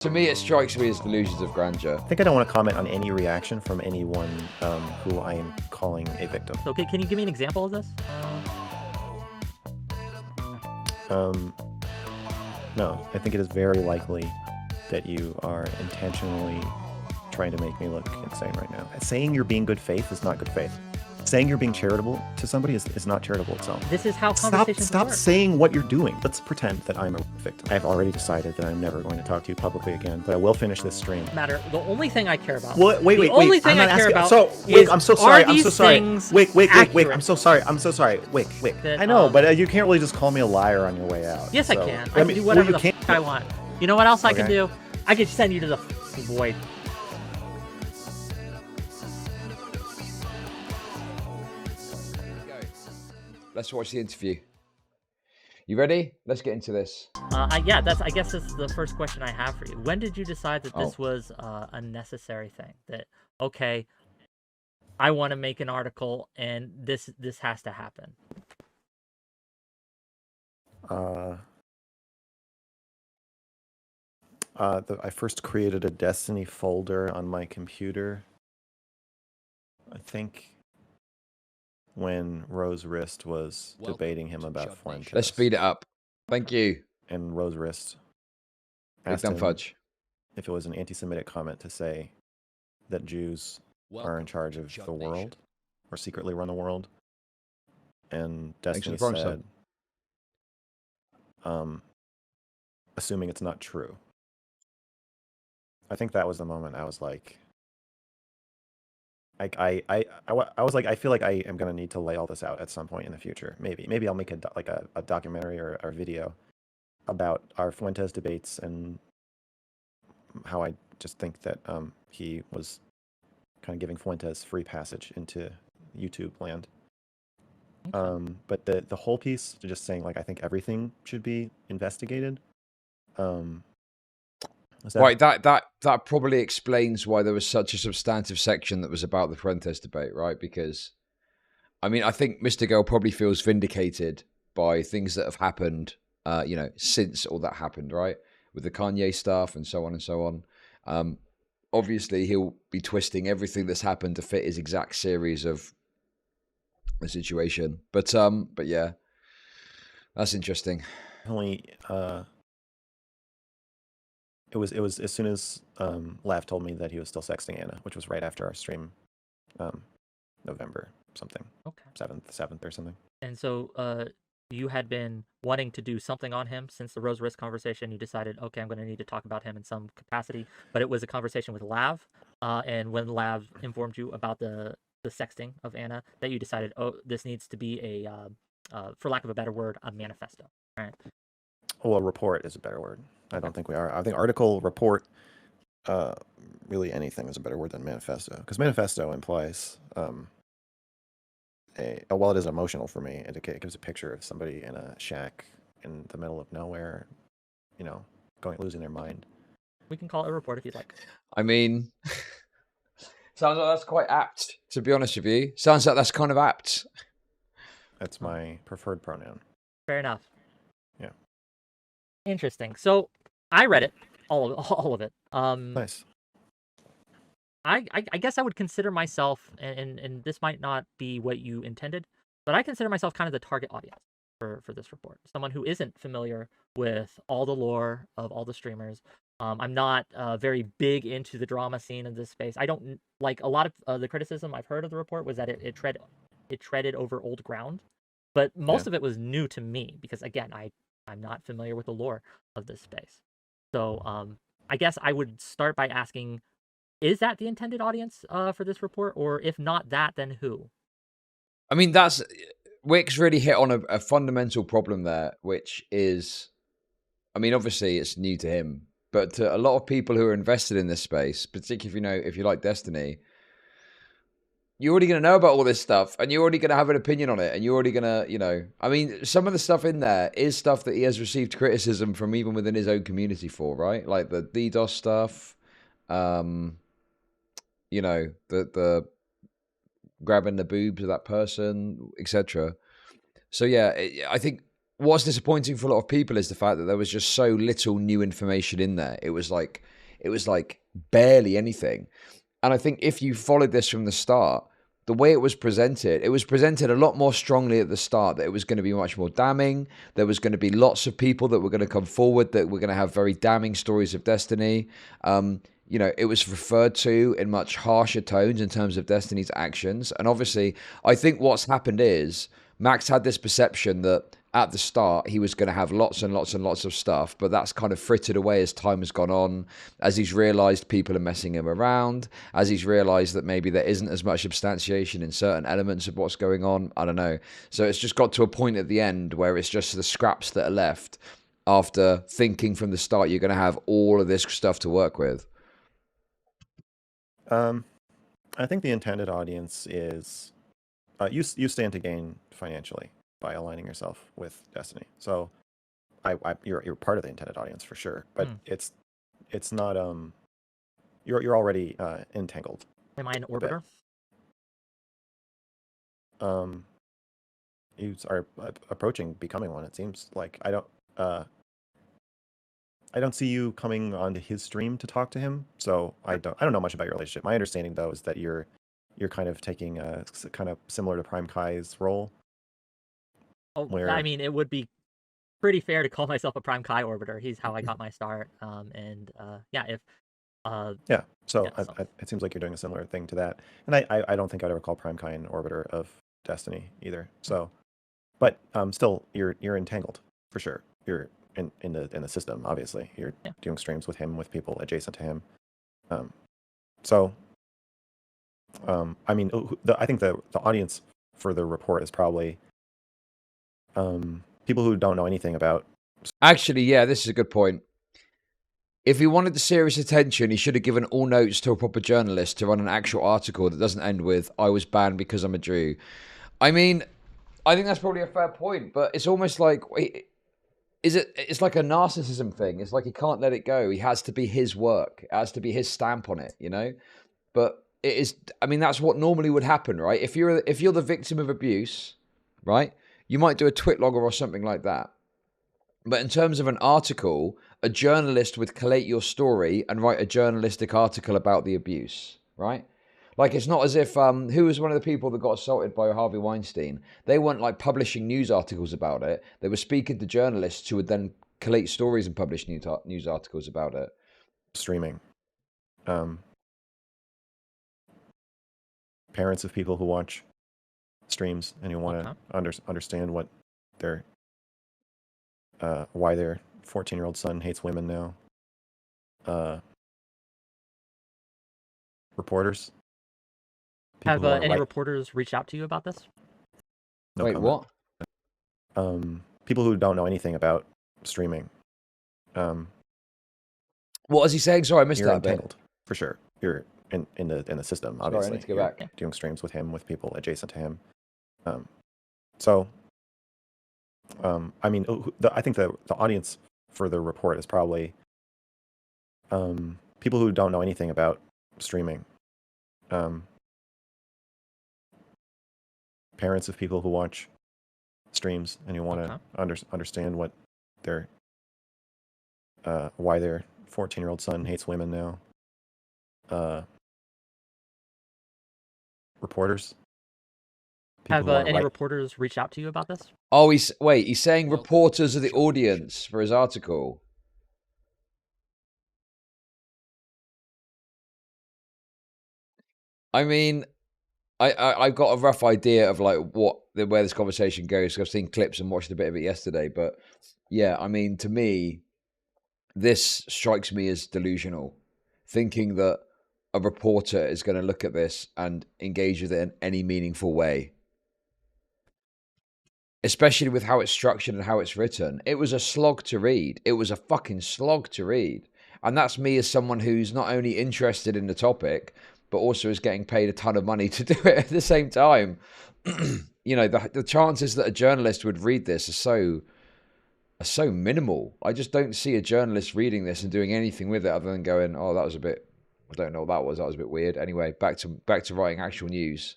To me, it strikes me as delusions of grandeur. I think I don't want to comment on any reaction from anyone who I am calling a victim. So can you give me an example of this? No, I think it is very likely that you are intentionally trying to make me look insane right now. Saying you're being good faith is not good faith. Saying you're being charitable to somebody is not charitable itself. This is how conversations Stop work. saying what you're doing. Let's pretend that I'm a victim. I've already decided that I'm never going to talk to you publicly again, but I will finish this stream. Matter. The only thing I care about. Well, wait. The only thing I'm I not care asking. about So, is Whick, I'm so sorry. I'm so sorry. Whick. accurate? I'm so sorry. Whick. That, I know, but you can't really just call me a liar on your way out. Yes, so. I can. I can do whatever the fuck I want. You know what else I can do? I can send you to the fucking void. Let's watch the interview. You ready? Let's get into this. Yeah, I guess that's the first question I have for you. When did you decide that this was a necessary thing? That, okay, I want to make an article and this has to happen. I first created a Destiny folder on my computer, I think, when Rose Wrist was debating him about Fuentes. Let's speed it up. Thank you. And Rose Wrist asked Big him fudge. if it was an anti-Semitic comment to say that Jews are in charge of the world, or secretly run the world. And Destiny said, assuming it's not true. I think that was the moment I was like, I was like, I feel like I am gonna need to lay all this out at some point in the future. Maybe I'll make a documentary or a video about our Fuentes debates and how I just think that he was kind of giving Fuentes free passage into YouTube land. But the whole piece, just saying like I think everything should be investigated. Right, that probably explains why there was such a substantive section that was about the Fuentes debate, right? Because, I mean, I think MrGirl probably feels vindicated by things that have happened, since all that happened, right? With the Kanye stuff and so on and so on. Obviously, he'll be twisting everything that's happened to fit his exact series of the situation. But yeah, that's interesting. It was as soon as Lav told me that he was still sexting Anna, which was right after our stream, November something, 7th or something. And so you had been wanting to do something on him since the Rose Wrist conversation. You decided, okay, I'm going to need to talk about him in some capacity. But it was a conversation with Lav, and when Lav informed you about the sexting of Anna, that you decided, oh, this needs to be a, for lack of a better word, a manifesto. All right. Well, a report is a better word. I don't think we are. I think article, report, really anything is a better word than manifesto. Because manifesto implies, while it is emotional for me, it gives a picture of somebody in a shack in the middle of nowhere, losing their mind. We can call it a report if you'd like. I mean, sounds like that's quite apt, to be honest with you. Sounds like that's kind of apt. That's my preferred pronoun. Fair enough. Yeah. Interesting. So I read it, all of it. Nice. I guess I would consider myself, and this might not be what you intended, but I consider myself kind of the target audience for this report. Someone who isn't familiar with all the lore of all the streamers. I'm not very big into the drama scene in this space. I don't like a lot of the criticism I've heard of the report was that it treaded over old ground, but most of it was new to me because again I'm not familiar with the lore of this space. So I guess I would start by asking, is that the intended audience for this report? Or if not that, then who? I mean, Whick's really hit on a fundamental problem there, which is, I mean, obviously it's new to him, but to a lot of people who are invested in this space, particularly if you like Destiny, you're already going to know about all this stuff and you're already going to have an opinion on it and you're already going to, I mean, some of the stuff in there is stuff that he has received criticism from even within his own community for, right? Like the DDoS stuff, the grabbing the boobs of that person, etc. So yeah, I think what's disappointing for a lot of people is the fact that there was just so little new information in there. It was like barely anything. And I think if you followed this from the start, the way it was presented a lot more strongly at the start that it was going to be much more damning. There was going to be lots of people that were going to come forward that were going to have very damning stories of Destiny. You know, it was referred to in much harsher tones in terms of Destiny's actions. And obviously, I think what's happened is Max had this perception that at the start he was going to have lots and lots and lots of stuff, but that's kind of frittered away as time has gone on, as he's realized people are messing him around, as he's realized that maybe there isn't as much substantiation in certain elements of what's going on. I don't know. So it's just got to a point at the end where it's just the scraps that are left after thinking from the start you're going to have all of this stuff to work with. I think the intended audience is you stand to gain financially by aligning yourself with Destiny. So you're part of the intended audience for sure, but it's not you're already entangled. Am I an orbiter? You are approaching becoming one. It seems like I don't see you coming onto his stream to talk to him, so I don't know much about your relationship. My understanding though is that you're kind of taking a kind of similar to Prime Kai's role. Oh, I mean, it would be pretty fair to call myself a Prime Kai orbiter. He's how I got my start. Yeah, so it seems like you're doing a similar thing to that. And I don't think I'd ever call Prime Kai an orbiter of Destiny either. So, but still, you're entangled for sure. You're in the system. Obviously, you're doing streams with him, with people adjacent to him. I mean, I think the audience for the report is probably people who don't know anything about. Actually, yeah, this is a good point. If he wanted the serious attention, he should have given all notes to a proper journalist to run an actual article that doesn't end with, I was banned because I'm a Jew. I mean, I think that's probably a fair point, but it's almost like, it's like a narcissism thing. It's like he can't let it go. He has to be his work. It has to be his stamp on it, you know? But it is, I mean, that's what normally would happen, right? If you're the victim of abuse, right, you might do a twit logger or something like that. But in terms of an article, a journalist would collate your story and write a journalistic article about the abuse, right? Like, it's not as if, who was one of the people that got assaulted by Harvey Weinstein? They weren't like publishing news articles about it. They were speaking to journalists who would then collate stories and publish news articles about it. Streaming. Parents of people who watch streams and who want to understand what their why their 14-year-old son hates women now. Reporters. Have any reporters reached out to you about this? No Wait, comment. what? People who don't know anything about streaming. What was he saying? Sorry, I missed that entangled, for sure. You're in the system, obviously. Sorry, I need to go back. Doing streams with him, with people adjacent to him. I mean, I think the audience for the report is probably people who don't know anything about streaming. Parents of people who watch streams and who want to understand what their why their 14-year-old son hates women now. Reporters. Have any reporters reached out to you about this? Oh, he's saying reporters are the audience for his article. I mean, I've got a rough idea of like where this conversation goes. I've seen clips and watched a bit of it yesterday, but yeah, I mean, to me, this strikes me as delusional. Thinking that a reporter is going to look at this and engage with it in any meaningful way. Especially with how it's structured and how it's written. It was a slog to read. It was a fucking slog to read. And that's me as someone who's not only interested in the topic, but also is getting paid a ton of money to do it at the same time. You know, the chances that a journalist would read this are so minimal. I just don't see a journalist reading this and doing anything with it other than going, oh, that was a bit, I don't know what that was. That was a bit weird. Anyway, back to writing actual news.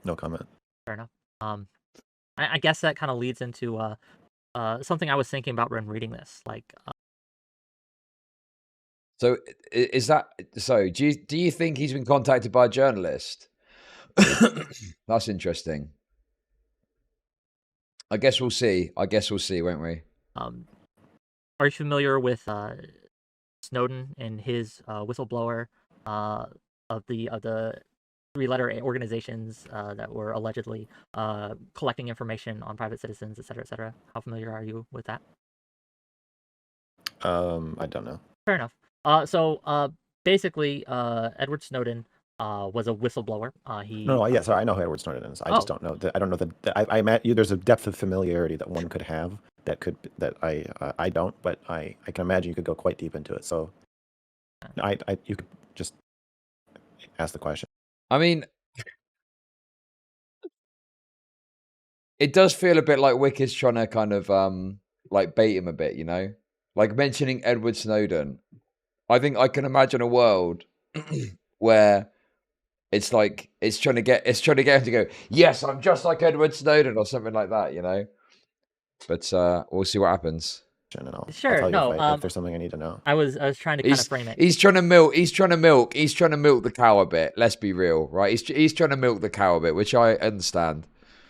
No comment. Fair enough. I guess that kind of leads into something I was thinking about when reading this. Like, So is that so? Do you think he's been contacted by a journalist? That's interesting. I guess we'll see. Won't we? are you familiar with Snowden and his whistleblower of the three-letter organizations that were allegedly collecting information on private citizens, et cetera, et cetera? How familiar are you with that? I don't know. Fair enough. So basically, Edward Snowden was a whistleblower. No, yeah, sorry, I know who Edward Snowden is. I just don't know. I don't know that. I imagine there's a depth of familiarity that one could have that I don't, but I can imagine you could go quite deep into it. So, you could just ask the question. I mean, it does feel a bit like Whick is trying to kind of like bait him a bit, you know, like mentioning Edward Snowden. I think I can imagine a world where it's like it's trying to get him to go, yes, I'm just like Edward Snowden or something like that, you know. But we'll see what happens. And I'll Sure, tell you no, if there's something I need to know. I was trying to kind of frame it. He's trying to milk the cow a bit. Let's be real, right? He's trying to milk the cow a bit, which I understand.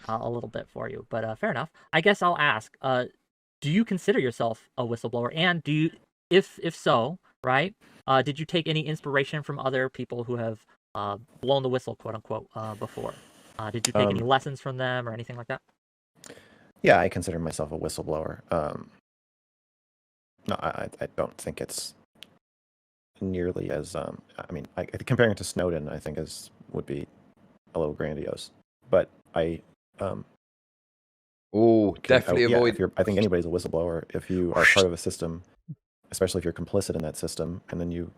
A little bit for you, but fair enough. I guess I'll ask, do you consider yourself a whistleblower? And do you, if so, right, did you take any inspiration from other people who have blown the whistle, quote unquote, before? Did you take any lessons from them or anything like that? Yeah, I consider myself a whistleblower. No, I don't think it's nearly as I mean, comparing it to Snowden, I think would be a little grandiose. But I definitely avoid. I think anybody's a whistleblower if you are part of a system, especially if you're complicit in that system, and then you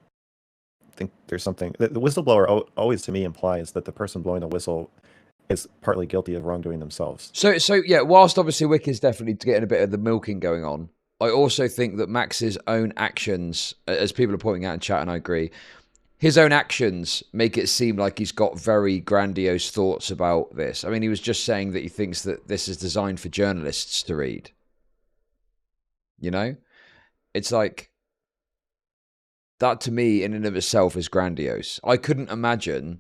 think there's something. The whistleblower always, to me, implies that the person blowing the whistle is partly guilty of wrongdoing themselves. So yeah. Whilst obviously Whick is definitely getting a bit of the milking going on, I also think that Max's own actions, as people are pointing out in chat, and I agree, his own actions make it seem like he's got very grandiose thoughts about this. I mean, he was just saying that he thinks that this is designed for journalists to read. You know? It's like, that to me in and of itself is grandiose. I couldn't imagine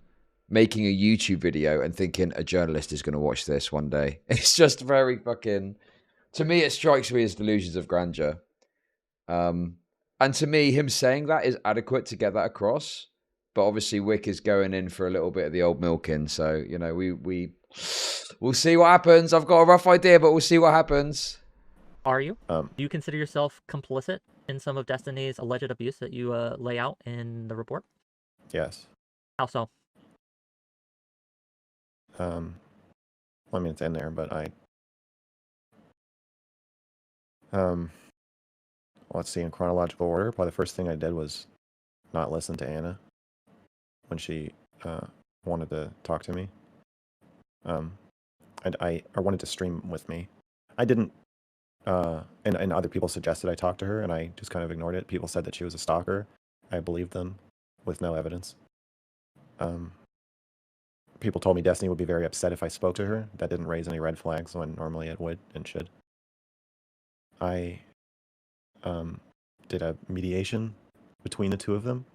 making a YouTube video and thinking a journalist is going to watch this one day. It's just very fucking... To me, it strikes me as delusions of grandeur. And to me, him saying that is adequate to get that across. But obviously, Whick is going in for a little bit of the old milking. So, you know, we'll see what happens. I've got a rough idea, but we'll see what happens. Are you? Do you consider yourself complicit in some of Destiny's alleged abuse that you lay out in the report? Yes. How so? Well, I mean, it's in there, but let's see, in chronological order, probably the first thing I did was not listen to Anna when she wanted to talk to me. I wanted to stream with me. I didn't, and other people suggested I talk to her, and I just kind of ignored it. People said that she was a stalker. I believed them with no evidence. People told me Destiny would be very upset if I spoke to her. That didn't raise any red flags when normally it would and should. I did a mediation between the two of them,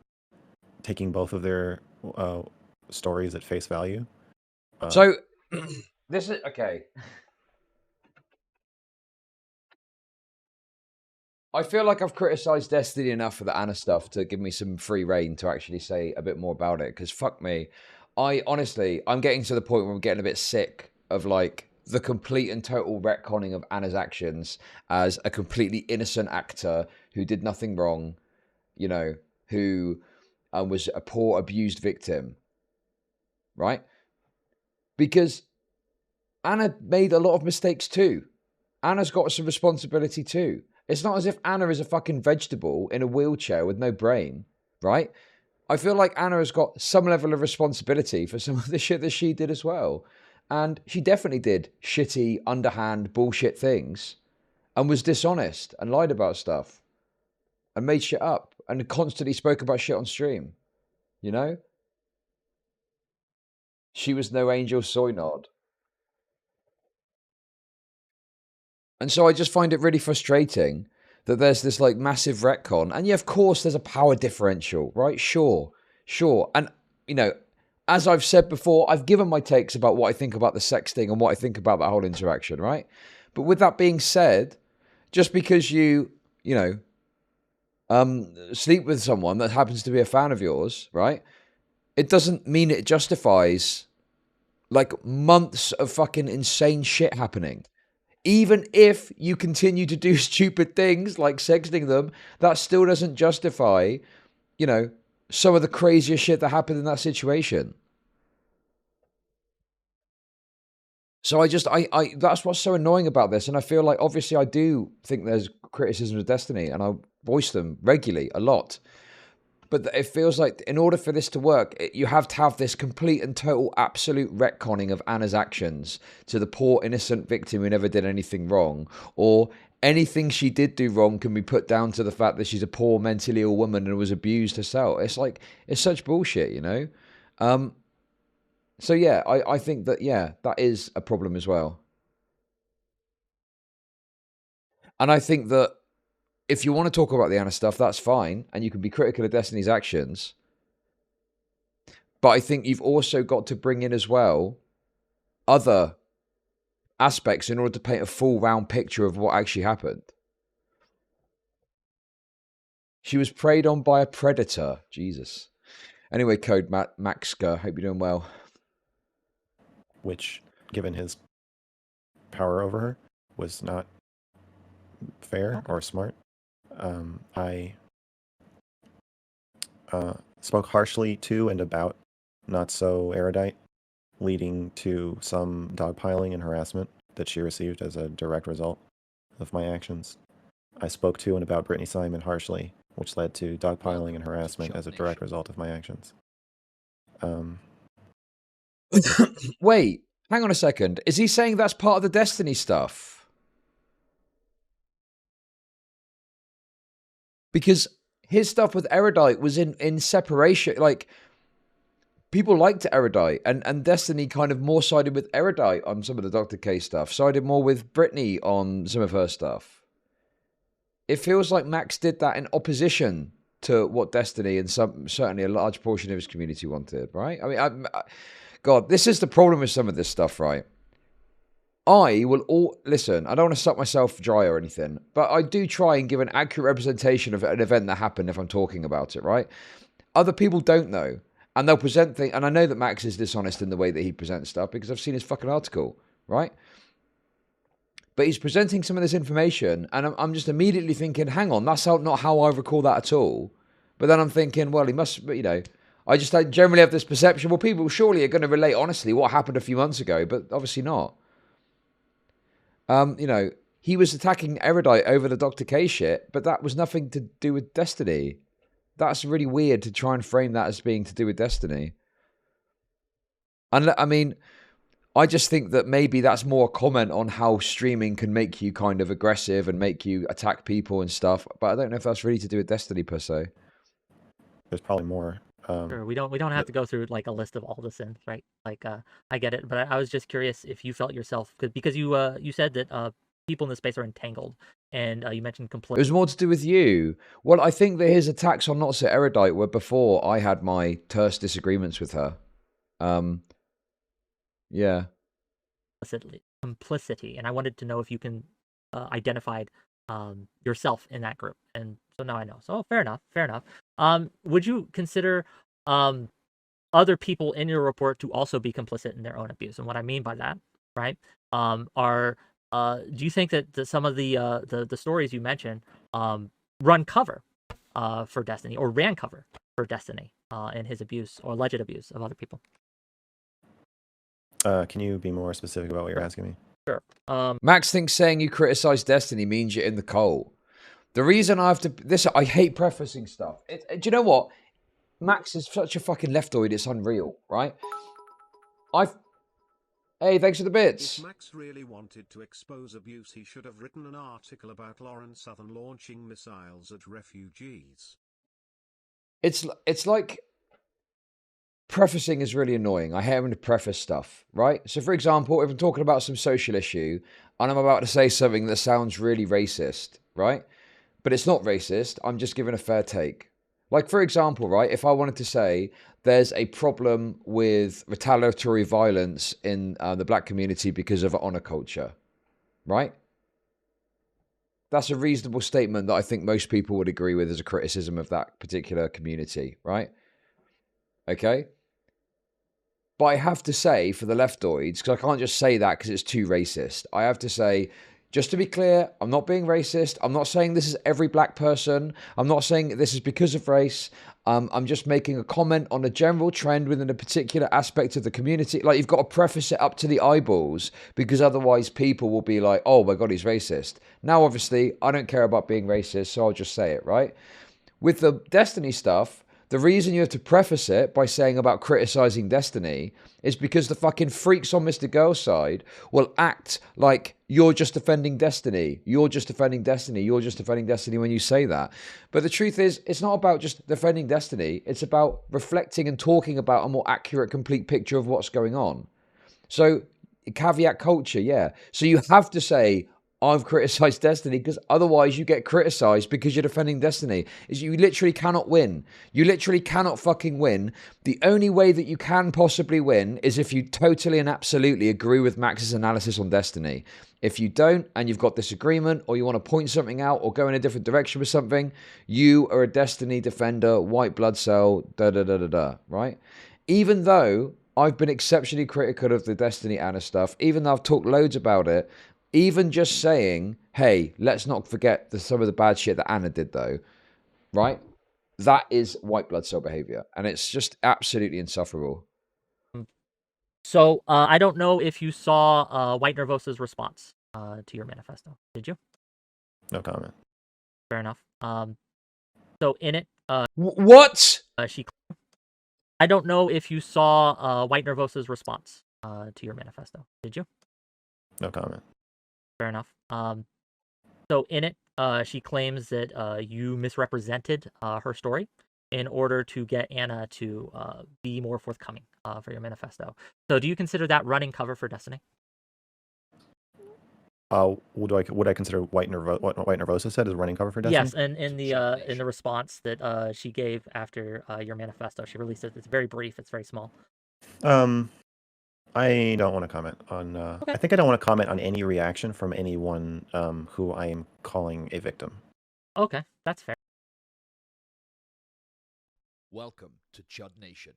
taking both of their stories at face value. So, this is... Okay. I feel like I've criticised Destiny enough for the Anna stuff to give me some free reign to actually say a bit more about it. Because fuck me. Honestly, I'm getting to the point where I'm getting a bit sick of like the complete and total retconning of Anna's actions as a completely innocent actor who did nothing wrong, you know, who was a poor abused victim, right? Because Anna made a lot of mistakes too. Anna's got some responsibility too. It's not as if Anna is a fucking vegetable in a wheelchair with no brain, right? I feel like Anna has got some level of responsibility for some of the shit that she did as well. And she definitely did shitty, underhand, bullshit things and was dishonest and lied about stuff and made shit up and constantly spoke about shit on stream. You know? She was no Angel Soynod. And so I just find it really frustrating that there's this like massive retcon. And yeah, of course, there's a power differential, right? Sure. And, you know, as I've said before, I've given my takes about what I think about the sex thing and what I think about that whole interaction, right? But with that being said, just because you know, sleep with someone that happens to be a fan of yours, right? It doesn't mean it justifies like months of fucking insane shit happening. Even if you continue to do stupid things like sexting them, that still doesn't justify, you know, some of the craziest shit that happened in that situation. So I that's what's so annoying about this. And I feel like obviously I do think there's criticisms of Destiny and I voice them regularly a lot. But it feels like in order for this to work, you have to have this complete and total absolute retconning of Anna's actions to the poor innocent victim who never did anything wrong. Or anything she did do wrong can be put down to the fact that she's a poor mentally ill woman and was abused herself. It's like, it's such bullshit, you know? So yeah, I think that, yeah, that is a problem as well. And I think that if you want to talk about the Anna stuff, that's fine. And you can be critical of Destiny's actions. But I think you've also got to bring in as well other aspects in order to paint a full round picture of what actually happened. She was preyed on by a predator. Jesus. Anyway, Code Maxka, hope you're doing well. Which, given his power over her, was not fair or smart. I spoke harshly to and about not so erudite, leading to some dogpiling and harassment that she received as a direct result of my actions. I spoke to and about Brittany Simon harshly, which led to dogpiling and harassment as a direct result of my actions. Wait, hang on a second. Is he saying that's part of the Destiny stuff? Because his stuff with Erudite was in separation. Like, people liked Erudite, and Destiny kind of more sided with Erudite on some of the Dr. K stuff, sided more with Brittany on some of her stuff. It feels like Max did that in opposition to what Destiny and certainly a large portion of his community wanted, right? I mean, God, this is the problem with some of this stuff, right? I will listen, I don't want to suck myself dry or anything, but I do try and give an accurate representation of an event that happened if I'm talking about it, right? Other people don't know. And they'll present things, and I know that Max is dishonest in the way that he presents stuff because I've seen his fucking article, right? But he's presenting some of this information, and I'm just immediately thinking, hang on, that's not how I recall that at all. But then I'm thinking, well, he must, you know, I just generally have this perception, well, people surely are going to relate honestly what happened a few months ago, but obviously not. You know, he was attacking Erudite over the Dr. K shit, but that was nothing to do with Destiny. That's really weird to try and frame that as being to do with Destiny. And I mean, I just think that maybe that's more a comment on how streaming can make you kind of aggressive and make you attack people and stuff. But I don't know if that's really to do with Destiny per se. There's probably more. Sure, we don't have to go through like a list of all the sins, right? Like, I get it, but I was just curious if you felt yourself because you said that people in the space are entangled, and you mentioned It complicity. was more to do with you. Well, I think that his attacks on Not So Erudite were before I had my terse disagreements with her. Yeah. Complicity, and I wanted to know if you can identified yourself in that group, and so now I know. So fair enough. Would you consider other people in your report to also be complicit in their own abuse? And what I mean by that, right, do you think that some of the stories you mentioned run cover for Destiny or ran cover for Destiny in his abuse or alleged abuse of other people? Can you be more specific about what you're asking me? Sure. Max thinks saying you criticize Destiny means you're in the cold. The reason I have to... I hate prefacing stuff. Do you know what? Max is such a fucking leftoid, it's unreal, right? Hey, thanks for the bits. If Max really wanted to expose abuse, he should have written an article about Lauren Southern launching missiles at refugees. It's like... prefacing is really annoying. I hate having to preface stuff, right? So, for example, if I'm talking about some social issue and I'm about to say something that sounds really racist, right? But it's not racist. I'm just giving a fair take. Like, for example, right, if I wanted to say there's a problem with retaliatory violence in the black community because of honor culture, right? That's a reasonable statement that I think most people would agree with as a criticism of that particular community, right? Okay. But I have to say for the leftoids, because I can't just say that because it's too racist. I have to say, just to be clear, I'm not being racist. I'm not saying this is every black person. I'm not saying this is because of race. I'm just making a comment on a general trend within a particular aspect of the community. Like, you've got to preface it up to the eyeballs because otherwise people will be like, oh my God, he's racist. Now, obviously, I don't care about being racist, so I'll just say it, right? With the Destiny stuff, the reason you have to preface it by saying about criticizing Destiny is because the fucking freaks on MrGirl's side will act like you're just defending Destiny. You're just defending Destiny. You're just defending Destiny when you say that. But the truth is, it's not about just defending Destiny. It's about reflecting and talking about a more accurate, complete picture of what's going on. So, caveat culture, yeah. So you have to say, I've criticized Destiny, because otherwise you get criticized because you're defending Destiny. You literally cannot win. You literally cannot fucking win. The only way that you can possibly win is if you totally and absolutely agree with Max's analysis on Destiny. If you don't, and you've got disagreement, or you want to point something out or go in a different direction with something, you are a Destiny defender, white blood cell, da-da-da-da-da, right? Even though I've been exceptionally critical of the Destiny Anna stuff, even though I've talked loads about it, even just saying, hey, let's not forget some of the bad shit that Anna did, though, right? That is white blood cell behavior, and it's just absolutely insufferable. So I don't know if you saw Whitenervosa's response to your manifesto. Did you? No comment. Fair enough. So in it, What? she. I don't know if you saw Whitenervosa's response to your manifesto. Did you? No comment. Fair enough. So in it, she claims that you misrepresented her story in order to get Anna to be more forthcoming for your manifesto. So do you consider that running cover for Destiny? Would I consider what Whitenervosa said as running cover for Destiny? Yes, and in the response that she gave after your manifesto, she released it. It's very brief. It's very small. I don't want to comment on. Okay. I think I don't want to comment on any reaction from anyone who I am calling a victim. Okay, that's fair. Welcome to Chud Nation.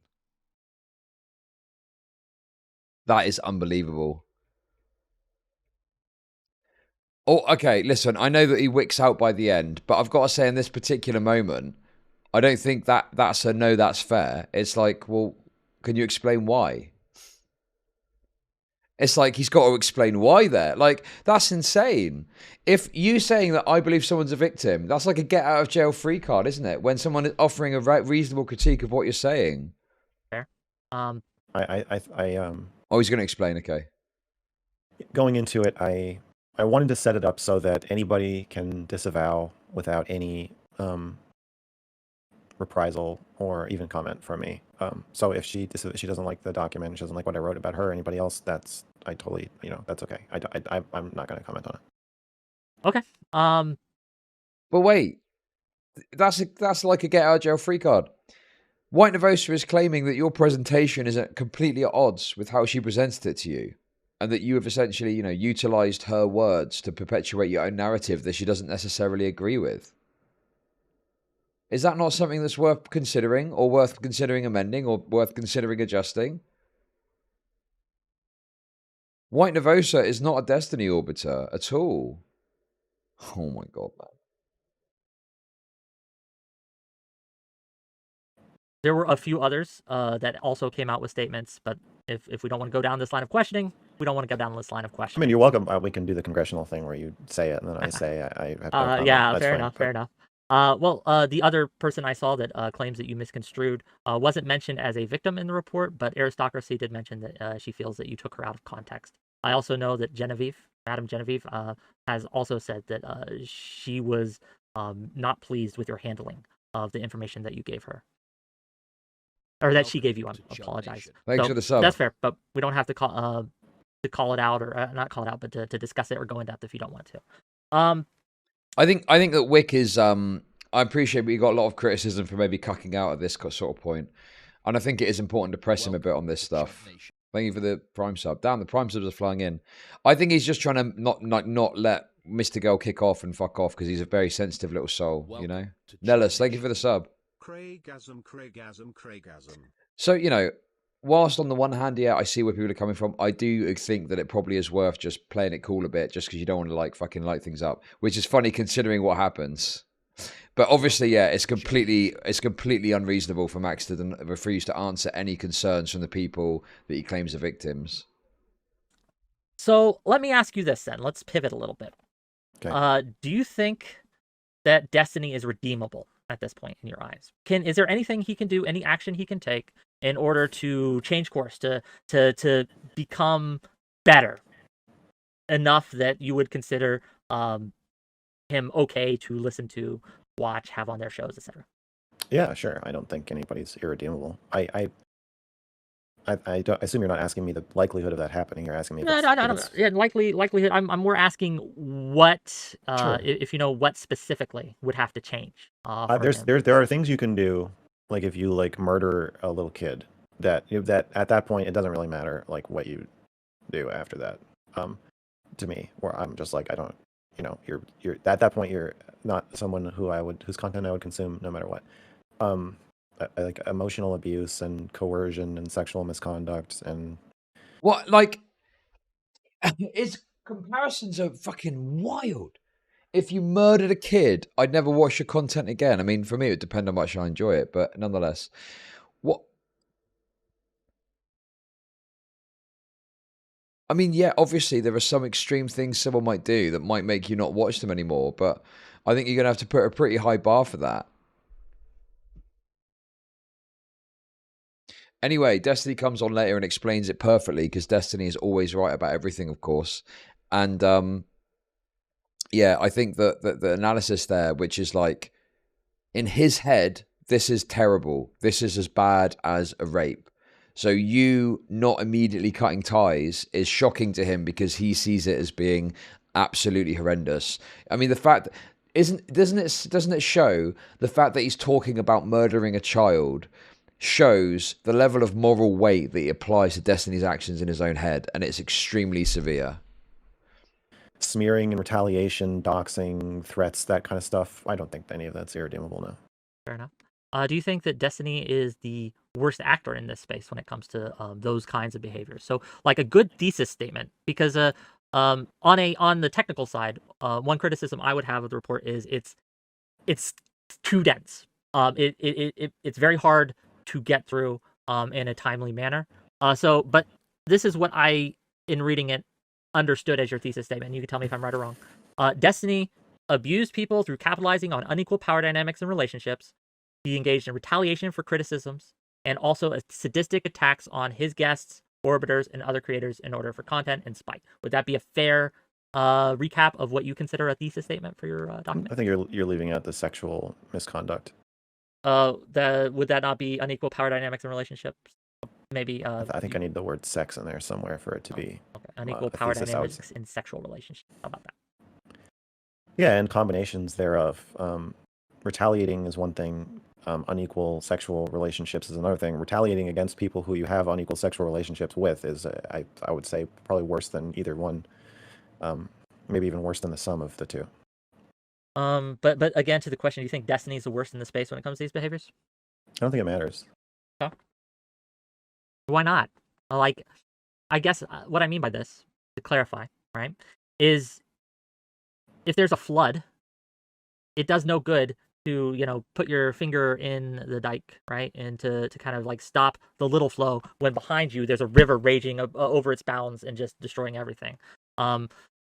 That is unbelievable. Oh, okay, listen, I know that he wicks out by the end, but I've got to say in this particular moment, I don't think that's a no, that's fair. It's like, well, can you explain why? It's like he's got to explain why there. Like, that's insane. If you saying that I believe someone's a victim, that's like a get out of jail free card, isn't it? When someone is offering a reasonable critique of what you're saying. Fair. Oh, he's going to explain, okay. Going into it, I wanted to set it up so that anybody can disavow without any reprisal or even comment from me. So if she doesn't like the document, she doesn't like what I wrote about her or anybody else, that's okay. I'm not going to comment on it. Okay. But wait, that's like a get out of jail free card. Whitenervosa is claiming that your presentation is completely at odds with how she presented it to you, and that you have essentially, utilized her words to perpetuate your own narrative that she doesn't necessarily agree with. Is that not something that's worth considering, or worth considering amending, or worth considering adjusting? Whitenervosa is not a Destiny Orbiter at all. Oh my god, man. There were a few others that also came out with statements, but if we don't want to go down this line of questioning, we don't want to go down this line of I questioning. mean, you're welcome. We can do the congressional thing where you say it and then I say I have no comment. Yeah, That's fair fine, enough, but... fair enough. The other person I saw that claims that you misconstrued wasn't mentioned as a victim in the report, but Aristocracy did mention that she feels that you took her out of context. I also know that Madam Genevieve, has also said that she was not pleased with your handling of the information that you gave her. or that she gave you. I apologize. Thanks So for the sub. that's fair, but we don't have to call it out, or not call it out, but to discuss it or go in depth if you don't want to. I think that Whick is. I appreciate we got a lot of criticism for maybe cucking out at this sort of point, and I think it is important to press him a bit on this stuff. Thank you for the Prime sub. Damn, the Prime subs are flying in. I think he's just trying to not let MrGirl kick off and fuck off because he's a very sensitive little soul, you know. Nellis, thank you for the sub. Craigasm. So, you know, whilst on the one hand, yeah, I see where people are coming from, I do think that it probably is worth just playing it cool a bit, just because you don't want to like fucking light things up, which is funny considering what happens. But obviously, yeah, it's completely unreasonable for Max to refuse to answer any concerns from the people that he claims are victims. So let me ask you this then. Let's pivot a little bit. Okay. Do you think that Destiny is redeemable at this point in your eyes? Is there anything he can do, any action he can take in order to change course, to become better enough that you would consider him okay to listen to, watch, have on their shows, etc.? Yeah, sure. I don't think anybody's irredeemable. I assume you're not asking me the likelihood of that happening. You're asking me. No. Yeah, likelihood. I'm more asking what, Sure. if you know what specifically would have to change. For him. There are things you can do, like if you like murder a little kid, that at that point it doesn't really matter like what you do after that. To me, where I'm just like I don't, you know, you're at that point you're not someone whose content I would consume no matter what. Like emotional abuse and coercion and sexual misconduct and What, like, his comparisons are fucking wild. If you murdered a kid, I'd never watch your content again. I mean, for me, it would depend on how much I enjoy it, but nonetheless, what? I mean, yeah, obviously there are some extreme things someone might do that might make you not watch them anymore, but I think you're going to have to put a pretty high bar for that. Anyway, Destiny comes on later and explains it perfectly because Destiny is always right about everything, of course. And yeah, I think that the analysis there, which is like, in his head, this is terrible. This is as bad as a rape. So you not immediately cutting ties is shocking to him because he sees it as being absolutely horrendous. I mean, the fact doesn't it show the fact that he's talking about murdering a child shows the level of moral weight that he applies to Destiny's actions in his own head, and it's extremely severe. Smearing and retaliation, doxing, threats, that kind of stuff. I don't think any of that's irredeemable now. Fair enough. Do you think that Destiny is the worst actor in this space when it comes to those kinds of behaviors? So, like a good thesis statement, because on the technical side, one criticism I would have of the report is it's too dense. It's very hard to get through in a timely manner. But this is what I, in reading it, understood as your thesis statement. You can tell me if I'm right or wrong. Destiny abused people through capitalizing on unequal power dynamics and relationships. He engaged in retaliation for criticisms and also sadistic attacks on his guests, orbiters, and other creators in order for content and spite. Would that be a fair recap of what you consider a thesis statement for your document? I think you're leaving out the sexual misconduct. Would that not be unequal power dynamics and relationships? Maybe. I think I need the word sex in there somewhere for it to be. Okay. Unequal power dynamics in sexual relationships. How about that? Yeah, and combinations thereof. Retaliating is one thing. Unequal sexual relationships is another thing. Retaliating against people who you have unequal sexual relationships with is, I would say, probably worse than either one. Maybe even worse than the sum of the two. But again, to the question, do you think Destiny is the worst in the space when it comes to these behaviors? I don't think it matters. Okay. Why not? Like, I guess what I mean by this, to clarify, right, is if there's a flood, it does no good to, put your finger in the dike, right, and to kind of like stop the little flow when behind you there's a river raging over its bounds and just destroying everything.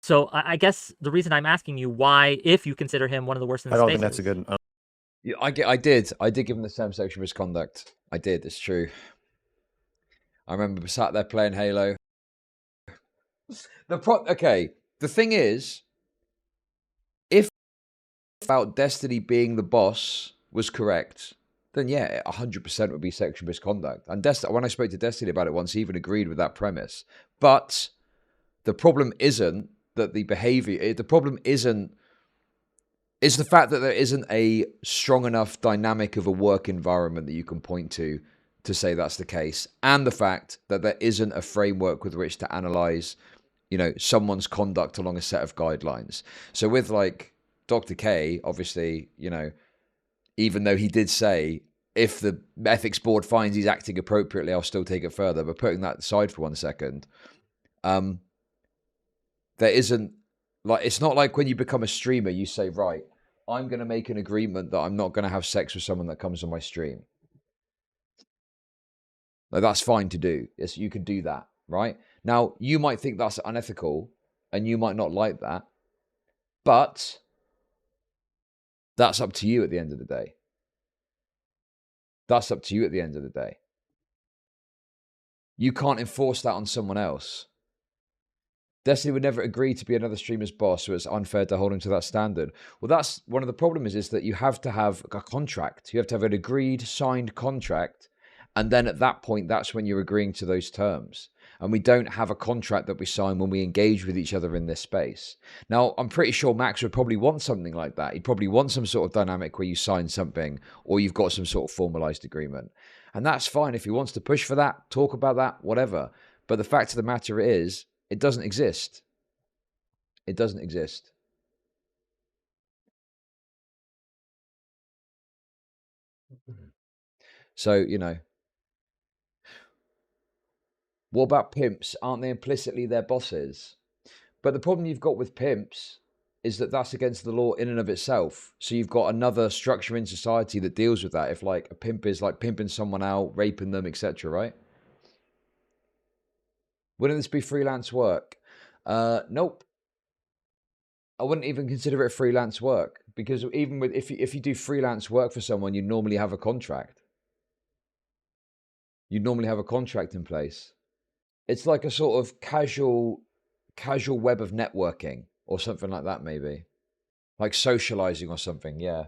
So I guess the reason I'm asking you why, if you consider him one of the worst in the space, I don't think that's a good. Yeah, I did give him the same sexual misconduct. I did. It's true. I remember sat there playing Halo. Okay. The thing is, if about Destiny being the boss was correct, then yeah, 100% would be sexual misconduct. And when I spoke to Destiny about it once, he even agreed with that premise. But the problem isn't that the behavior, the problem is the fact that there isn't a strong enough dynamic of a work environment that you can point to say that's the case, and the fact that there isn't a framework with which to analyze, someone's conduct along a set of guidelines. So with like Dr. K, obviously, even though he did say, if the ethics board finds he's acting appropriately, I'll still take it further. But putting that aside for 1 second, there isn't, like, it's not like when you become a streamer, you say, right, I'm going to make an agreement that I'm not going to have sex with someone that comes on my stream. Like, that's fine to do. Yes, you can do that, right? Now, you might think that's unethical, and you might not like that, but that's up to you at the end of the day. That's up to you at the end of the day. You can't enforce that on someone else. Destiny would never agree to be another streamer's boss, so it's unfair to hold him to that standard. Well, that's one of the problems, is that you have to have a contract. You have to have an agreed, signed contract. And then at that point, that's when you're agreeing to those terms. And we don't have a contract that we sign when we engage with each other in this space. Now, I'm pretty sure Max would probably want something like that. He'd probably want some sort of dynamic where you sign something, or you've got some sort of formalized agreement. And that's fine. If he wants to push for that, talk about that, whatever. But the fact of the matter is, it doesn't exist. It doesn't exist. So, what about pimps? Aren't they implicitly their bosses? But the problem you've got with pimps is that that's against the law in and of itself. So you've got another structure in society that deals with that. If like a pimp is like pimping someone out, raping them, etc., right? Wouldn't this be freelance work? Nope. I wouldn't even consider it freelance work, because even with if you do freelance work for someone, you normally have a contract. You normally have a contract in place. It's like a sort of casual web of networking or something like that, maybe. Like socializing or something, yeah.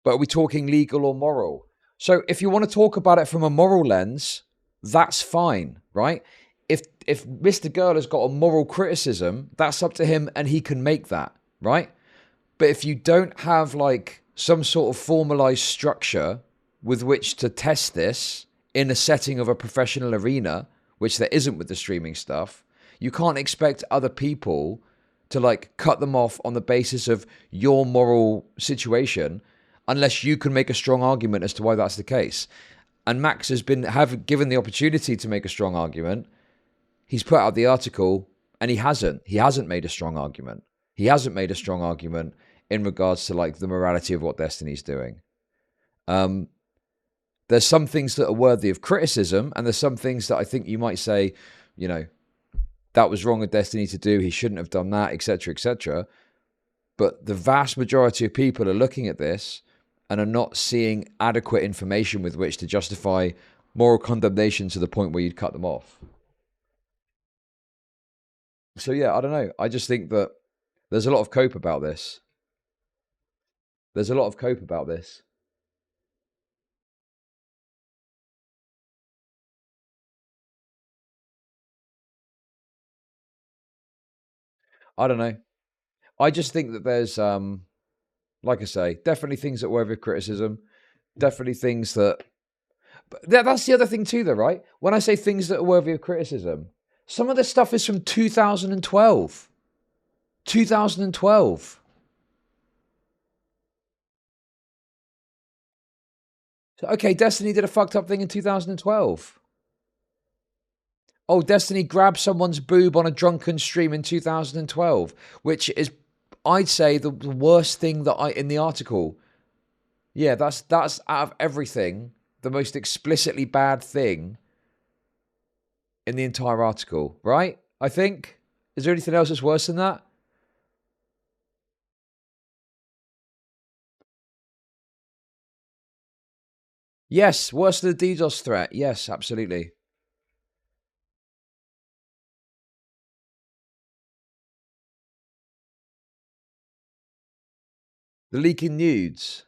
But are we talking legal or moral? So if you want to talk about it from a moral lens, that's fine, right? If MrGirl has got a moral criticism, that's up to him and he can make that, right? But if you don't have like some sort of formalized structure with which to test this in a setting of a professional arena, which there isn't with the streaming stuff, you can't expect other people to like cut them off on the basis of your moral situation unless you can make a strong argument as to why that's the case. And Max has been given the opportunity to make a strong argument. He's put out the article and he hasn't made a strong argument. He hasn't made a strong argument in regards to like the morality of what Destiny's doing. There's some things that are worthy of criticism, and there's some things that I think you might say, that was wrong of Destiny to do. He shouldn't have done that, etc., etc. But the vast majority of people are looking at this and are not seeing adequate information with which to justify moral condemnation to the point where you'd cut them off. So yeah, I don't know. I just think that there's a lot of cope about this. There's a lot of cope about this. I don't know. I just think that there's, like I say, definitely things that were worthy of criticism. Definitely things that... But that's the other thing too, though, right? When I say things that are worthy of criticism, some of this stuff is from 2012. 2012. So, okay, Destiny did a fucked up thing in 2012. Oh, Destiny grabbed someone's boob on a drunken stream in 2012, which is, I'd say, the worst thing that in the article. Yeah, that's out of everything, the most explicitly bad thing in the entire article, right? I think. Is there anything else that's worse than that? Yes, worse than the DDoS threat. Yes, absolutely. The leaking nudes.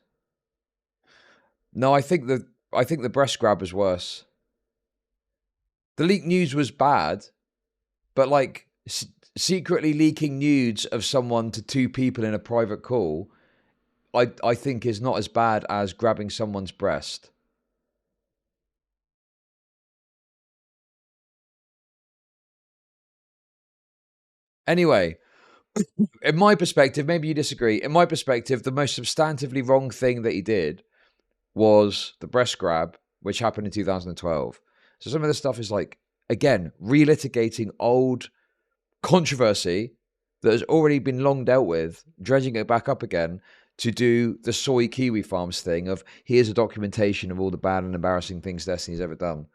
No, I think the breast grab was worse. The leaked nudes was bad, but like secretly leaking nudes of someone to two people in a private call, I think is not as bad as grabbing someone's breast. Anyway, in my perspective, maybe you disagree. In my perspective, the most substantively wrong thing that he did was the breast grab, which happened in 2012. So some of this stuff is like, again, relitigating old controversy that has already been long dealt with, dredging it back up again to do the soy kiwi farms thing of here's a documentation of all the bad and embarrassing things Destiny's ever done.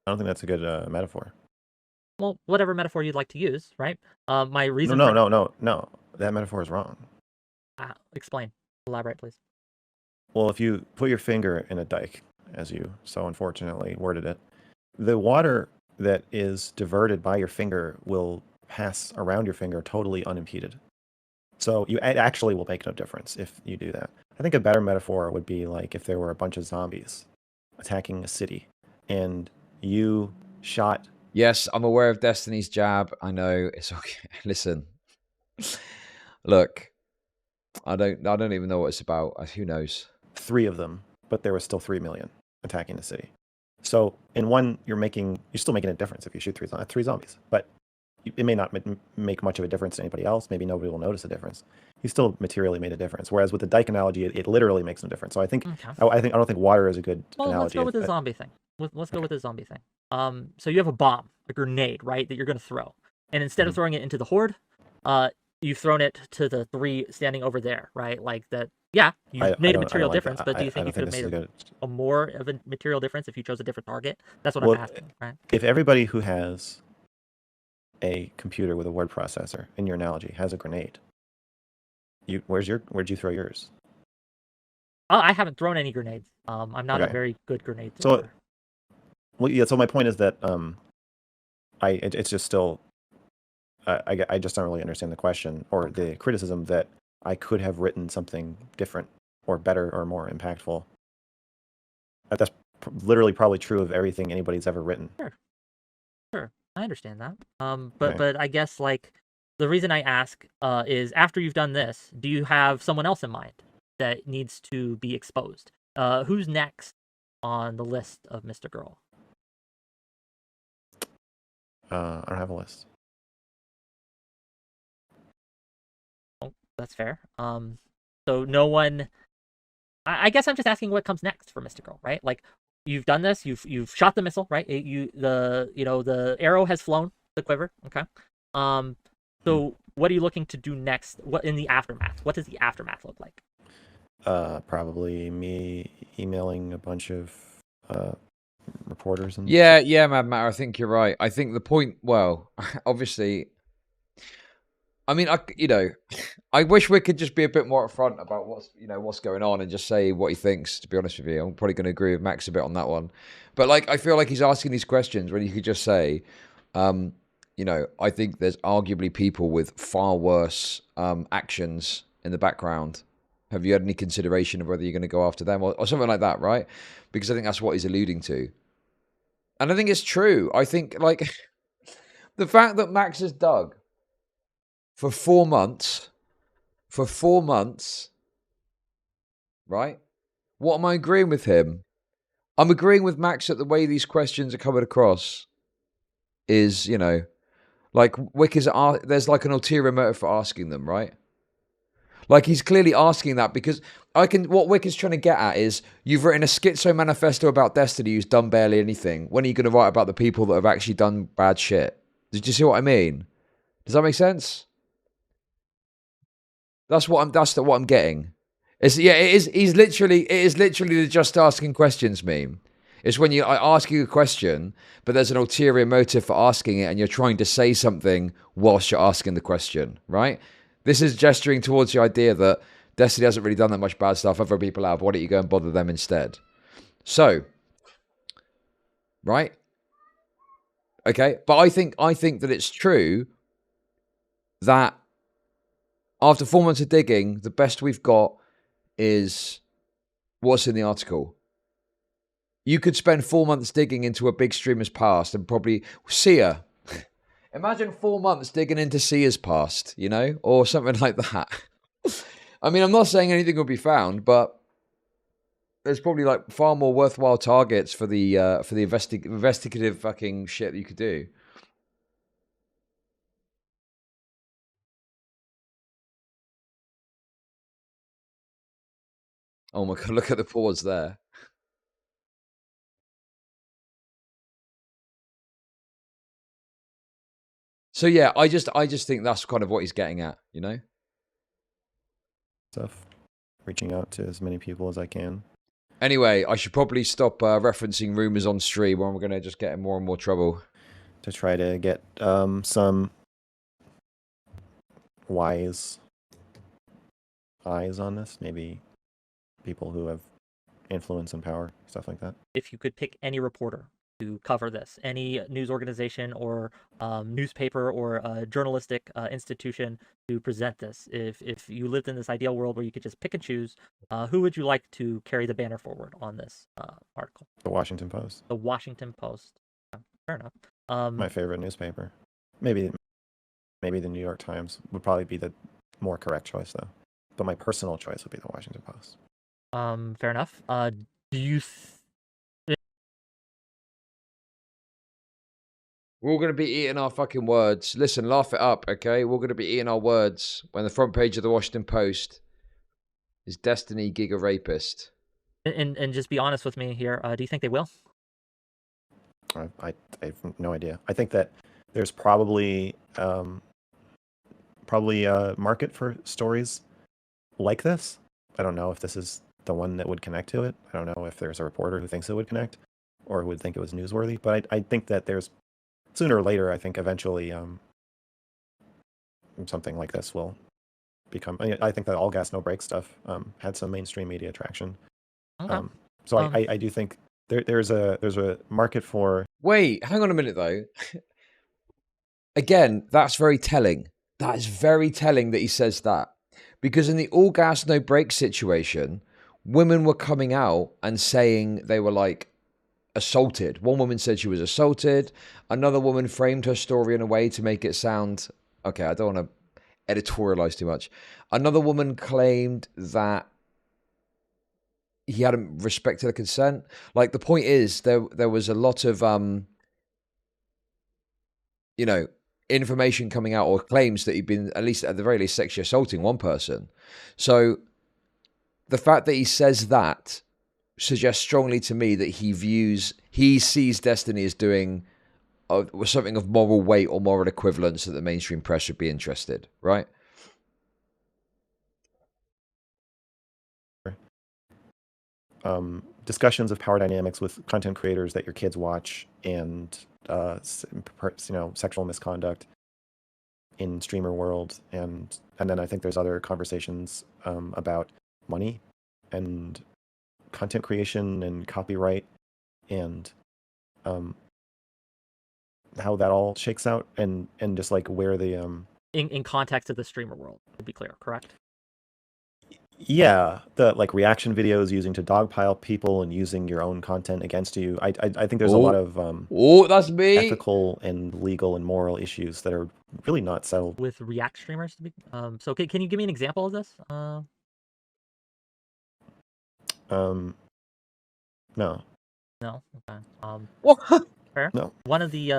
I don't think that's a good metaphor. Well, whatever metaphor you'd like to use, right? My reason. No. That metaphor is wrong. Explain. Elaborate, please. Well, if you put your finger in a dike, as you so unfortunately worded it, the water that is diverted by your finger will pass around your finger totally unimpeded. So it actually will make no difference if you do that. I think a better metaphor would be like if there were a bunch of zombies attacking a city and you shot. Yes, I'm aware of Destiny's jab. I know it's okay. Listen, look, I don't even know what it's about. Who knows? 3 of them, but there was still 3 million attacking the city. So in one, you're still making a difference if you shoot 3 zombies, but it may not make much of a difference to anybody else. Maybe nobody will notice a difference. You still materially made a difference. Whereas with the dike analogy, it literally makes no difference. So I think I don't think water is a good analogy. Let's go with the zombie thing. Let's go with the zombie thing. So you have a bomb, a grenade, right, that you're going to throw, and instead of throwing it into the horde, you've thrown it to the 3 standing over there, right? Like that. Yeah, you made a material difference, but do you think you could have made a more of a material difference if you chose a different target? That's what I'm asking, right? If everybody who has a computer with a word processor, in your analogy, has a grenade, where'd you throw yours? I haven't thrown any grenades. I'm not a very good grenade thrower. So my point is that it's just still I just don't really understand the question or the criticism that I could have written something different or better or more impactful. That's literally probably true of everything anybody's ever written. Sure, I understand that. But I guess like the reason I ask is after you've done this, do you have someone else in mind that needs to be exposed? Who's next on the list of MrGirl? I don't have a list. That's fair. So no one. I guess I'm just asking what comes next for MrGirl, right? Like you've done this, you've shot the missile, right? The arrow has flown the quiver. Okay. So what are you looking to do next? What in the aftermath? What does the aftermath look like? Probably me emailing a bunch of reporters and Mad Matter. I think you're right. I think the point. Well, obviously. I mean, I wish we could just be a bit more upfront about what's going on and just say what he thinks. To be honest with you, I'm probably going to agree with Max a bit on that one. But like, I feel like he's asking these questions when you could just say, I think there's arguably people with far worse actions in the background. Have you had any consideration of whether you're going to go after them or something like that, right? Because I think that's what he's alluding to. And I think it's true. I think like the fact that Max has dug for 4 months, right? What am I agreeing with him? I'm agreeing with Max that the way these questions are coming across is, like Whick is, there's like an ulterior motive for asking them, right? Like he's clearly asking that because what Whick is trying to get at is you've written a schizo manifesto about Destiny who's done barely anything. When are you going to write about the people that have actually done bad shit? Did you see what I mean? Does that make sense? That's what I'm getting. It is literally the just asking questions meme. It's when I ask you a question, but there's an ulterior motive for asking it, and you're trying to say something whilst you're asking the question, right? This is gesturing towards the idea that Destiny hasn't really done that much bad stuff. Other people have. Why don't you go and bother them instead? So, right? Okay, but I think that it's true that after 4 months of digging, the best we've got is what's in the article. You could spend 4 months digging into a big streamer's past and probably Sia. Imagine 4 months digging into Sia's past, you know, or something like that. I mean, I'm not saying anything will be found, but there's probably like far more worthwhile targets for the investigative fucking shit that you could do. Oh my god, look at the pause there. So yeah, I just think that's kind of what he's getting at, you know? Stuff. Reaching out to as many people as I can. Anyway, I should probably stop referencing rumors on stream, or I'm going to just get in more and more trouble. To try to get some wise eyes on this, maybe people who have influence and power, stuff like that. If you could pick any reporter to cover this, any news organization or newspaper or journalistic institution to present this, if you lived in this ideal world where you could just pick and choose, who would you like to carry the banner forward on this article? The Washington Post. The Washington Post. Fair enough. My favorite newspaper. Maybe the New York Times would probably be the more correct choice, though. But my personal choice would be the Washington Post. Fair enough. Do you? We're all going to be eating our fucking words. Listen, laugh it up, okay? We're going to be eating our words when the front page of the Washington Post is Destiny Giga Rapist. And just be honest with me here. Do you think they will? I have no idea. I think that there's probably a market for stories like this. I don't know if this is the one that would connect to it. I don't know if there's a reporter who thinks it would connect or who would think it was newsworthy. But I think that there's sooner or later, I think eventually something like this will become. I think that all gas no brakes stuff had some mainstream media traction. Okay. So I do think there's a market for. Wait, hang on a minute though. Again, that's very telling. That is very telling that he says that, because in the all gas no brakes situation, women were coming out and saying they were like assaulted. One woman said she was assaulted. Another woman framed her story in a way to make it sound okay. I don't want to editorialize too much. Another woman claimed that he hadn't respected her consent. Like, the point is, there was a lot of information coming out, or claims that he'd been, at the very least, sexually assaulting one person. So the fact that he says that suggests strongly to me that he sees Destiny as doing something of moral weight or moral equivalence that the mainstream press would be interested, right? Discussions of power dynamics with content creators that your kids watch, and sexual misconduct in streamer world, and then I think there's other conversations about money and content creation and copyright and how that all shakes out, and just like where the in context of the streamer world, to be clear, correct? Yeah, the like reaction videos using to dogpile people and using your own content against you. I think there's a lot of that's me. ethical and legal and moral issues that are really not settled with React streamers. To be so, can you give me an example of this? No. No. Okay. What? Fair. No. One of the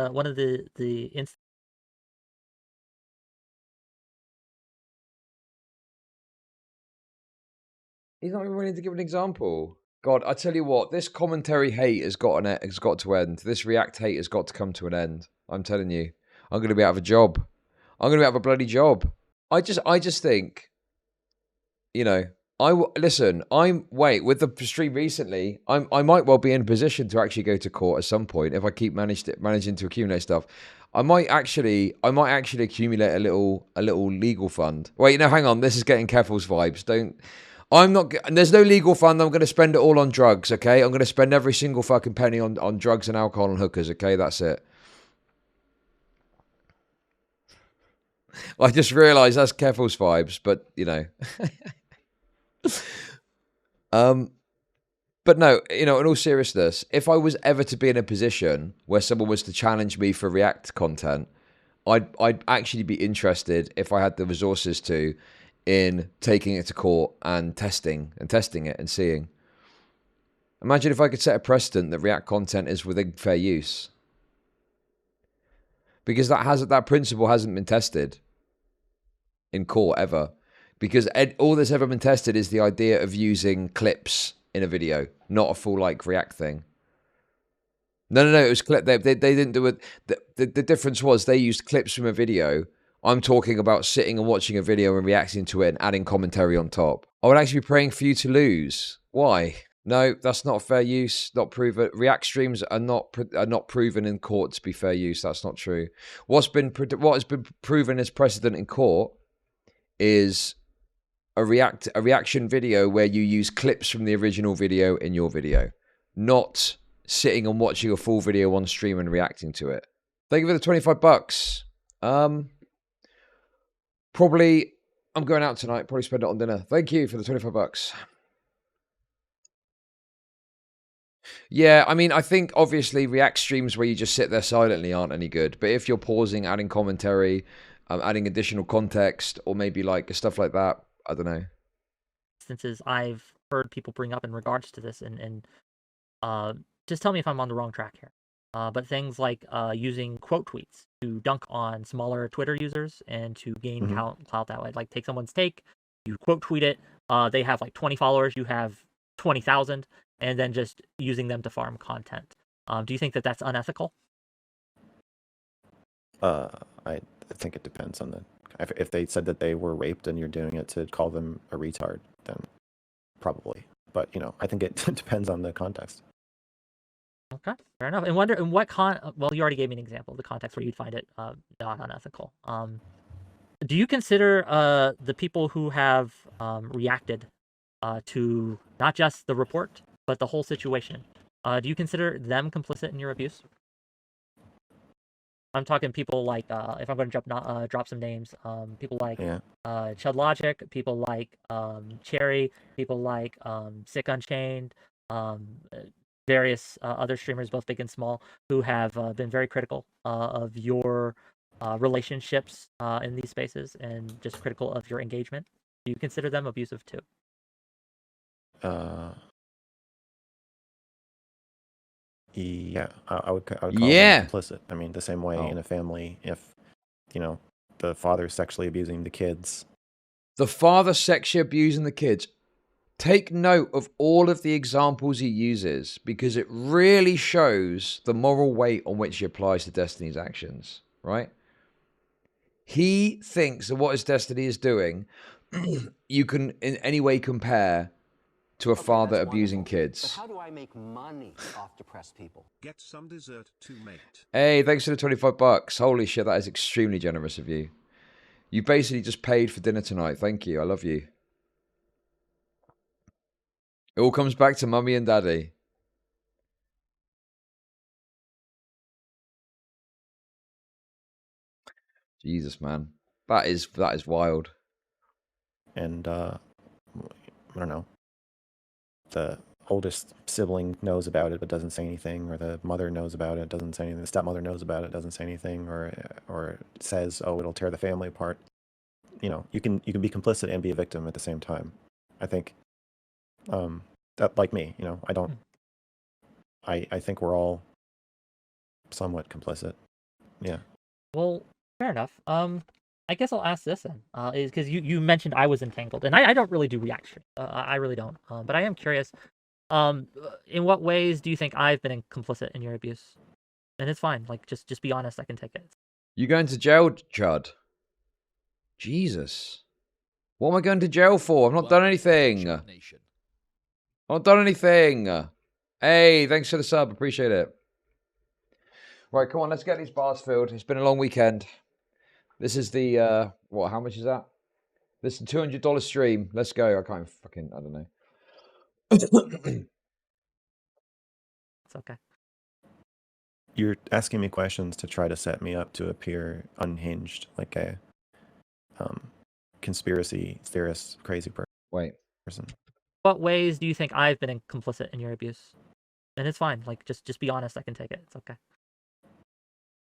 He's not even willing to give an example. God, I tell you what, this commentary hate has got to end. This React hate has got to come to an end. I'm telling you, I'm going to be out of a job. I'm going to be out of a bloody job. I just think, listen. With the stream recently, I might well be in a position to actually go to court at some point if I keep managing to accumulate stuff. I might actually accumulate a little legal fund. Wait, no, hang on. This is getting Keffel's vibes. There's no legal fund. I'm going to spend it all on drugs, okay? I'm going to spend every single fucking penny on drugs and alcohol and hookers, okay? That's it. I just realised that's Keffel's vibes, but, But no, in all seriousness, if I was ever to be in a position where someone was to challenge me for React content, I'd actually be interested, if I had the resources to, in taking it to court and testing it and seeing. Imagine if I could set a precedent that React content is within fair use. Because that principle hasn't been tested in court ever. Because all that's ever been tested is the idea of using clips in a video, not a full React thing. No, it was clip. They didn't do it. The difference was they used clips from a video. I'm talking about sitting and watching a video and reacting to it and adding commentary on top. I would actually be praying for you to lose. Why? No, that's not fair use. Not proven. React streams are not proven in court to be fair use. That's not true. What has been proven as precedent in court is a reaction video where you use clips from the original video in your video, not sitting and watching a full video on stream and reacting to it. Thank you for the $25. Probably I'm going out tonight. Probably spend it on dinner. Thank you for the $25. Yeah, I mean, I think obviously React streams where you just sit there silently aren't any good. But if you're pausing, adding commentary, adding additional context, or maybe stuff like that, I don't know. Instances I've heard people bring up in regards to this, and just tell me if I'm on the wrong track here. But things like using quote tweets to dunk on smaller Twitter users and to gain clout that way. Like take someone's take, you quote tweet it, they have 20 followers, you have 20,000, and then just using them to farm content. Do you think that that's unethical? I think it depends on if they said that they were raped and you're doing it to call them a retard, then probably. But I think it depends on the context. Okay, fair enough. And wonder in what well, you already gave me an example of the context where you'd find it not unethical. Do you consider the people who have reacted to not just the report but the whole situation? Do you consider them complicit in your abuse? I'm talking people like, if I'm going to drop some names, people like Chud Logic, people like Cherry, people like Sick Unchained, various other streamers, both big and small, who have been very critical of your relationships in these spaces and just critical of your engagement. Do you consider them abusive too? Yeah, I would call them complicit. I mean, the same way in a family, if the father's sexually abusing the kids. The father sexually abusing the kids. Take note of all of the examples he uses, because it really shows the moral weight on which he applies to Destiny's actions, right? He thinks that what his Destiny is doing, you can in any way compare to a father abusing kids. But how do I make money off depressed people? Get some dessert to mate. Hey, thanks for the $25. Holy shit, that is extremely generous of you. You basically just paid for dinner tonight. Thank you. I love you. It all comes back to mummy and daddy. Jesus, man. That is wild. And I don't know. The oldest sibling knows about it but doesn't say anything, or the mother knows about it, doesn't say anything. The stepmother knows about it, doesn't say anything, or says, "Oh, it'll tear the family apart." You can be complicit and be a victim at the same time. I think that, like me, I don't. I think we're all somewhat complicit. Yeah. Well, fair enough. I guess I'll ask this then, is because you mentioned I was entangled, and I don't really do reaction. I really don't. But I am curious. In what ways do you think I've been complicit in your abuse? And it's fine. Just be honest. I can take it. You going to jail, Chud? Jesus. What am I going to jail for? I've not done anything. I've not done anything. Hey, thanks for the sub. Appreciate it. Right, come on. Let's get these bars filled. It's been a long weekend. This is the, what, how much is that? This is a $200 stream. Let's go. I don't know. It's okay. You're asking me questions to try to set me up to appear unhinged, like a conspiracy theorist, crazy person. Wait. what ways do you think I've been complicit in your abuse? And it's fine. Like, just be honest. I can take it. It's okay.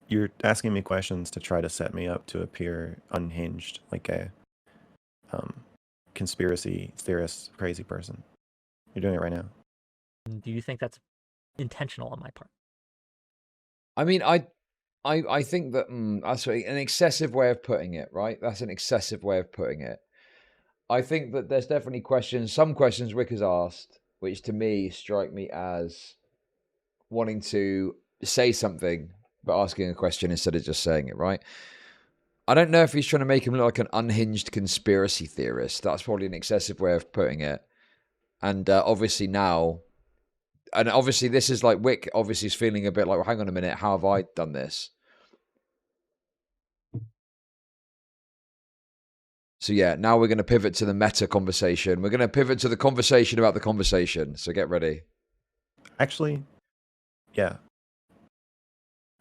You're asking me questions to try to set me up to appear unhinged, like a conspiracy theorist, crazy person. You're doing it right now. Do you think that's intentional on my part? I mean, I think that that's an excessive way of putting it, right? That's an excessive way of putting it. I think that there's definitely some questions Whick has asked, which to me strike me as wanting to say something, but asking a question instead of just saying it, right? I don't know if he's trying to make him look like an unhinged conspiracy theorist. That's probably an excessive way of putting it. And obviously now, and obviously this is like Whick obviously is feeling a bit like, well, hang on a minute, how have I done this? So yeah, now we're going to pivot to the meta conversation. We're going to pivot to the conversation about the conversation. So get ready. Actually, yeah.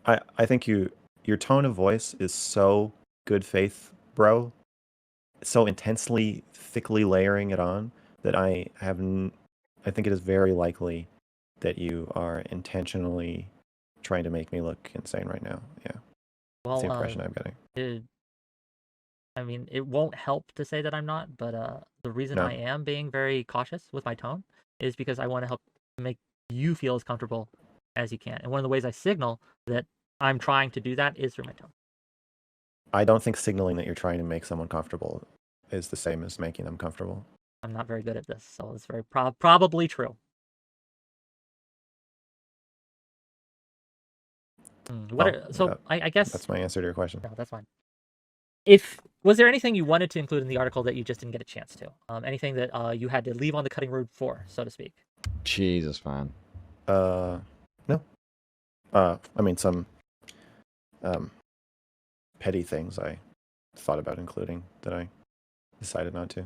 I think your tone of voice is so good faith, bro. So intensely, thickly layering it on that I think it is very likely that you are intentionally trying to make me look insane right now. Yeah. Well, That's the impression I'm getting. I mean, it won't help to say that I'm not, but the reason No. I am being very cautious with my tone is because I want to help make you feel as comfortable as you can. And one of the ways I signal that I'm trying to do that is through my tone. I don't think signaling that you're trying to make someone comfortable is the same as making them comfortable. I'm not very good at this, so it's very probably true. I guess that's my answer to your question. No, that's fine. Was there anything you wanted to include in the article that you just didn't get a chance to? Anything that you had to leave on the cutting room for, so to speak? Jesus, man. No. I mean, some petty things I thought about including that I decided not to.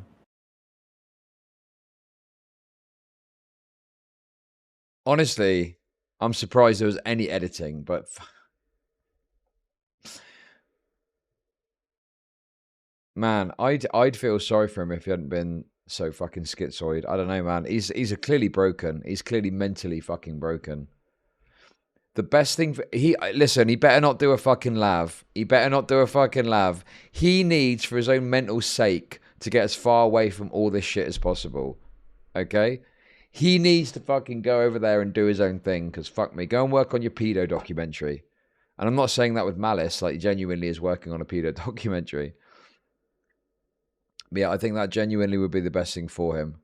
Honestly, I'm surprised there was any editing, but man, I'd feel sorry for him if he hadn't been so fucking schizoid. I don't know, man. He's clearly broken. He's clearly mentally fucking broken. The best thing he better not do a fucking lav. He better not do a fucking lav. He needs, for his own mental sake, to get as far away from all this shit as possible. Okay? He needs to fucking go over there and do his own thing, because fuck me. Go and work on your pedo documentary. And I'm not saying that with malice, like he genuinely is working on a pedo documentary. But yeah, I think that genuinely would be the best thing for him.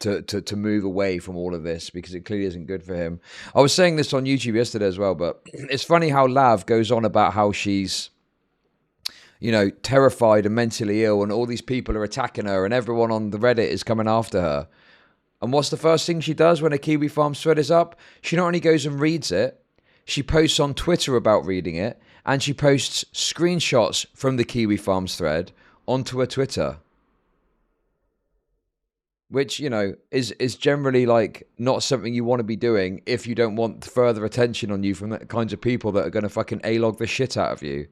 To move away from all of this, because it clearly isn't good for him. I was saying this on YouTube yesterday as well, but it's funny how Lav goes on about how she's, terrified and mentally ill, and all these people are attacking her, and everyone on the Reddit is coming after her. And what's the first thing she does when a Kiwi Farms thread is up? She not only goes and reads it, she posts on Twitter about reading it, and she posts screenshots from the Kiwi Farms thread onto her Twitter. Which, is generally like not something you want to be doing if you don't want further attention on you from the kinds of people that are going to fucking A-log the shit out of you.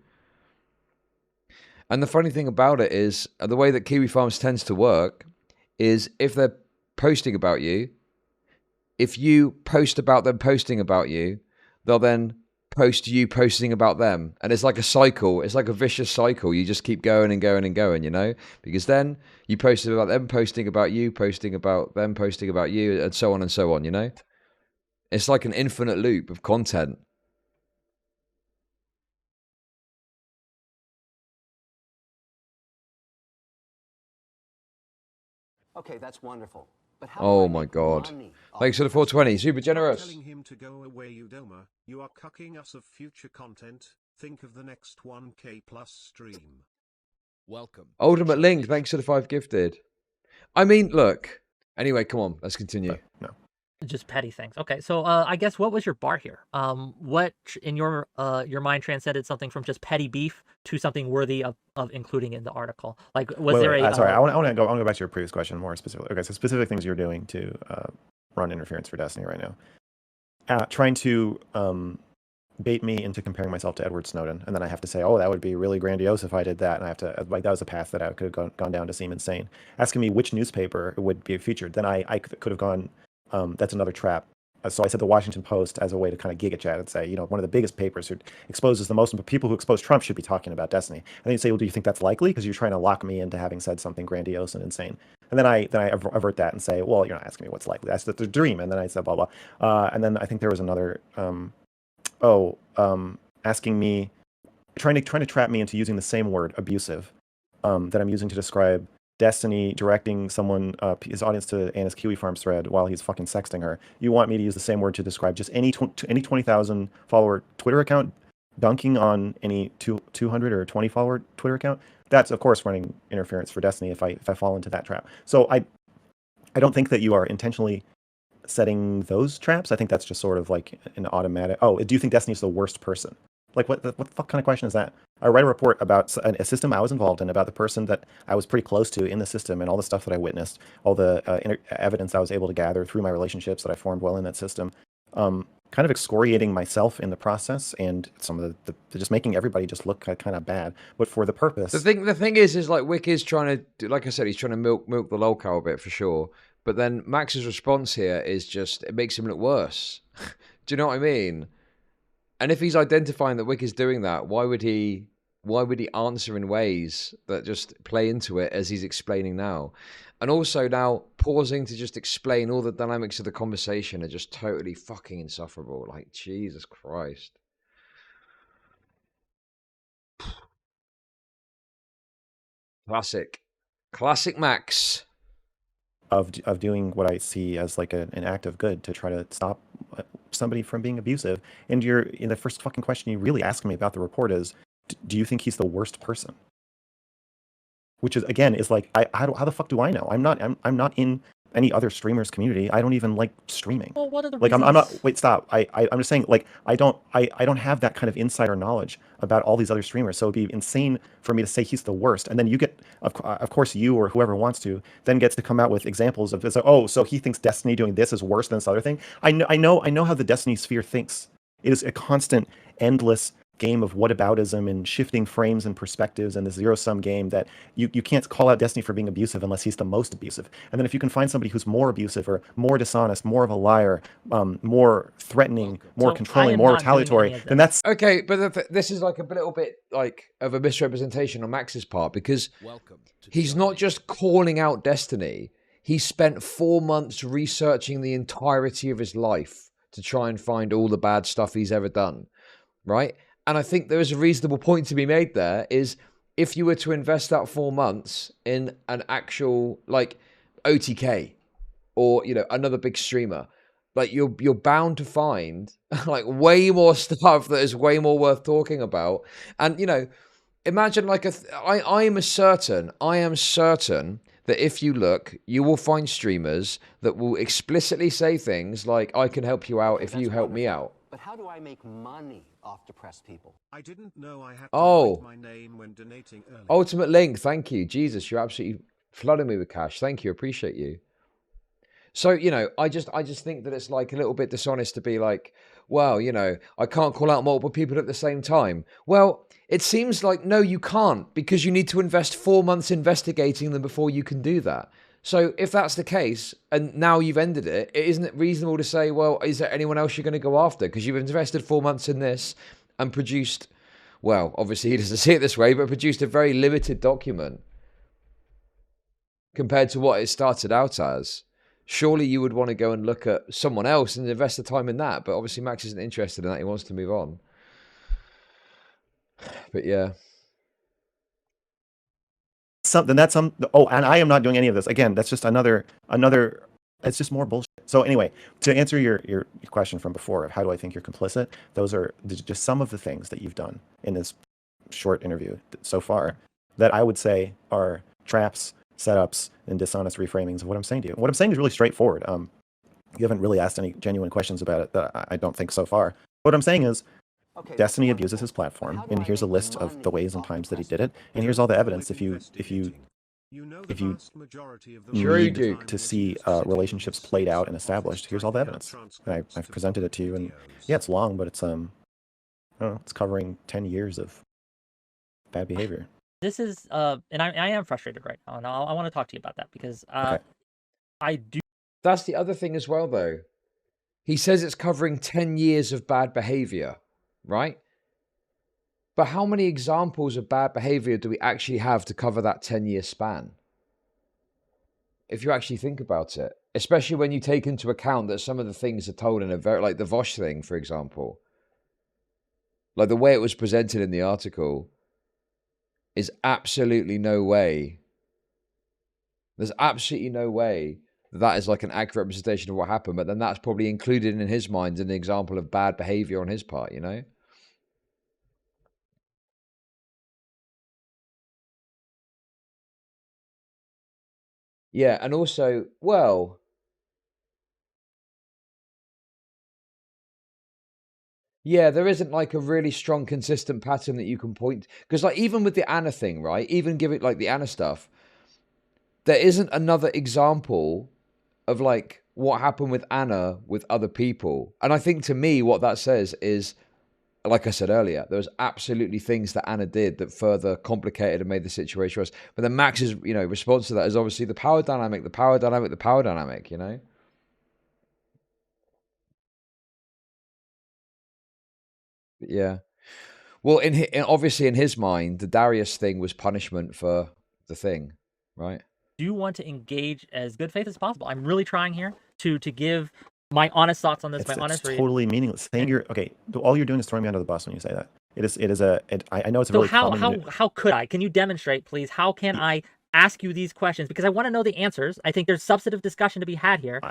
And the funny thing about it is, the way that Kiwi Farms tends to work is if they're posting about you, if you post about them posting about you, they'll then post you posting about them. And it's like a cycle. It's like a vicious cycle. You just keep going and going and going, because then you post about them posting about you, posting about them posting about you, and so on, It's like an infinite loop of content. Okay, that's wonderful. But how Oh do I my make God. money off Thanks for the 420. Super generous. Telling him to go away, Udoma. You are cucking us of future content. Think of the next 1K plus stream. Welcome. Ultimate Link, thanks for the 5 gifted. I mean, look. Anyway, come on, let's continue. No. Just petty things. Okay, so I guess what was your bar here? What in your mind transcended something from just petty beef to something worthy of including in the article? Like, was there a? Sorry, I want to go back to your previous question more specifically. Okay, so specific things you're doing to run interference for Destiny right now. Trying to bait me into comparing myself to Edward Snowden, and then I have to say, oh, that would be really grandiose if I did that, and I have to, like, that was a path that I could have gone down to seem insane. Asking me which newspaper would be featured, then I could have gone, that's another trap. So I said the Washington Post as a way to kind of gig at Chad and say, one of the biggest papers who exposes the most, but people who expose Trump should be talking about Destiny. And then you say, well, do you think that's likely? Because you're trying to lock me into having said something grandiose and insane. And then I avert that and say, well, you're not asking me what's likely. That's the dream. And then I said, blah, blah. And then I think there was another, asking me, trying to trap me into using the same word, abusive, that I'm using to describe Destiny directing someone, his audience, to Anna's Kiwi Farms thread while he's fucking sexting her. You want me to use the same word to describe just any 20,000 follower Twitter account dunking on any 200 or 20 follower Twitter account? That's of course running interference for Destiny if I fall into that trap. So I don't think that you are intentionally setting those traps. I think that's just sort of like an automatic. Oh, do you think Destiny's the worst person? Like, what the fuck kind of question is that? I write a report about a system I was involved in, about the person that I was pretty close to in the system, and all the stuff that I witnessed, all the evidence I was able to gather through my relationships that I formed while in that system, kind of excoriating myself in the process, and some of the just making everybody just look kind of bad, but for the purpose. The thing is like Whick is trying to do, like I said, he's trying to milk the LOLCOW a bit for sure. But then Max's response here is just, it makes him look worse. Do you know what I mean? And if he's identifying that Whick is doing that, why would he answer in ways that just play into it as he's explaining now? And also now pausing to just explain all the dynamics of the conversation are just totally fucking insufferable. Like, Jesus Christ. Classic Max. Of doing what I see as like an act of good to try to stop somebody from being abusive. And in the first fucking question you really ask me about the report is, do you think he's the worst person? Which is, again, is like, how the fuck do I know? I'm not in any other streamers community. I don't even like streaming. Well, what are the like reasons? I'm not. Wait, stop. I'm just saying, like, I don't have that kind of insider knowledge about all these other streamers. So it'd be insane for me to say he's the worst. And then you get, of course, you or whoever wants to then gets to come out with examples of this. Oh, so he thinks Destiny doing this is worse than this other thing. I know how the Destiny sphere thinks. It is a constant, endless game of whataboutism and shifting frames and perspectives, and this zero-sum game that you can't call out Destiny for being abusive unless he's the most abusive. And then if you can find somebody who's more abusive or more dishonest, more of a liar, more threatening, more controlling, more retaliatory, then that's... Okay, but this is like a little bit like of a misrepresentation on Max's part, because he's not just calling out Destiny. He spent 4 months researching the entirety of his life to try and find all the bad stuff he's ever done, right? And I think there is a reasonable point to be made there, is if you were to invest that 4 months in an actual, like, OTK or, another big streamer, like, you're bound to find, like, way more stuff that is way more worth talking about. And, imagine, like, I am certain that if you look, you will find streamers that will explicitly say things like, I can help you out if you help me out. But how do I make money off depressed people? I didn't know I had to write my name when donating earlier. Ultimate Link, thank you. Jesus, you're absolutely flooding me with cash. Thank you, appreciate you. So, I just think that it's like a little bit dishonest to be like, well, I can't call out multiple people at the same time. Well, it seems like, no, you can't, because you need to invest 4 months investigating them before you can do that. So if that's the case, and now you've ended it, isn't it reasonable to say, well, is there anyone else you're going to go after? Because you've invested 4 months in this and produced, well, obviously he doesn't see it this way, but produced a very limited document compared to what it started out as. Surely you would want to go and look at someone else and invest the time in that. But obviously Max isn't interested in that. He wants to move on. But yeah. And I am not doing any of this. Again, that's just another, it's just more bullshit. So anyway, to answer your question from before of how do I think you're complicit, those are just some of the things that you've done in this short interview so far that I would say are traps, setups, and dishonest reframings of what I'm saying to you. What I'm saying is really straightforward. You haven't really asked any genuine questions about it that I don't think so far. What I'm saying is, Destiny abuses his platform, and here's a list of the ways and times that he did it, and here's all the evidence. If you need to see relationships played out and established, here's all the evidence. And I've presented it to you, and yeah, it's long, but it's don't know, it's covering 10 years of bad behavior. This is and I am frustrated right now, and I want to talk to you about that because Okay. I do. That's the other thing as well, though. He says it's covering 10 years of bad behavior, right? But how many examples of bad behavior do we actually have to cover that 10-year span? If you actually think about it, especially when you take into account that some of the things are told in a very, like the Vosh thing, for example, like the way it was presented in the article is absolutely no way. There's absolutely no way that is like an accurate representation of what happened, but then that's probably included in his mind an example of bad behavior on his part, you know? Yeah, and also, well, yeah, there isn't like a really strong, consistent pattern that you can point, because like even with the Anna thing, right? Even give it like the Anna stuff, there isn't another example of like what happened with Anna with other people. And I think to me, what that says is, like I said earlier, there was absolutely things that Anna did that further complicated and made the situation worse. But then Max's, you know, response to that is obviously the power dynamic, the power dynamic, the power dynamic, you know? Yeah. Well, obviously in his mind, the Darius thing was punishment for the thing, right? Do want to engage as good faith as possible. I'm really trying here to give my honest thoughts on this. It's totally meaningless. Saying you're okay, all you're doing is throwing me under the bus when you say that. I know it's a really common. How could I? Can you demonstrate, please? How can I ask you these questions? Because I want to know the answers. I think there's substantive discussion to be had here.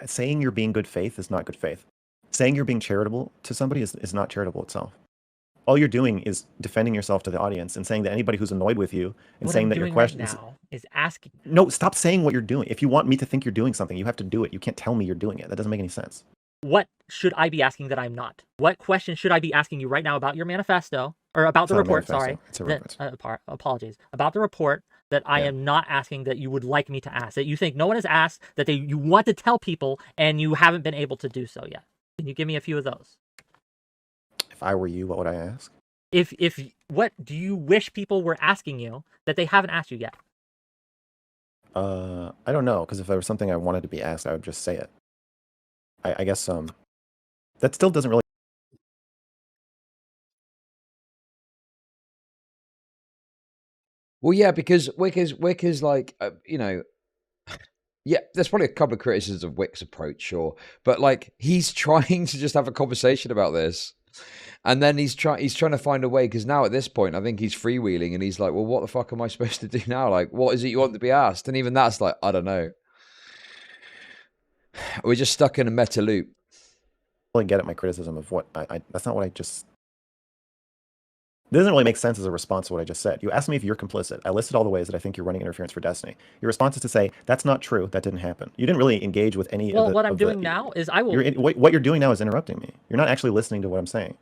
Saying you're being good faith is not good faith. Saying you're being charitable to somebody is not charitable itself. All you're doing is defending yourself to the audience and saying that anybody who's annoyed with you and what saying I'm that your doing questions right now is asking. No, stop saying what you're doing. If you want me to think you're doing something, you have to do it. You can't tell me you're doing it. That doesn't make any sense. What should I be asking that I'm not? What question should I be asking you right now about your manifesto or about the report? Sorry, it's a report. Apologies about the report that I am not asking that you would like me to ask, that you think no one has asked, that you want to tell people and you haven't been able to do so yet. Can you give me a few of those? If I were you, what would I ask? If what do you wish people were asking you that they haven't asked you yet? I don't know, because if there was something I wanted to be asked, I would just say it. I guess that still doesn't really. Well, yeah, because Whick is like, you know, yeah, there's probably a couple of criticisms of Whick's approach, sure, but like he's trying to just have a conversation about this, and then he's trying to find a way, because now at this point I think he's freewheeling and he's like, well, what the fuck am I supposed to do now? Like, what is it you want to be asked? And even that's like, I don't know. We're just stuck in a meta loop. Really get at my criticism of what that's not what I just. It doesn't really make sense as a response to what I just said. You asked me if you're complicit. I listed all the ways that I think you're running interference for Destiny. Your response is to say, that's not true, that didn't happen. You didn't really engage with any well, of the... what I'm doing now is I will... what you're doing now is interrupting me. You're not actually listening to what I'm saying.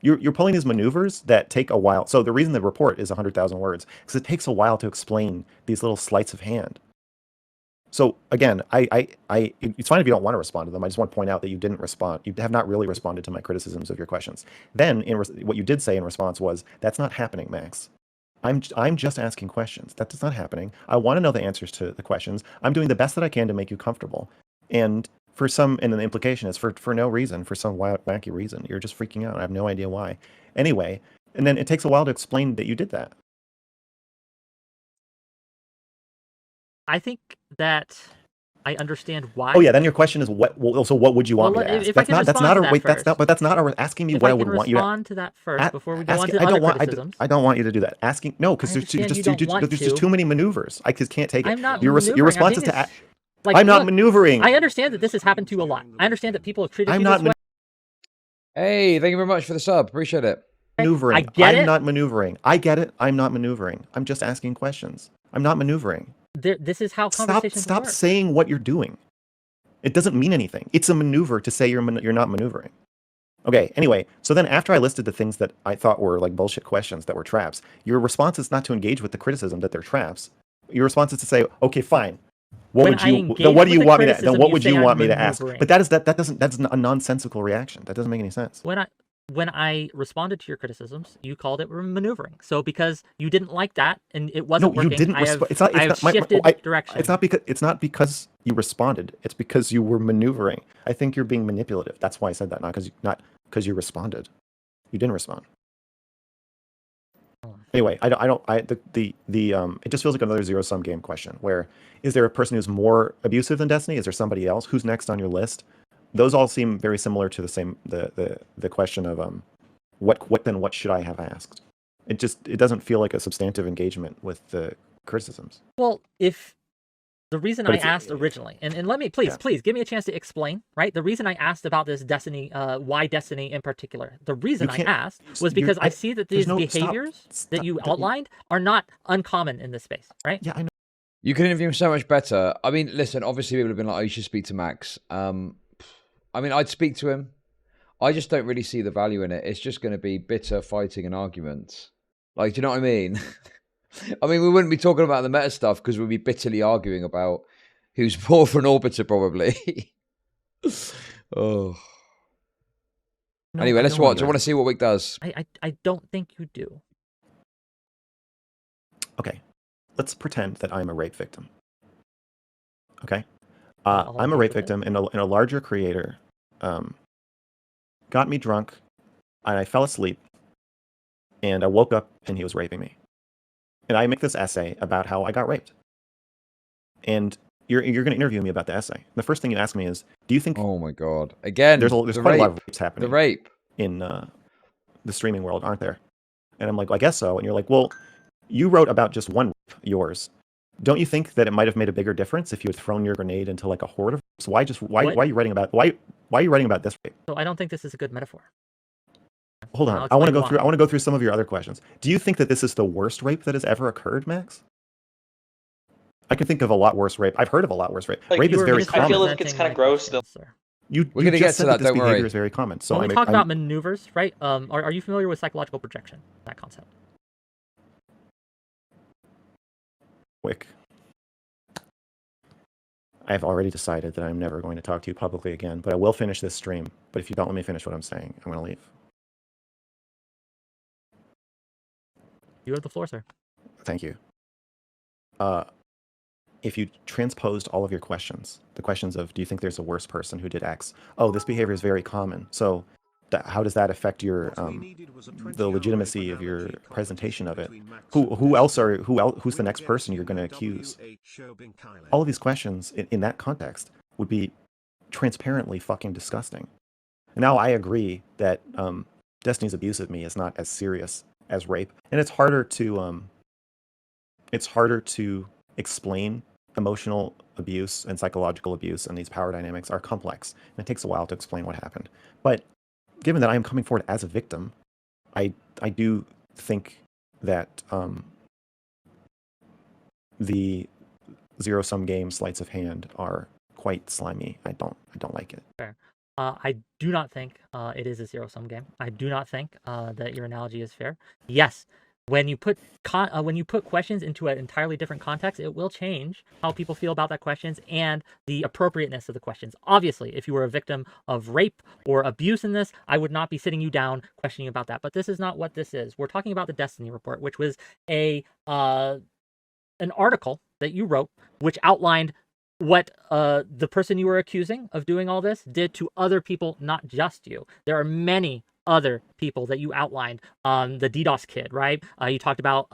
You're pulling these maneuvers that take a while. So the reason the report is 100,000 words, because it takes a while to explain these little sleights of hand. So again, it's fine if you don't want to respond to them. I just want to point out that you didn't respond. You have not really responded to my criticisms of your questions. Then, what you did say in response was, "That's not happening, Max. I'm just asking questions. That's not happening. I want to know the answers to the questions. I'm doing the best that I can to make you comfortable." And and the implication is for no reason, for some wacky reason. You're just freaking out. I have no idea why. Anyway, and then it takes a while to explain that you did that. I think that I understand why. Oh yeah, then your question is what? Well, so what would you want me to ask? That's not asking me what I would want you to. Respond to that first before we go on to other criticisms. I don't want you to do that. Asking no, because there's just too many maneuvers. I just can't take it. I'm not your response is to. Like, I'm not maneuvering. I understand that this has happened to you a lot. I understand that people have treated you this way. Hey, thank you very much for the sub. Appreciate it. Maneuvering. I'm not maneuvering. I get it. I'm not maneuvering. I'm just asking questions. I'm not maneuvering. This is how conversations Stop work. saying what you're doing. It doesn't mean anything. It's a maneuver to say you're not maneuvering. Okay, anyway, so then after I listed the things that I thought were like bullshit questions that were traps, your response is not to engage with the criticism that they're traps. Your response is to say, okay, fine. What do you want me to ask? But that's a nonsensical reaction. That doesn't make any sense. when I responded to your criticisms, you called it maneuvering. So because you didn't like that and it wasn't No, you working, didn't I have, respond. I have shifted direction. It's not because you responded. It's because you were maneuvering. I think you're being manipulative. That's why I said that. Not because you responded. You didn't respond. Anyway, it just feels like another zero-sum game question. Where is there a person who's more abusive than Destiny? Is there somebody else who's next on your list? Those all seem very similar to the question of what should I have asked? It doesn't feel like a substantive engagement with the criticisms. Well, if the reason I asked originally, and let me please give me a chance to explain, right? The reason I asked about this Destiny, why Destiny in particular, the reason I asked was because I see that these behaviors that you outlined are not uncommon in this space, right? Yeah, I know. You can interview him so much better. I mean, listen, obviously people have been like, oh, you should speak to Max. I mean, I'd speak to him. I just don't really see the value in it. It's just going to be bitter fighting and arguments. Like, do you know what I mean? I mean, we wouldn't be talking about the meta stuff because we'd be bitterly arguing about who's more for an orbiter, probably. Oh. No, anyway, let's watch. I want to see what Whick does. I don't think you do. Okay. Let's pretend that I'm a rape victim. Okay? I'm a rape victim, and a larger creator got me drunk, and I fell asleep, and I woke up, and he was raping me. And I make this essay about how I got raped. And you're going to interview me about the essay. The first thing you ask me is, do you think... Oh my God. Again, there's quite a lot of rapes happening. The rape. In the streaming world, aren't there? And I'm like, well, I guess so. And you're like, well, you wrote about just one rape, yours. Don't you think that it might have made a bigger difference if you had thrown your grenade into like a horde of rapes? Why are you writing about this rape? So I don't think this is a good metaphor. Hold on. I want to go through some of your other questions. Do you think that this is the worst rape that has ever occurred, Max? I can think of a lot worse rape. I've heard of a lot worse rape. Like, rape is very common. I feel like it's kind of gross still. We're going to get to that. This behavior is very common. So when we talk about maneuvers, right? Are you familiar with psychological projection? That concept. Whick. I've already decided that I'm never going to talk to you publicly again, but I will finish this stream. But if you don't let me finish what I'm saying, I'm going to leave. You have the floor, sir. Thank you. If you transposed all of your questions, the questions of, do you think there's a worse person who did X? Oh, this behavior is very common. So how does that affect your the legitimacy of your presentation of it? Who's the next person you're going to accuse? All of these questions in that context would be transparently fucking disgusting. Now I agree that Destiny's abuse of me is not as serious as rape, and it's harder to explain emotional abuse and psychological abuse, and these power dynamics are complex, and it takes a while to explain what happened. But given that I am coming forward as a victim, I do think that the zero-sum game sleights of hand are quite slimy. I don't like it. Fair. I do not think it is a zero-sum game. I do not think that your analogy is fair. Yes, when you put questions into an entirely different context, it will change how people feel about that questions and the appropriateness of the questions. Obviously, if you were a victim of rape or abuse in this, I would not be sitting you down questioning about that. But this is not what this is. We're talking about the Destiny report, which was an article that you wrote, which outlined what the person you were accusing of doing all this did to other people, not just you. There are many other people that you outlined. The DDoS kid, right? You talked about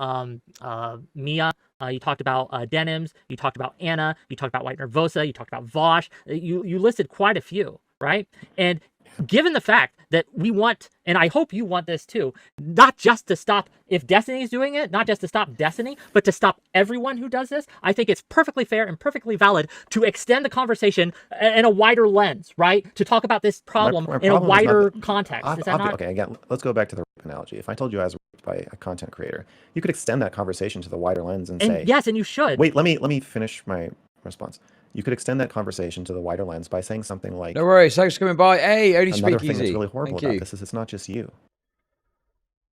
Mia. You talked about Denims. You talked about Anna. You talked about Whitenervosa. You talked about Vosh. You listed quite a few, right? And given the fact that we want, and I hope you want this too, not just to stop, if Destiny's doing it, not just to stop Destiny, but to stop everyone who does this, I think it's perfectly fair and perfectly valid to extend the conversation in a wider lens, right? To talk about this problem in a wider context. Is that not... Okay, again, let's go back to the rape analogy. If I told you I was raped by a content creator, you could extend that conversation to the wider lens and say... Yes, and you should. Wait, let me finish my response. You could extend that conversation to the wider lens by saying something like... No worries, thanks for coming by. Hey, only speak easy. Another thing that's really horrible about this is it's not just you.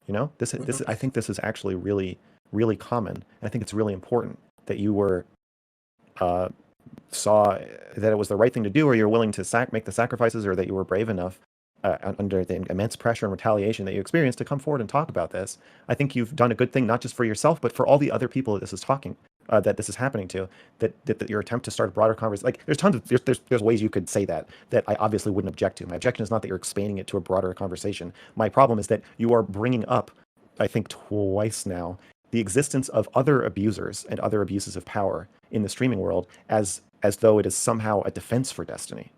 You know, I think this is actually really, really common. And I think it's really important that you were saw that it was the right thing to do, or you're willing to make the sacrifices, or that you were brave enough under the immense pressure and retaliation that you experience to come forward and talk about this. I think you've done a good thing, not just for yourself, but for all the other people that this is that this is happening to, that your attempt to start a broader conversation, like there's tons of, there's ways you could say that I obviously wouldn't object to. My objection is not that you're expanding it to a broader conversation. My problem is that you are bringing up, I think twice now, the existence of other abusers and other abuses of power in the streaming world as though it is somehow a defense for Destiny.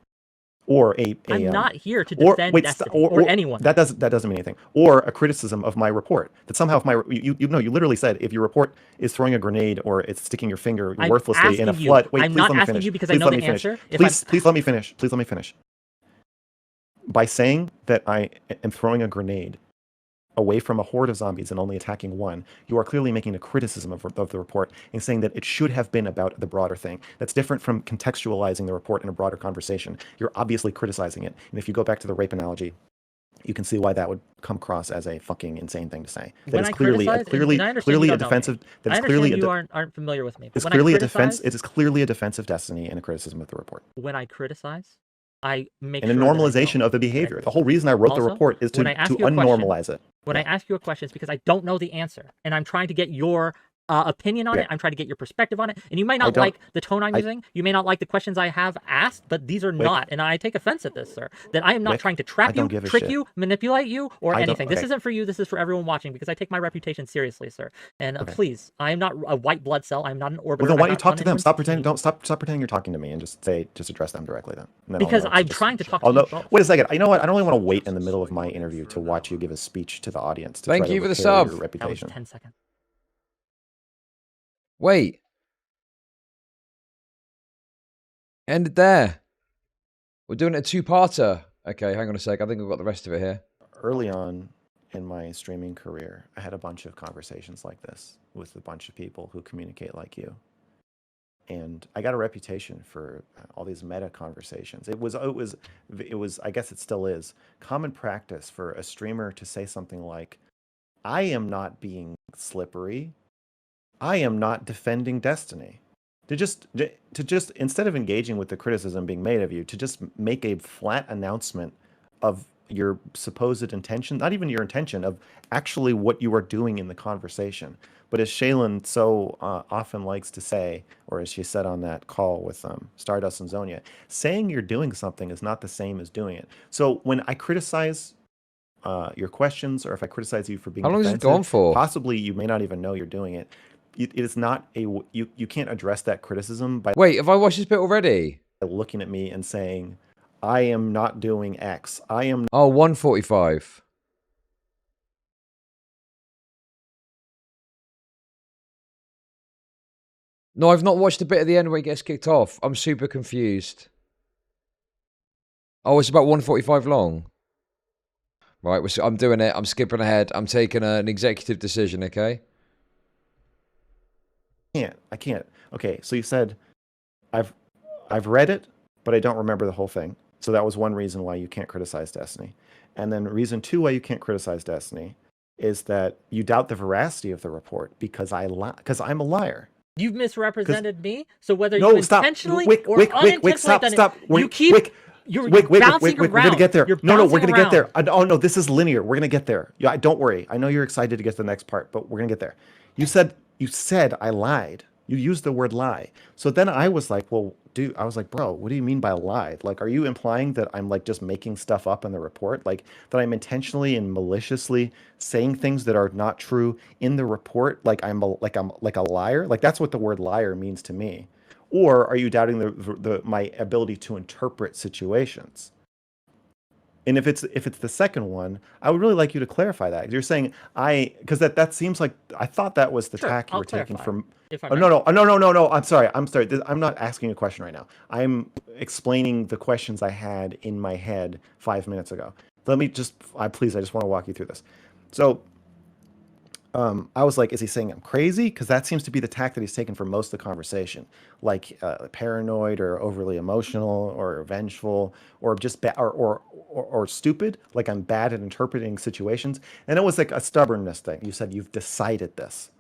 Or I'm not here to defend Destiny or anyone. That doesn't mean anything. Or a criticism of my report. That somehow if you literally said if your report is throwing a grenade or it's sticking your finger worthlessly in a flood. Wait, I'm please let me not finish. asking you because Please I know let me the finish. answer. Please let me finish. Please let me finish. By saying that I am throwing a grenade away from a horde of zombies and only attacking one, you are clearly making a criticism of the report and saying that it should have been about the broader thing. That's different from contextualizing the report in a broader conversation. You're obviously criticizing it. And if you go back to the rape analogy, you can see why that would come across as a fucking insane thing to say. That is clearly a defensive. That is clearly you aren't familiar with me. It's clearly a defense. It is clearly a defense of Destiny and a criticism of the report. When I criticize, I make and a normalization of the behavior. The whole reason I wrote the report is to unnormalize it. When I ask you a question, it's because I don't know the answer, and I'm trying to get your opinion on it. I'm trying to get your perspective on it, and you may not like the tone I'm using. You may not like the questions I have asked, but these are not, and I take offense at this, sir. That I am not trying to trap you, trick you, manipulate you, or anything. This isn't for you. This is for everyone watching because I take my reputation seriously, sir. And please, I am not a white blood cell. I'm not an orbiter. Well, then why don't you talk to them? Stop pretending. Don't stop pretending you're talking to me, and just address them directly then. Because I'm trying to talk to you. Wait a second. You know what? I don't really want to wait in the middle of my interview to watch you give a speech to the audience. Thank you for the sub. That was 10 seconds. Wait. End it there. We're doing a two-parter. Okay, hang on a sec. I think I've got the rest of it here. Early on in my streaming career, I had a bunch of conversations like this with a bunch of people who communicate like you. And I got a reputation for all these meta conversations. It was, I guess it still is, common practice for a streamer to say something like, I am not being slippery. I am not defending Destiny. To just instead of engaging with the criticism being made of you, to just make a flat announcement of your supposed intention, not even your intention, of actually what you are doing in the conversation. But as Shaylin so often likes to say, or as she said on that call with Stardust and Zonia, saying you're doing something is not the same as doing it. So when I criticize your questions, or if I criticize you for being defensive, how long is it gone for? Possibly you may not even know you're doing it. It is not you can't address that criticism by wait. Have I watched this bit already? Looking at me and saying, I am not doing X. I am. Oh, 145. No, I've not watched the bit at the end where he gets kicked off. I'm super confused. Oh, it's about 145 long. Right, I'm doing it. I'm skipping ahead. I'm taking an executive decision, okay? I can't. Okay, so you said, I've read it, but I don't remember the whole thing. So that was one reason why you can't criticize Destiny. And then reason two why you can't criticize Destiny is that you doubt the veracity of the report because I'm a liar. You've misrepresented me. So whether you intentionally or unintentionally, stop. You keep you're bouncing around. We're gonna get there. No, we're gonna get there. Oh no, this is linear. We're gonna get there. Yeah, don't worry. I know you're excited to get to the next part, but we're gonna get there. You said I lied. You used the word lie. So then I was like, well, dude, I was like, bro, what do you mean by lied? Like, are you implying that I'm like just making stuff up in the report? Like that I'm intentionally and maliciously saying things that are not true in the report? Like I'm like a liar? Like that's what the word liar means to me. Or are you doubting my ability to interpret situations? And if it's the second one, I would really like you to clarify that. You're saying because that seems like I thought that was the tack you were taking from. No. I'm sorry. I'm not asking a question right now. I'm explaining the questions I had in my head 5 minutes ago. Let me I just want to walk you through this. So, I was like, is he saying I'm crazy? Because that seems to be the tack that he's taken for most of the conversation, like paranoid or overly emotional or vengeful or just or stupid, like I'm bad at interpreting situations. And it was like a stubbornness thing. You said you've decided this.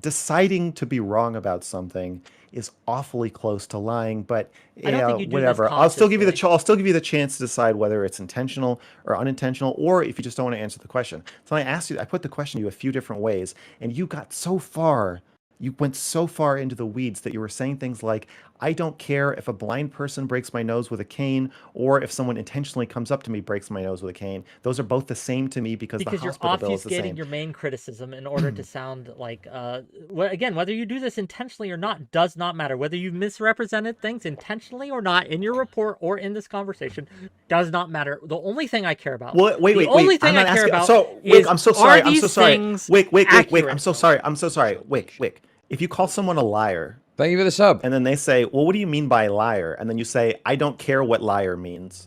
deciding to be wrong about something is awfully close to lying, but I don't think you do this whatever. I'll still give you the consciously. I'll still give you the chance to decide whether it's intentional or unintentional, or if you just don't want to answer the question. So I put the question to you a few different ways, and you got so far. You went so far into the weeds that you were saying things like, I don't care if a blind person breaks my nose with a cane or if someone intentionally comes up to me breaks my nose with a cane. Those are both the same to me because the Because you're hospital bill is the obfuscating same. your main criticism in order to sound like, again, whether you do this intentionally or not does not matter. Whether you've misrepresented things intentionally or not in your report or in this conversation does not matter. The only thing I care about, Well, wait. the only thing I'm I not care asking. about So, is, Wick, I'm so sorry. are I'm so these sorry. things Wick. I'm accurate? so sorry. I'm so sorry. Wick. If you call someone a liar, Thank you for the sub. and then they say, "Well, what do you mean by liar?" and then you say, "I don't care what liar means."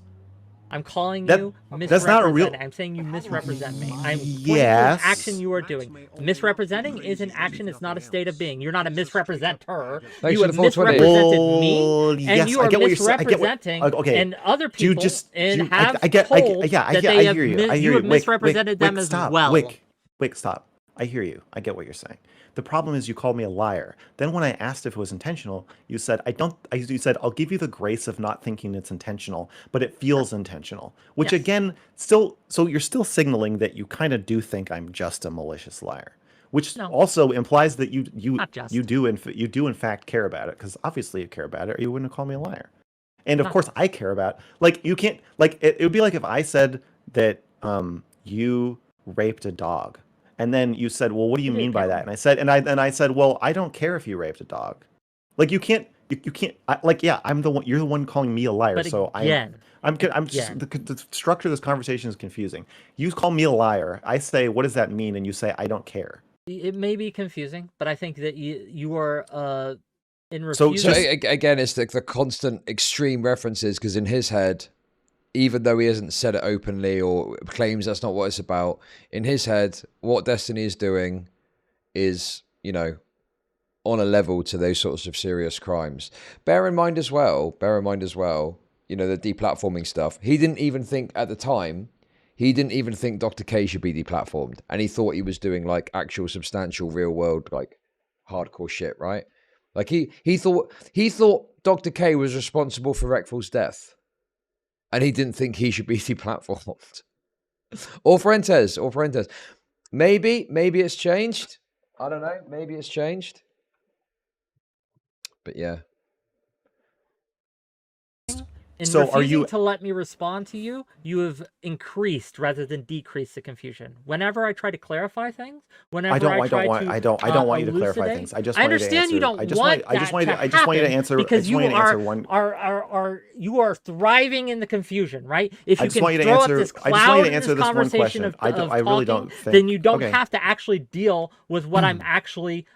I'm calling That- you that's not a real- misrepresenting. I'm saying you misrepresent me. I'm pointing to Yes. an action you are doing. Misrepresenting is an action. It's not a state of being. You're not a misrepresenter. Thanks You for have the 420. misrepresented Well, me, and yes, you I are get what you're saying. I get what- misrepresenting okay. and other Do you people, just? and do you- have I get. told Yeah, I that get. they I have hear you. I hear you you. have misrepresented them Wick, as stop. well. Wick, stop. I hear you. I get what you're saying. The problem is you called me a liar. Then when I asked if it was intentional, you said you said I'll give you the grace of not thinking it's intentional, but it feels intentional. Which Yes. again, so you're still signaling that you kind of do think I'm just a malicious liar. Which No. also implies that you Not just. you do in fact care about it, because obviously you care about it, or you wouldn't call me a liar. And of Not course I care about, like, you can't, like, it would be like if I said that you raped a dog. And then you said, "Well, what do you mean by that?" And I said, "Well, I don't care if you raped a dog." Like, you can't, yeah, I'm the one. You're the one calling me a liar. But So again, I'm just, the structure of this conversation is confusing. You call me a liar. I say, "What does that mean?" And you say, "I don't care." it may be confusing, but I think that you are in So refusing. So again, it's the constant extreme references, because in his head, even though he hasn't said it openly or claims that's not what it's about, in his head, what Destiny is doing is, on a level to those sorts of serious crimes. Bear in mind as well, the deplatforming stuff. He didn't even think at the time, Dr. K should be deplatformed. And he thought he was doing like actual substantial real world, like hardcore shit, right? Like he thought Dr. K was responsible for Rekful's death. And he didn't think he should be deplatformed. Or Fuentes. Maybe it's changed. I don't know. Maybe it's changed. But yeah. In So are refusing you- to let me respond to you, you have increased rather than decreased the confusion. Whenever I try to clarify things, I don't want you to clarify things. I just want you to understand you answer. don't I just want want you that to answer because you one. you are thriving in the confusion, right? If I you just can want you to throw answer- up this I just want you cloud to in answer this this one conversation question. of I really talking, don't think- then you don't okay. have to actually deal with what I'm actually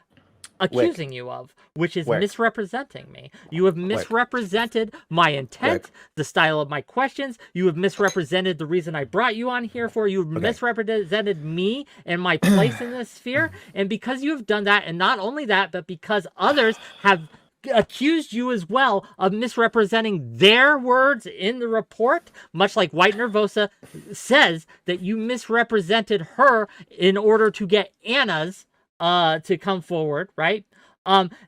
accusing you of, which is Wick. misrepresenting me. You have misrepresented my intent, Wick. the style of my questions. You have misrepresented the reason I brought you on here for. You've misrepresented me and my place in this sphere. And because you have done that, and not only that, but because others have accused you as well of misrepresenting their words in the report, much like Whitenervosa says that you misrepresented her in order to get Anna's to come forward, right?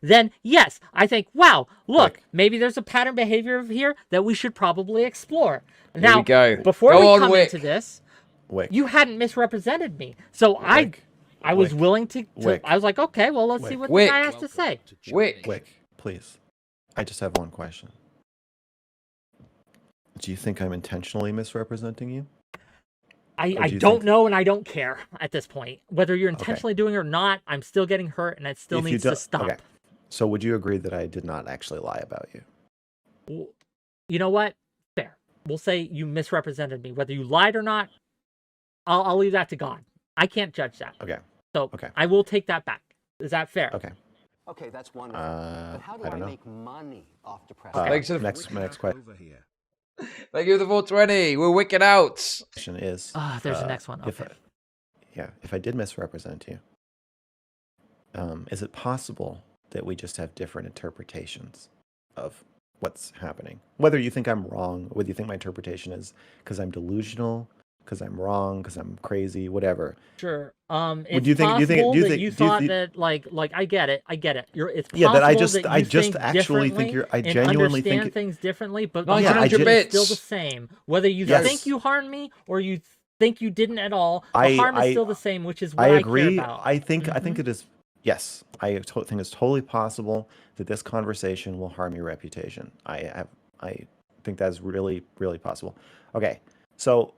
Then yes, I think, wow, look, Wick. maybe there's a pattern behavior here that we should probably explore. Here Now, we go. before Go we on, come Wick. into this, Wick. you hadn't misrepresented me. So Wick. I was Wick. willing to Wick. I was like, okay, well, let's see what Wick. the guy has to say. Wick. Please. I just have one question. Do you think I'm intentionally misrepresenting you? I do you don't think- know, and I don't care at this point. Whether you're intentionally doing it or not, I'm still getting hurt, and it still If you needs to don't- stop. okay. So would you agree that I did not actually lie about you? You know what? Fair. We'll say you misrepresented me. Whether you lied or not, I'll leave that to God. I can't judge that. Okay. So Okay. I will take that back. Is that fair? Okay. Okay, that's wonderful. But how do I I don't know. make money off depressed Thanks for the- Next question Over here. Thank you for the 420. We're wicking out. is. There's the next one. If Okay. if I did misrepresent you, is it possible that we just have different interpretations of what's happening? Whether you think I'm wrong, whether you think my interpretation is because I'm delusional, because I'm wrong, because I'm crazy, whatever. Sure. Would It's you think? Do you think? possible Do you that think? you Do you thought think? that like I get it. It's Yeah, that possible that I you just think actually think differently you're. I and genuinely think. understand things differently, but the 1900 harm is still the bits. same. Whether you Yes. think you harmed me or you think you didn't at all, the I harm is I still the same, which is I what I care agree. about. I think it is. Yes, think it's totally possible that this conversation will harm your reputation. I think that's really possible. Okay, so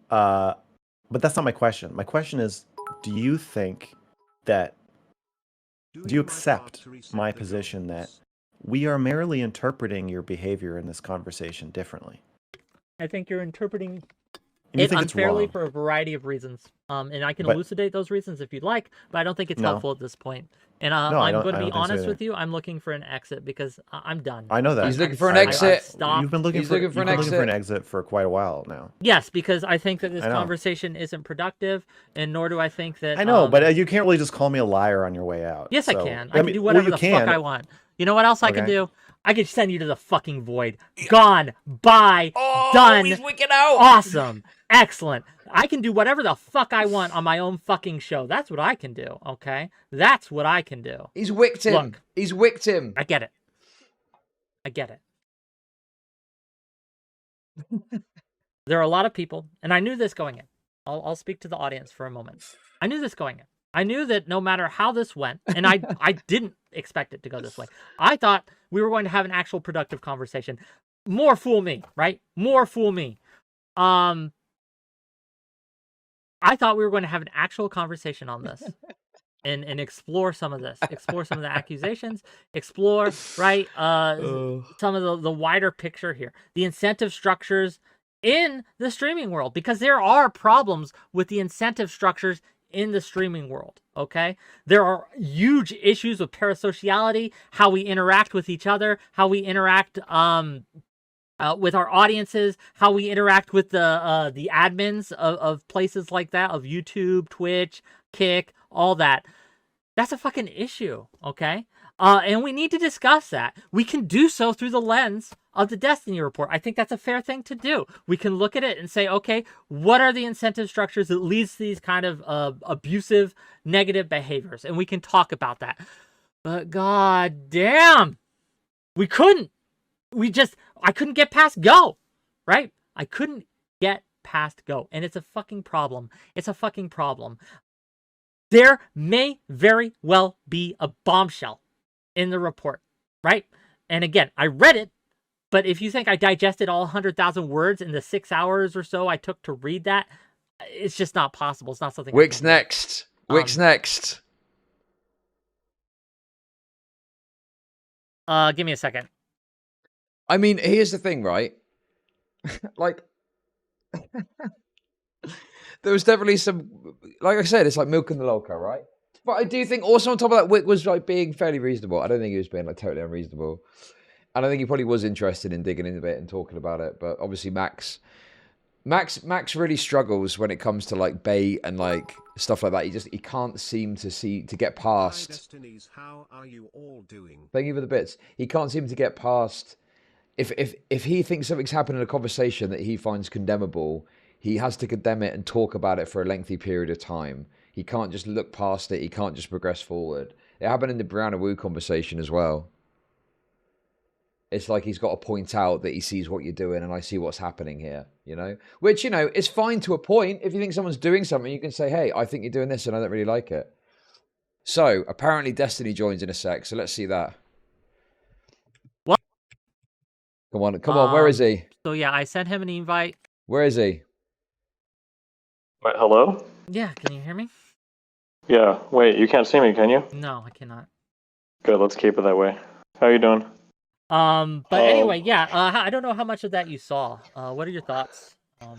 but that's not my question. My question is, do you think that do you accept my position that we are merely interpreting your behavior in this conversation differently? I think you're interpreting And you it think it's unfairly wrong? for a variety of reasons. And I can But- elucidate those reasons if you'd like, but I don't think it's No. helpful at this point. And No, I I'm don't- going I to be don't think so honest either. with you. I'm looking for an exit because I'm done. I know that. He's looking for an I've exit. stopped. You've been looking He's for looking for you've an been looking for an exit. exit for quite a while now. Yes, because I think that this I know. conversation isn't productive, and nor do I think that. I know, but you can't really just call me a liar on your way out. Yes, I so- can. I can do whatever you the can. fuck I want. You know what else I can Okay. do? I can send you to the fucking void. Gone. Bye. Oh, Done. he's wicking out. Awesome. Excellent. I can do whatever the fuck I want on my own fucking show. That's what I can do, okay? That's what I can do. He's wicked him. Look. He's wicked him. I get it. I get it. There are a lot of people, and I knew this going in. I'll speak to the audience for a moment. I knew this going in. I knew that no matter how this went, and I didn't expect it to go this way. I thought we were going to have an actual productive conversation. More fool me, right? More fool me. I thought we were going to have an actual conversation on this and explore some of this, explore some of the accusations, explore, right, some of the wider picture here, the incentive structures in the streaming world, because there are problems with the incentive structures in the streaming world, okay? There are huge issues with parasociality, how we interact with each other, how we interact with our audiences, how we interact with the admins of places like that, of YouTube, Twitch, Kick, all that. That's a fucking issue, okay? And we need to discuss that. We can do so through the lens of the Destiny Report. I think that's a fair thing to do. We can look at it and say, okay, what are the incentive structures that leads to these kind of abusive, negative behaviors? And we can talk about that. But god damn, we couldn't. I couldn't get past go, right? I couldn't get past go. And it's a fucking problem. It's a fucking problem. There may very well be a bombshell in the report, right? And again, I read it, but if you think I digested all 100,000 words in the 6 hours or so I took to read that, it's just not possible. It's not something. Wick's next. Wick's next. Give me a second. I mean, here's the thing, right? Like, there was definitely some, like I said, it's like milk in the LOLCOW, right? But I do think also on top of that, Whick was like being fairly reasonable. I don't think he was being like totally unreasonable. And I think he probably was interested in digging into it and talking about it. But obviously Max really struggles when it comes to like bait and like stuff like that. He can't seem to get past. Hi Destinies, how are you all doing? Thank you for the bits. He can't seem to get past. If he thinks something's happened in a conversation that he finds condemnable, he has to condemn it and talk about it for a lengthy period of time. He can't just look past it. He can't just progress forward. It happened in the Brown and Wu conversation as well. It's like he's got to point out that he sees what you're doing and I see what's happening here, you know? Which, you know, is fine to a point. If you think someone's doing something, you can say, hey, I think you're doing this and I don't really like it. So, apparently Destiny joins in a sec, so let's see that. What? Come on, where is he? So yeah, I sent him an invite. Where is he? Wait, hello? Yeah, can you hear me? Yeah, wait, you can't see me, can you? No, I cannot. Good, let's keep it that way. How you doing? But anyway, yeah, I don't know how much of that you saw. What are your thoughts? I'm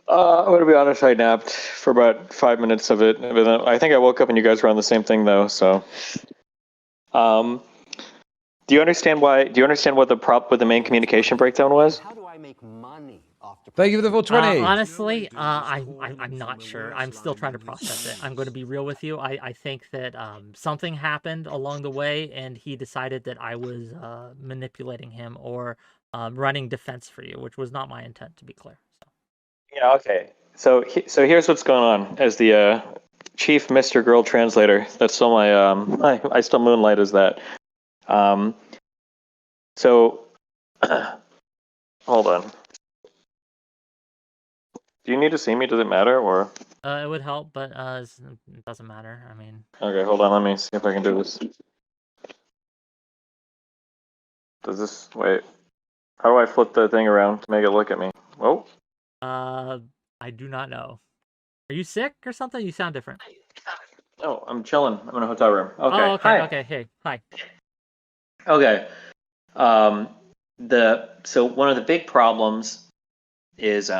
gonna be honest, I napped for about 5 minutes of it. But then I think I woke up and you guys were on the same thing though, so. Do you understand what the main communication breakdown was? How do I make money off Thank you for the full 20. Honestly, I'm not sure. I'm still trying to process it. I'm going to be real with you. I think that something happened along the way, and he decided that I was manipulating him or running defense for you, which was not my intent, to be clear. So. Yeah, okay. So here's what's going on. As the chief MrGirl translator, that's still my I still moonlight as that. So hold on. Do you need to see me? Does it matter or? It would help, but it doesn't matter. I mean, Okay, hold on. Let me see if I can do this. Does this wait? How do I flip the thing around to make it look at me? Whoa. I do not know. Are you sick or something? You sound different. Oh, I'm chilling. I'm in a hotel room. Okay. Oh, okay, Hi. okay. Hey, hi. Okay. So one of the big problems is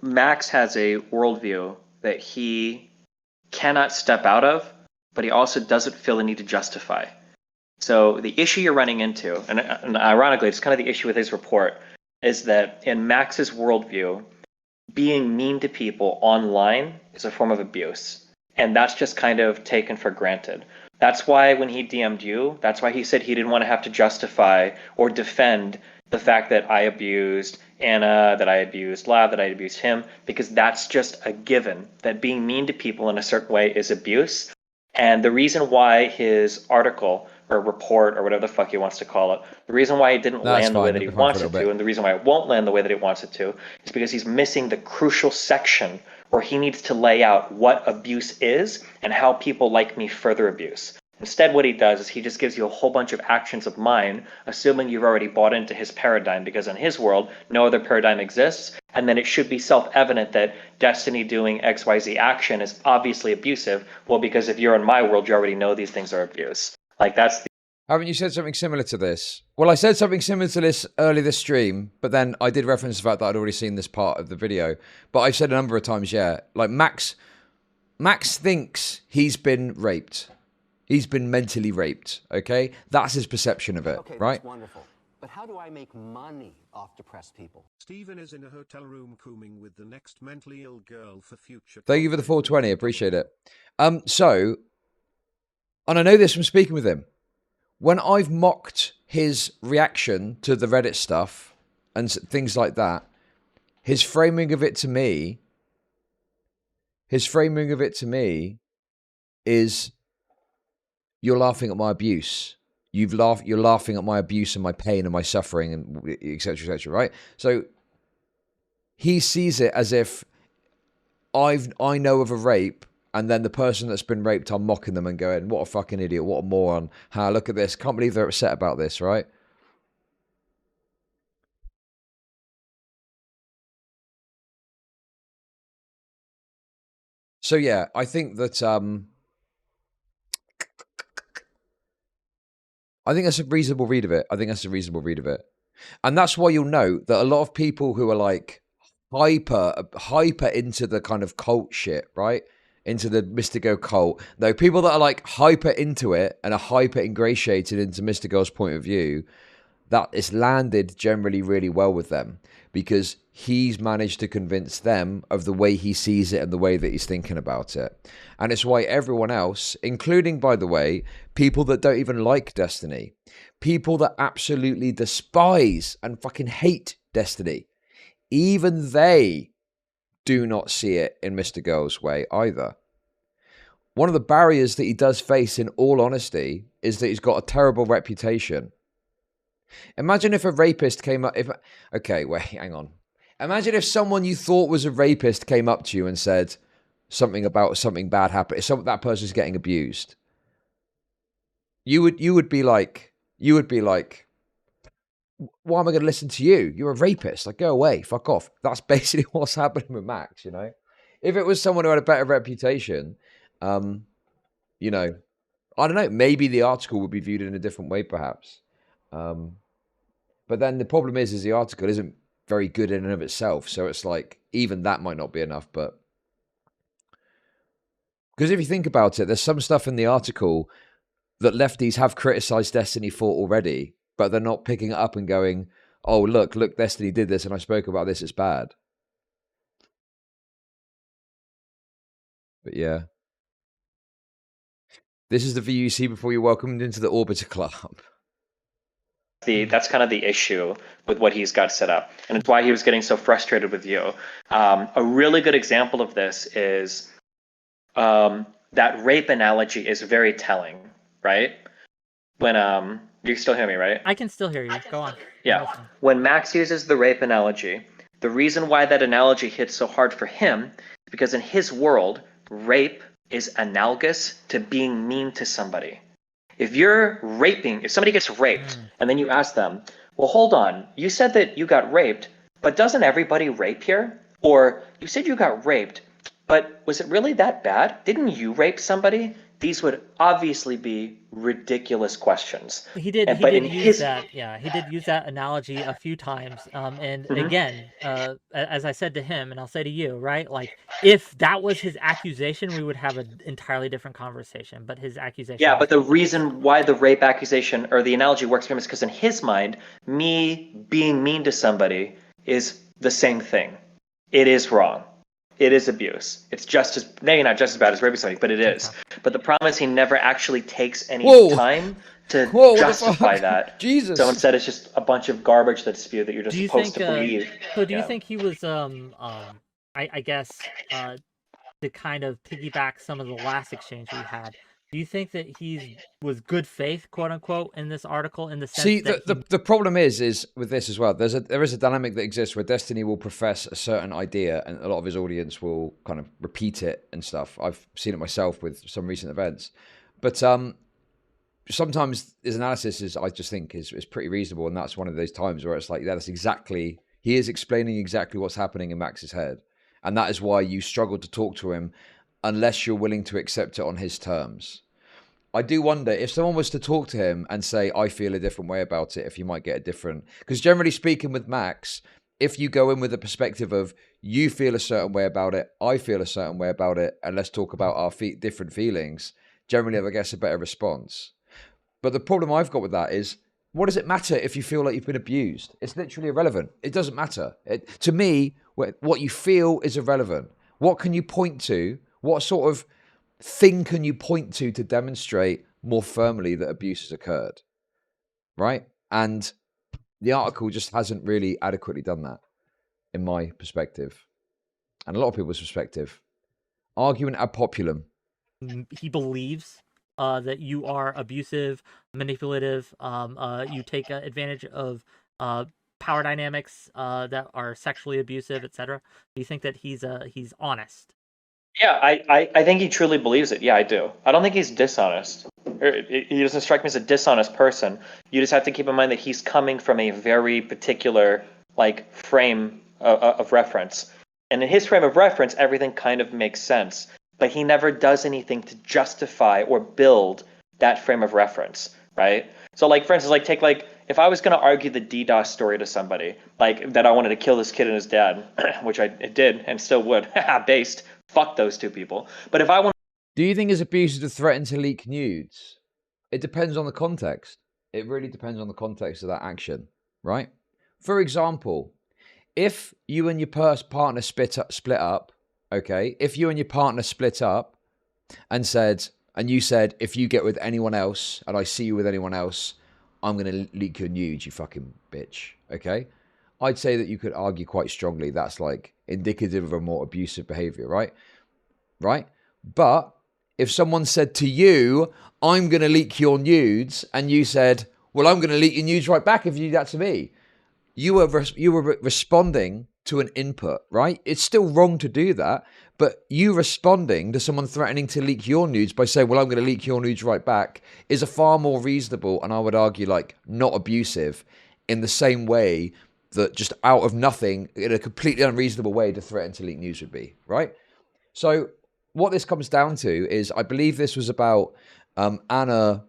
Max has a worldview that he cannot step out of, but he also doesn't feel the need to justify. So the issue you're running into, and ironically, it's kind of the issue with his report, is that in Max's worldview, being mean to people online is a form of abuse. And that's just kind of taken for granted. That's why when he DM'd you, that's why he said he didn't want to have to justify or defend the fact that I abused Anna, that I abused Lav, that I abused him, because that's just a given, that being mean to people in a certain way is abuse. And the reason why his article or report or whatever the fuck he wants to call it, the reason why it didn't No, it's land the way fine. that It'll he be fine for wants a it little to, bit. and the reason why it won't land the way that he wants it to, is because he's missing the crucial section where he needs to lay out what abuse is and how people like me further abuse. Instead, what he does is he just gives you a whole bunch of actions of mine, assuming you've already bought into his paradigm, because in his world, no other paradigm exists, and then it should be self-evident that Destiny doing XYZ action is obviously abusive. Well, because if you're in my world, you already know these things are abuse. Like, that's the Haven't you said something similar to this? Well, I said something similar to this early this stream, but then I did reference the fact that I'd already seen this part of the video. But I've said a number of times, yeah, like Max thinks he's been raped. He's been mentally raped, okay? That's his perception of it, Okay, right? that's wonderful. But how do I make money off depressed people? Steven is in a hotel room cooming with the next mentally ill girl for future. Thank you for the content. 420, appreciate it. So, and I know this from speaking with him, when I've mocked his reaction to the Reddit stuff and things like that, his framing of it to me is, you're laughing at my abuse. You're laughing at my abuse and my pain and my suffering and etc. Right? So he sees it as if I know of a rape, and then the person that's been raped, I'm mocking them and going, what a fucking idiot, what a moron. Look at this. Can't believe they're upset about this, right? So yeah, I think that I think that's a reasonable read of it. And that's why you'll note that a lot of people who are like hyper into the kind of cult shit, right? Into the Mystigo cult. Though people that are like hyper into it and are hyper ingratiated into Mystigo's point of view, that it's landed generally really well with them because he's managed to convince them of the way he sees it and the way that he's thinking about it. And it's why everyone else, including, by the way, people that don't even like Destiny, people that absolutely despise and fucking hate Destiny, even they do not see it in MrGirl's way either. One of the barriers that he does face, in all honesty, is that he's got a terrible reputation. Imagine if a rapist came up. Okay, wait, hang on. Imagine if someone you thought was a rapist came up to you and said something about something bad happened. If that person's getting abused, you would be like, why am I going to listen to you? You're a rapist. Like, go away, fuck off. That's basically what's happening with Max. You know, if it was someone who had a better reputation, you know, I don't know. Maybe the article would be viewed in a different way, perhaps. But then the problem is the article isn't very good in and of itself. So it's like, even that might not be enough. But because if you think about it, there's some stuff in the article that lefties have criticized Destiny for already, but they're not picking it up and going, oh, look, Destiny did this and I spoke about this, it's bad. But yeah. This is the view you see before you're welcomed into the Orbiter Club. that's kind of the issue with what he's got set up, and it's why he was getting so frustrated with you. A really good example of this is that rape analogy is very telling, right? When you can still hear me, right? I can still hear you. Go on. Yeah. When Max uses the rape analogy, the reason why that analogy hits so hard for him is because in his world, rape is analogous to being mean to somebody. If somebody gets raped and then you ask them, well, hold on, you said that you got raped, but doesn't everybody rape here? Or you said you got raped, but was it really that bad? Didn't you rape somebody? These would obviously be ridiculous questions. He did use that analogy a few times. And again, as I said to him, and I'll say to you, right? Like, if that was his accusation, we would have an entirely different conversation. But his accusation. Yeah, but the reason why the rape accusation or the analogy works for him is because in his mind, me being mean to somebody is the same thing. It is wrong. It is abuse. It's maybe not just as bad as raping somebody, but it is. But the problem is he never actually takes any time to justify that. Jesus. So instead, it's just a bunch of garbage that's spewed that you're just supposed to believe. So do you think he was, I guess, to kind of piggyback some of the last exchange we had, do you think that he was good faith, quote unquote, in this article in the sense that the problem is with this as well. There is a dynamic that exists where Destiny will profess a certain idea, and a lot of his audience will kind of repeat it and stuff. I've seen it myself with some recent events, but sometimes his analysis I just think is pretty reasonable, and that's one of those times where it's like, yeah, he is explaining exactly what's happening in Max's head, and that is why you struggle to talk to him unless you're willing to accept it on his terms. I do wonder if someone was to talk to him and say, I feel a different way about it, if you might get a different... Because generally speaking with Max, if you go in with the perspective of you feel a certain way about it, I feel a certain way about it, and let's talk about our different feelings, generally I guess a better response. But the problem I've got with that is, what does it matter if you feel like you've been abused? It's literally irrelevant. It doesn't matter. To me, what you feel is irrelevant. What can you point to? What sort of thing can you point to demonstrate more firmly that abuse has occurred? Right? And the article just hasn't really adequately done that, in my perspective. And a lot of people's perspective. Argument ad populum. He believes that you are abusive, manipulative, you take advantage of power dynamics that are sexually abusive, etc. Do you think that he's honest? Yeah, I think he truly believes it. Yeah, I do. I don't think he's dishonest. He doesn't strike me as a dishonest person. You just have to keep in mind that he's coming from a very particular frame of reference. And in his frame of reference, everything kind of makes sense. But he never does anything to justify or build that frame of reference, right? So for instance, take if I was going to argue the DDoS story to somebody, that I wanted to kill this kid and his dad, which I did and still would, based. Fuck those two people. But if I want... Do you think his abuse is a threat to leak nudes? It depends on the context. It really depends on the context of that action, right? For example, if you and your partner split up, okay? If you and your partner split up and you said, if you get with anyone else and I see you with anyone else, I'm going to leak your nudes, you fucking bitch, okay? I'd say that you could argue quite strongly that's indicative of a more abusive behavior, right? Right? But if someone said to you, I'm going to leak your nudes, and you said, well, I'm going to leak your nudes right back if you do that to me, you were responding to an input, right? It's still wrong to do that, but you responding to someone threatening to leak your nudes by saying, well, I'm going to leak your nudes right back, is a far more reasonable, and I would argue not abusive, in the same way that just out of nothing, in a completely unreasonable way, to threaten to leak news would be, right? So what this comes down to is, I believe this was about Anna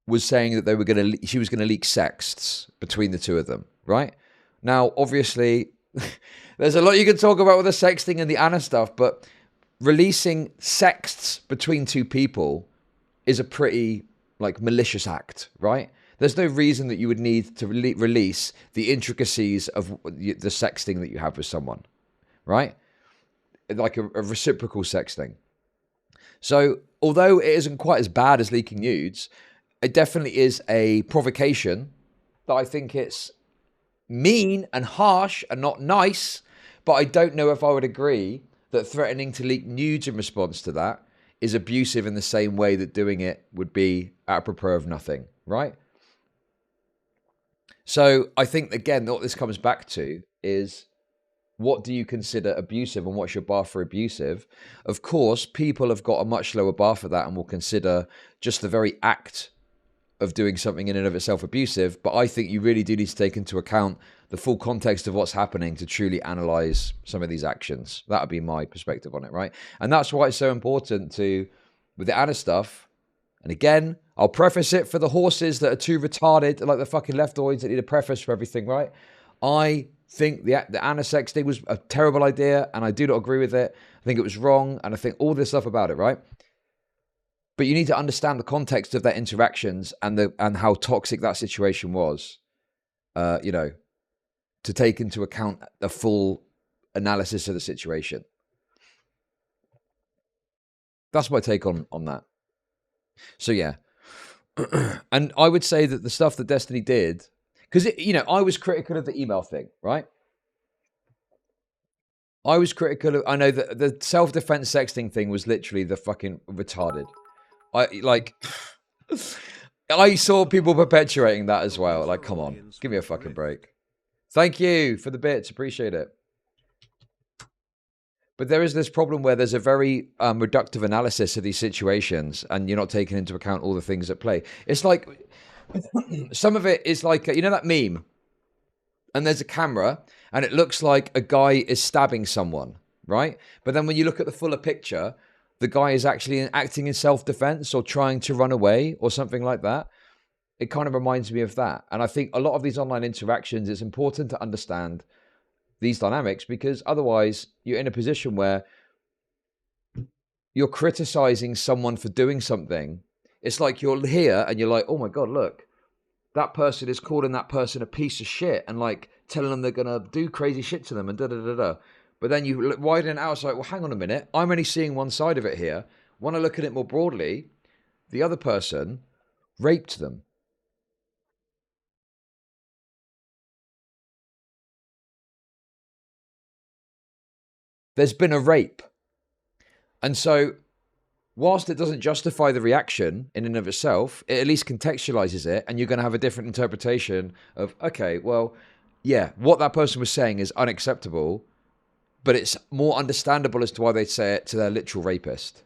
was saying that she was going to leak sexts between the two of them, right? Now, obviously, there's a lot you can talk about with the sexting and the Anna stuff, but releasing sexts between two people is a pretty malicious act, right? There's no reason that you would need to release the intricacies of the sexting that you have with someone, right? Like a reciprocal sexting. So, although it isn't quite as bad as leaking nudes, it definitely is a provocation that I think it's mean and harsh and not nice, but I don't know if I would agree that threatening to leak nudes in response to that is abusive in the same way that doing it would be apropos of nothing, right? So I think, again, what this comes back to is, what do you consider abusive and what's your bar for abusive? Of course, people have got a much lower bar for that and will consider just the very act of doing something in and of itself abusive. But I think you really do need to take into account the full context of what's happening to truly analyze some of these actions. That would be my perspective on it, right? And that's why it's so important to, with the Anna stuff, and again, I'll preface it for the horses that are too retarded, like the fucking leftoids that need a preface for everything, right? I think the Anna sex thing was a terrible idea, and I do not agree with it. I think it was wrong, and I think all this stuff about it, right? But you need to understand the context of their interactions and how toxic that situation was, you know, to take into account the full analysis of the situation. That's my take on that. So yeah, and I would say that the stuff that Destiny did, because, you know, I was critical of the email thing, right? I was critical of, I know that the self-defense sexting thing was literally the fucking retarded. I saw people perpetuating that as well. Like, come on, give me a fucking break. Thank you for the bits, appreciate it. But there is this problem where there's a very reductive analysis of these situations, and you're not taking into account all the things at play. It's like, some of it is like, you know that meme? And there's a camera, and it looks like a guy is stabbing someone, right? But then when you look at the fuller picture, the guy is actually acting in self-defense or trying to run away or something like that. It kind of reminds me of that. And I think a lot of these online interactions, it's important to understand these dynamics, because otherwise you're in a position where you're criticizing someone for doing something. It's like you're here and you're like, oh my God, look, that person is calling that person a piece of shit and like telling them they're going to do crazy shit to them and da-da-da-da. But then you widen it out, it's like, well, hang on a minute. I'm only seeing one side of it here. When I look at it more broadly, the other person raped them. There's been a rape. And so, whilst it doesn't justify the reaction in and of itself, it at least contextualizes it, and you're going to have a different interpretation of, okay, well, yeah, what that person was saying is unacceptable, but it's more understandable as to why they'd say it to their literal rapist.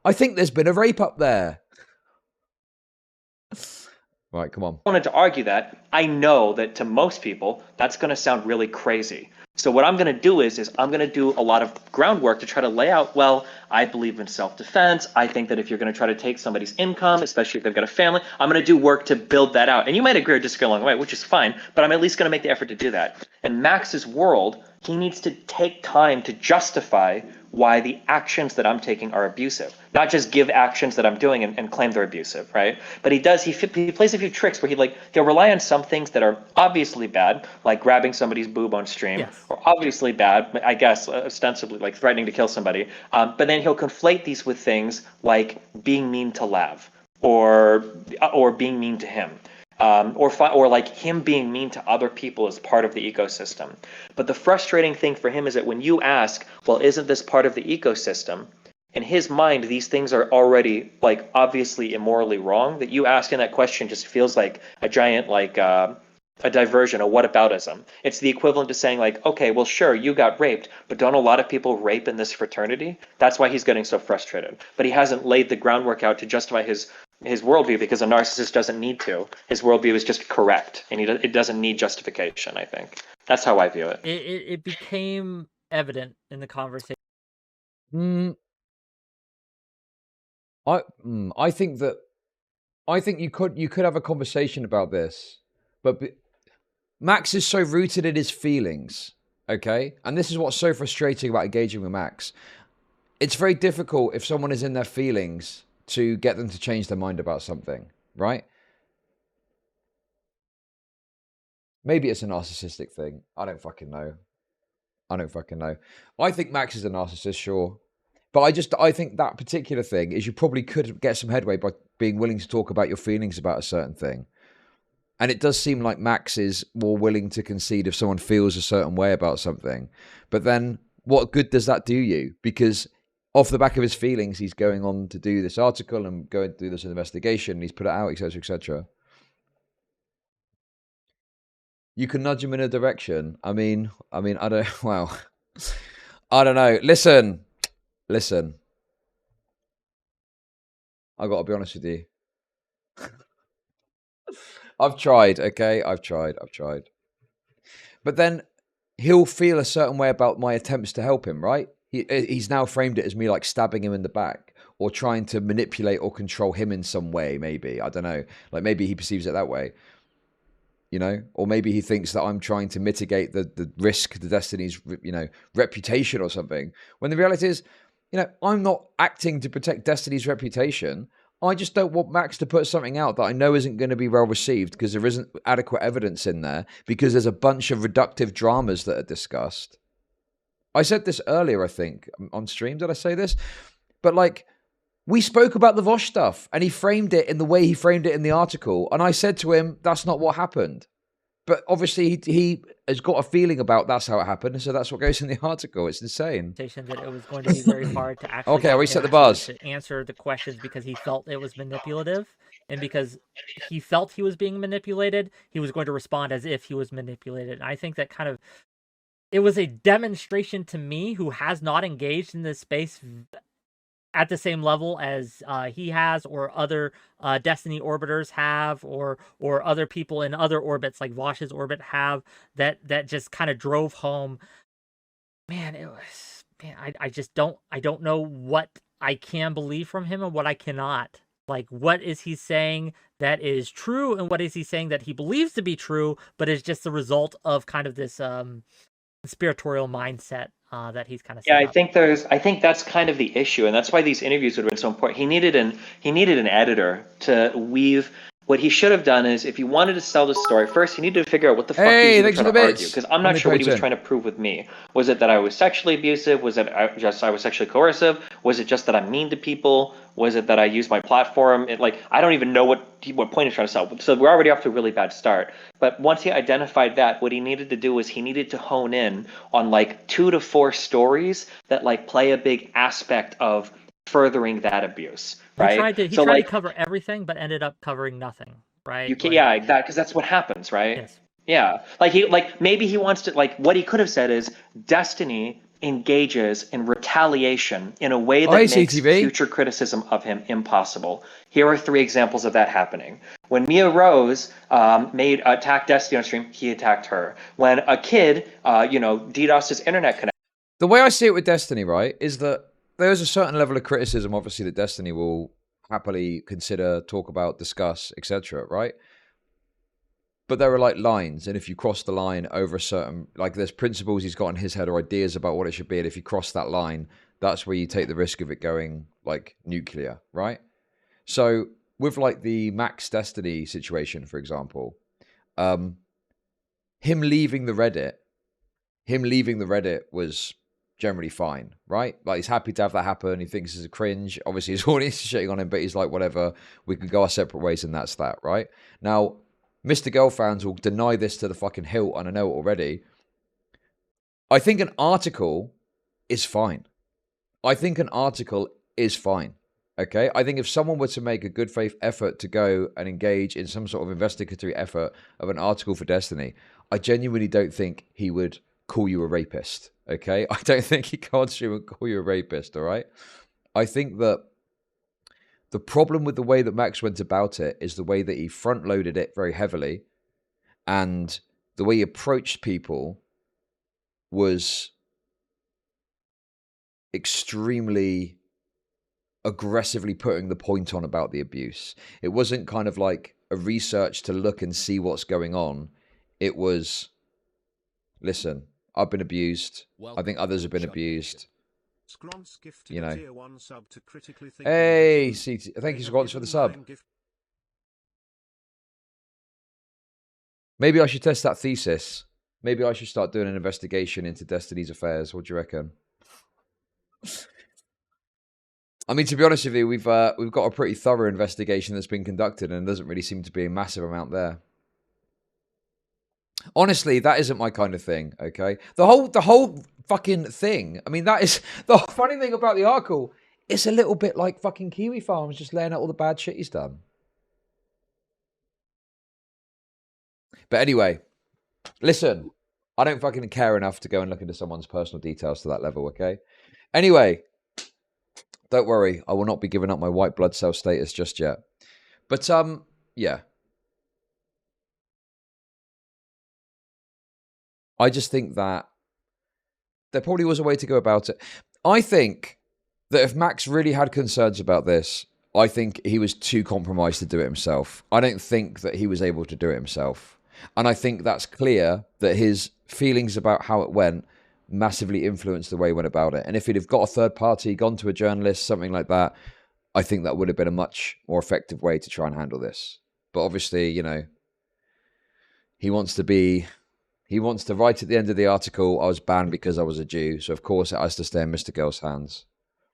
I think there's been a rape up there. Right, come on. I wanted to argue that. I know that to most people, that's going to sound really crazy. So what I'm going to do is I'm going to do a lot of groundwork to try to lay out, well, I believe in self-defense. I think that if you're going to try to take somebody's income, especially if they've got a family, I'm going to do work to build that out. And you might agree or disagree along the way, which is fine, but I'm at least going to make the effort to do that. In Max's world, he needs to take time to justify why the actions that I'm taking are abusive. Not just give actions that I'm doing and claim they're abusive, right? But he plays a few tricks where he'll rely on some things that are obviously bad, like grabbing somebody's boob on stream, Yes. or obviously bad, I guess, ostensibly, like threatening to kill somebody. But then he'll conflate these with things like being mean to Lav, or being mean to him. Or like him being mean to other people as part of the ecosystem. But the frustrating thing for him is that when you ask, well, isn't this part of the ecosystem? In his mind, these things are already like obviously immorally wrong. That you asking that question just feels like a giant a diversion, a whataboutism. It's the equivalent to saying like, okay, well, sure, you got raped, but don't a lot of people rape in this fraternity? That's why he's getting so frustrated. But he hasn't laid the groundwork out to justify his worldview, because a narcissist doesn't need to. His worldview is just correct, and it doesn't need justification, I think. That's how I view it. It became evident in the conversation. I think you could have a conversation about this, but Max is so rooted in his feelings, okay? And this is what's so frustrating about engaging with Max. It's very difficult if someone is in their feelings to get them to change their mind about something, right? Maybe it's a narcissistic thing. I don't fucking know. I think Max is a narcissist, sure. But I think that particular thing is you probably could get some headway by being willing to talk about your feelings about a certain thing. And it does seem like Max is more willing to concede if someone feels a certain way about something. But then what good does that do you? Because off the back of his feelings, he's going on to do this article and going to do this investigation. And he's put it out, etc., etc. You can nudge him in a direction. I mean, I don't, well, I don't know. Listen. I got to be honest with you. I've tried, okay? I've tried. But then he'll feel a certain way about my attempts to help him, right? He's now framed it as me like stabbing him in the back or trying to manipulate or control him in some way, maybe. I don't know. Like maybe he perceives it that way. You know, or maybe he thinks that I'm trying to mitigate the risk to Destiny's, reputation or something. When the reality is, I'm not acting to protect Destiny's reputation. I just don't want Max to put something out that I know isn't going to be well received because there isn't adequate evidence in there because there's a bunch of reductive dramas that are discussed. I said this earlier, I think, on stream. Did I say this? But like, we spoke about the Vosh stuff and he framed it in the way he framed it in the article. And I said to him, that's not what happened. But obviously he has got a feeling about that's how it happened. So that's what goes in the article. It's insane. That it was going to be very hard to actually okay, I get reset him the bars. to answer the questions because he felt it was manipulative. And because he felt he was being manipulated, he was going to respond as if he was manipulated. And I think that kind of, it was a demonstration to me who has not engaged in this space at the same level as he has, or other Destiny orbiters have, or other people in other orbits like Vosh's orbit have, that just kind of drove home. Man, I just don't know what I can believe from him and what I cannot. Like, what is he saying that is true, and what is he saying that he believes to be true, but is just the result of kind of this conspiratorial mindset that he's kind of set up. I think that's kind of the issue, and that's why these interviews would have been so important. He needed an editor to weave. What he should have done is, if he wanted to sell the story, first he needed to figure out what the fuck he was trying to argue. Because I'm not sure what he was trying to prove with me. Was it that I was sexually abusive? Was it just I was sexually coercive? Was it just that I'm mean to people? Was it that I use my platform? I don't even know what point he's trying to sell. So we're already off to a really bad start. But once he identified that, what he needed to do was he needed to hone in on 2 to 4 stories that play a big aspect of furthering that abuse. Right? He tried to cover everything, but ended up covering nothing. Right? Exactly, because that's what happens, right? Yes. Yeah. Maybe he wants to, what he could have said is, Destiny engages in retaliation in a way that makes future criticism of him impossible. Here are 3 examples of that happening. When Mia Rose attacked Destiny on stream, he attacked her. When a kid, DDoSed his internet connection. The way I see it with Destiny, right, is that there's a certain level of criticism, obviously, that Destiny will happily consider, talk about, discuss, etc., right? But there are lines, and if you cross the line over a certain, there's principles he's got in his head or ideas about what it should be, and if you cross that line, that's where you take the risk of it going nuclear, right? So with the Max Destiny situation, for example, him leaving the Reddit was generally fine, right? He's happy to have that happen. He thinks it's a cringe. Obviously, his audience is shitting on him, but he's whatever. We can go our separate ways, and that's that, right? Now, MrGirl fans will deny this to the fucking hilt, and I know it already. I think an article is fine. Okay? I think if someone were to make a good faith effort to go and engage in some sort of investigatory effort of an article for Destiny, I genuinely don't think he would call you a rapist. Okay? I don't think he can't stream and call you a rapist, all right? I think that the problem with the way that Max went about it is the way that he front-loaded it very heavily, and the way he approached people was extremely aggressively putting the point on about the abuse. It wasn't kind of like a research to look and see what's going on. It was, listen, I've been abused. I think others have been abused. Hey, CT, thank you, Squats, for the sub. Maybe I should test that thesis. Maybe I should start doing an investigation into Destiny's affairs. What do you reckon? I mean, to be honest with you, we've got a pretty thorough investigation that's been conducted, and there doesn't really seem to be a massive amount there. Honestly, that isn't my kind of thing. Okay, the whole fucking thing. I mean, that is the funny thing about the article. It's a little bit like fucking Kiwi Farms just laying out all the bad shit he's done. But anyway, listen, I don't fucking care enough to go and look into someone's personal details to that level. Okay. Anyway, don't worry, I will not be giving up my white blood cell status just yet. But yeah. I just think that there probably was a way to go about it. I think that if Max really had concerns about this, I think he was too compromised to do it himself. I don't think that he was able to do it himself. And I think that's clear that his feelings about how it went massively influenced the way he went about it. And if he'd have got a third party, gone to a journalist, something like that, I think that would have been a much more effective way to try and handle this. But obviously, you know, he wants to write at the end of the article, I was banned because I was a Jew. So, of course, it has to stay in MrGirl's hands.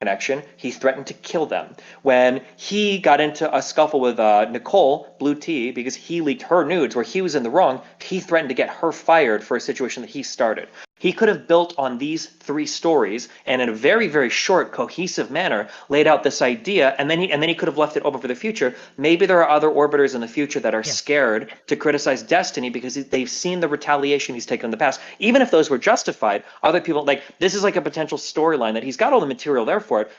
Connection, he threatened to kill them. When he got into a scuffle with Nicole, Blue T, because he leaked her nudes where he was in the wrong, he threatened to get her fired for a situation that he started. He could have built on these 3 stories and in a very, very short, cohesive manner laid out this idea, and then he could have left it open for the future. Maybe there are other orbiters in the future that are scared to criticize Destiny because they've seen the retaliation he's taken in the past. Even if those were justified, other people, like, this is like a potential storyline that he's got all the material there for it,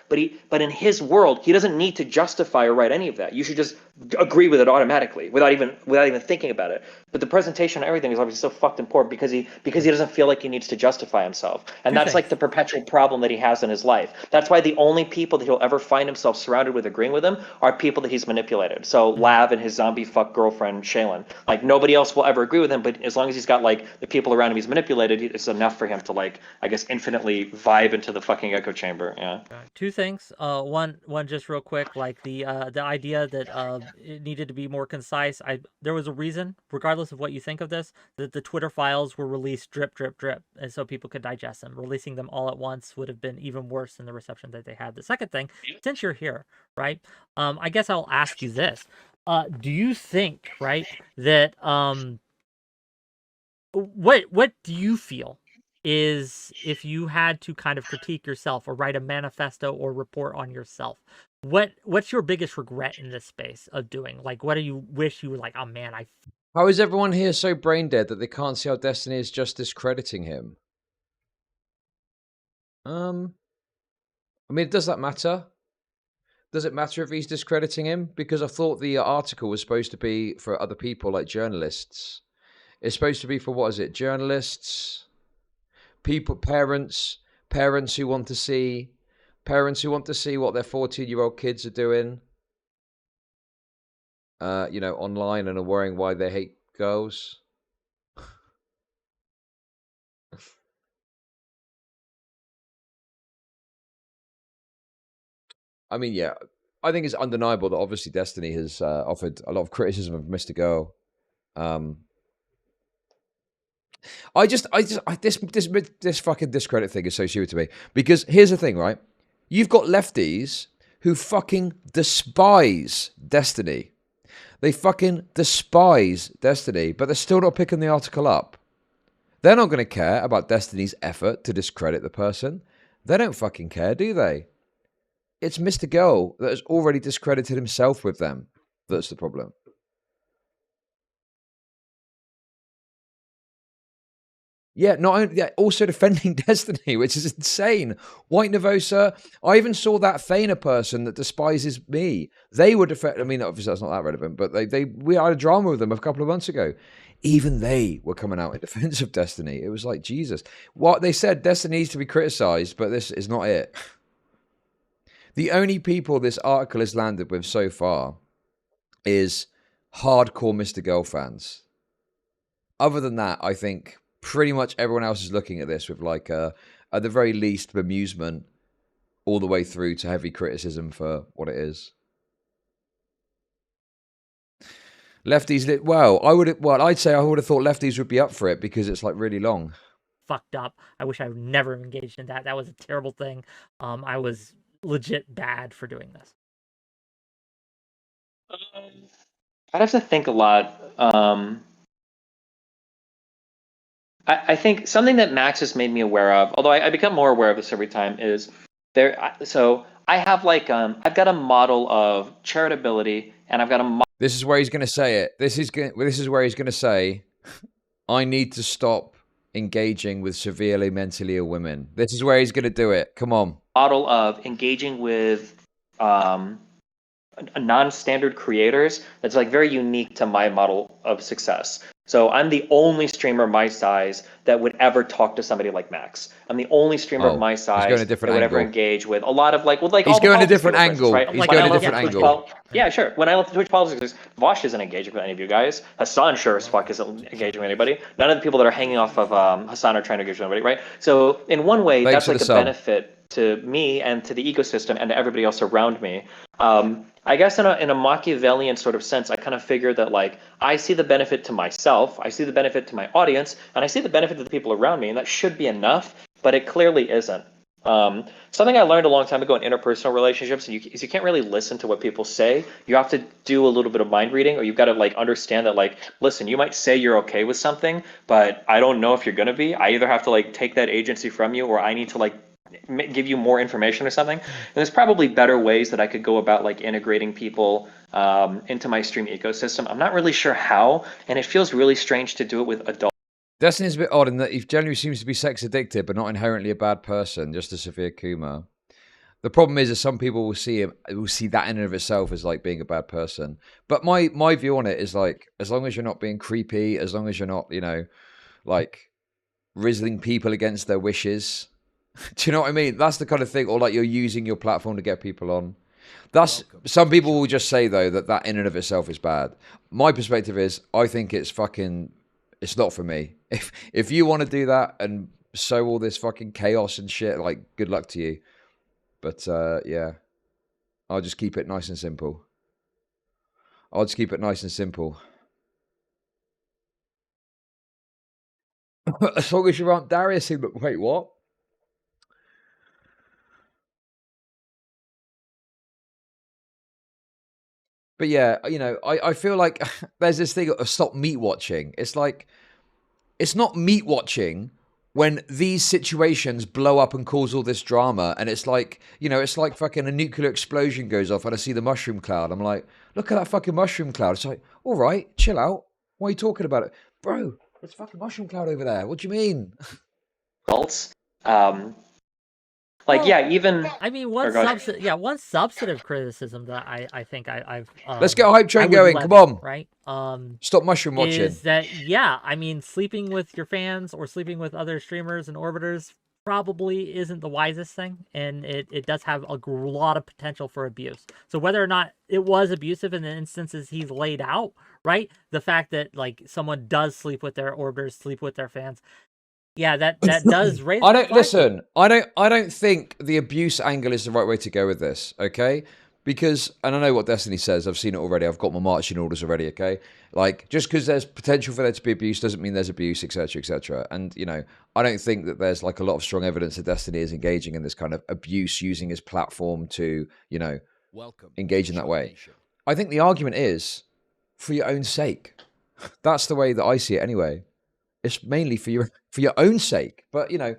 but in his world, he doesn't need to justify or write any of that. You should just agree with it automatically without even thinking about it. But the presentation and everything is obviously so fucked and poor because he doesn't feel like he needs to justify himself. And that's like the perpetual problem that he has in his life. That's why the only people that he'll ever find himself surrounded with agreeing with him are people that he's manipulated. So Lav and his zombie fuck girlfriend Shaylin. Like, nobody else will ever agree with him, but as long as he's got like the people around him he's manipulated, it's enough for him to, like, I guess, infinitely vibe into the fucking echo chamber. Yeah. 2 things. One just real quick, like the idea that it needed to be more concise. There was a reason, regardless of what you think of this, that the Twitter files were released drip, and so people could digest them. Releasing them all at once would have been even worse than the reception that they had. The second thing, since you're here, right? I guess I'll ask you this: do you think, right, that what do you feel is, if you had to kind of critique yourself or write a manifesto or report on yourself, what's your biggest regret in this space of doing? Like, what do you wish you were like, oh man, How is everyone here so brain dead that they can't see how Destiny is just discrediting him? I mean, does that matter? Does it matter if he's discrediting him? Because I thought the article was supposed to be for other people, like journalists. It's supposed to be for, what is it? Journalists, people, parents who want to see what their 14-year-old kids are doing, you know, online, and are worrying why they hate girls. I mean, yeah, I think it's undeniable that obviously Destiny has offered a lot of criticism of MrGirl. This fucking discredit thing is so stupid to me, because here's the thing, right? You've got lefties who fucking despise Destiny. They fucking despise Destiny, but they're still not picking the article up. They're not going to care about Destiny's effort to discredit the person. They don't fucking care, do they? It's MrGirl that has already discredited himself with them. That's the problem. Yeah, not only, also defending Destiny, which is insane. Whitenervosa, I even saw that Thaner person that despises me. They were I mean, obviously that's not that relevant, but we had a drama with them a couple of months ago. Even they were coming out in defense of Destiny. It was like, Jesus. What they said, Destiny needs to be criticized, but this is not it. The only people this article has landed with so far is hardcore MrGirl fans. Other than that, I think pretty much everyone else is looking at this with, like, at the very least, bemusement all the way through to heavy criticism for what it is. Lefties, I'd say I would have thought lefties would be up for it because it's, like, really long. Fucked up. I wish I would never engaged in that. That was a terrible thing. I was legit bad for doing this. I'd have to think a lot. I think something that Max has made me aware of, although I become more aware of this every time, is there. So I have like I've got a model of charitability, and I've got a. This is where he's going to say it. This is where he's going to say, "I need to stop engaging with severely mentally ill women." This is where he's going to do it. Come on. Model of engaging with non-standard creators that's like very unique to my model of success. So I'm the only streamer my size that would ever talk to somebody like Max. I'm the only streamer of my size that would ever engage with a lot of like, well, like he's all going the a different angle. right? He's going a different angle. Yeah, sure. When I look at Twitch politics, Vosh isn't engaging with any of you guys. Hassan sure as fuck isn't engaging with anybody. None of the people that are hanging off of Hassan are trying to engage with anybody, right? So in one way, that's like a benefit to me and to the ecosystem and to everybody else around me. I guess in a Machiavellian sort of sense, I kind of figure that like I see the benefit to myself, I see the benefit to my audience, and I see the benefit to the people around me, and that should be enough, but it clearly isn't. Something I learned a long time ago in interpersonal relationships is you can't really listen to what people say. You have to do a little bit of mind reading, or you've got to like understand that like, listen, you might say you're okay with something, but I don't know if you're gonna be. I either have to like take that agency from you, or I need to like give you more information or something. And there's probably better ways that I could go about like integrating people into my stream ecosystem. I'm not really sure how, and it feels really strange to do it with adults. Destiny's a bit odd in that he generally seems to be sex addicted, but not inherently a bad person, just a severe Kuma. The problem is that some people will see that in and of itself as like being a bad person. But my view on it is like, as long as you're not being creepy, as long as you're not, you know, like rizzling people against their wishes. Do you know what I mean? That's the kind of thing, or like you're using your platform to get people on. That's some people will just say though that in and of itself is bad. My perspective is I think it's not for me. If you want to do that and sow all this fucking chaos and shit, like good luck to you. But yeah, I'll just keep it nice and simple. As long as your Aunt Darius, wait, what? But yeah, you know, I feel like there's this thing of stop meat watching. It's like, it's not meat watching when these situations blow up and cause all this drama. And it's like, you know, it's like fucking a nuclear explosion goes off and I see the mushroom cloud. I'm like, look at that fucking mushroom cloud. It's like, all right, chill out. Why are you talking about it? Bro, there's a fucking mushroom cloud over there. What do you mean? Adults. Like, yeah, even... I mean, one substantive criticism that I think I've... Let's get a hype train going. Come on. Right? Stop mushroom watching. Is that, yeah, I mean, sleeping with your fans or sleeping with other streamers and orbiters probably isn't the wisest thing. And it does have a lot of potential for abuse. So whether or not it was abusive in the instances he's laid out, right? The fact that, like, someone does sleep with their orbiters, sleep with their fans... Yeah, that does raise. I don't think the abuse angle is the right way to go with this. Okay, because and I know what Destiny says. I've seen it already. I've got my marching orders already. Okay, like just because there's potential for there to be abuse doesn't mean there's abuse, etc., etc. And you know, I don't think that there's like a lot of strong evidence that Destiny is engaging in this kind of abuse using his platform to, you know, engage in that way. I think the argument is for your own sake. That's the way that I see it, anyway. It's mainly for your own sake, but you know,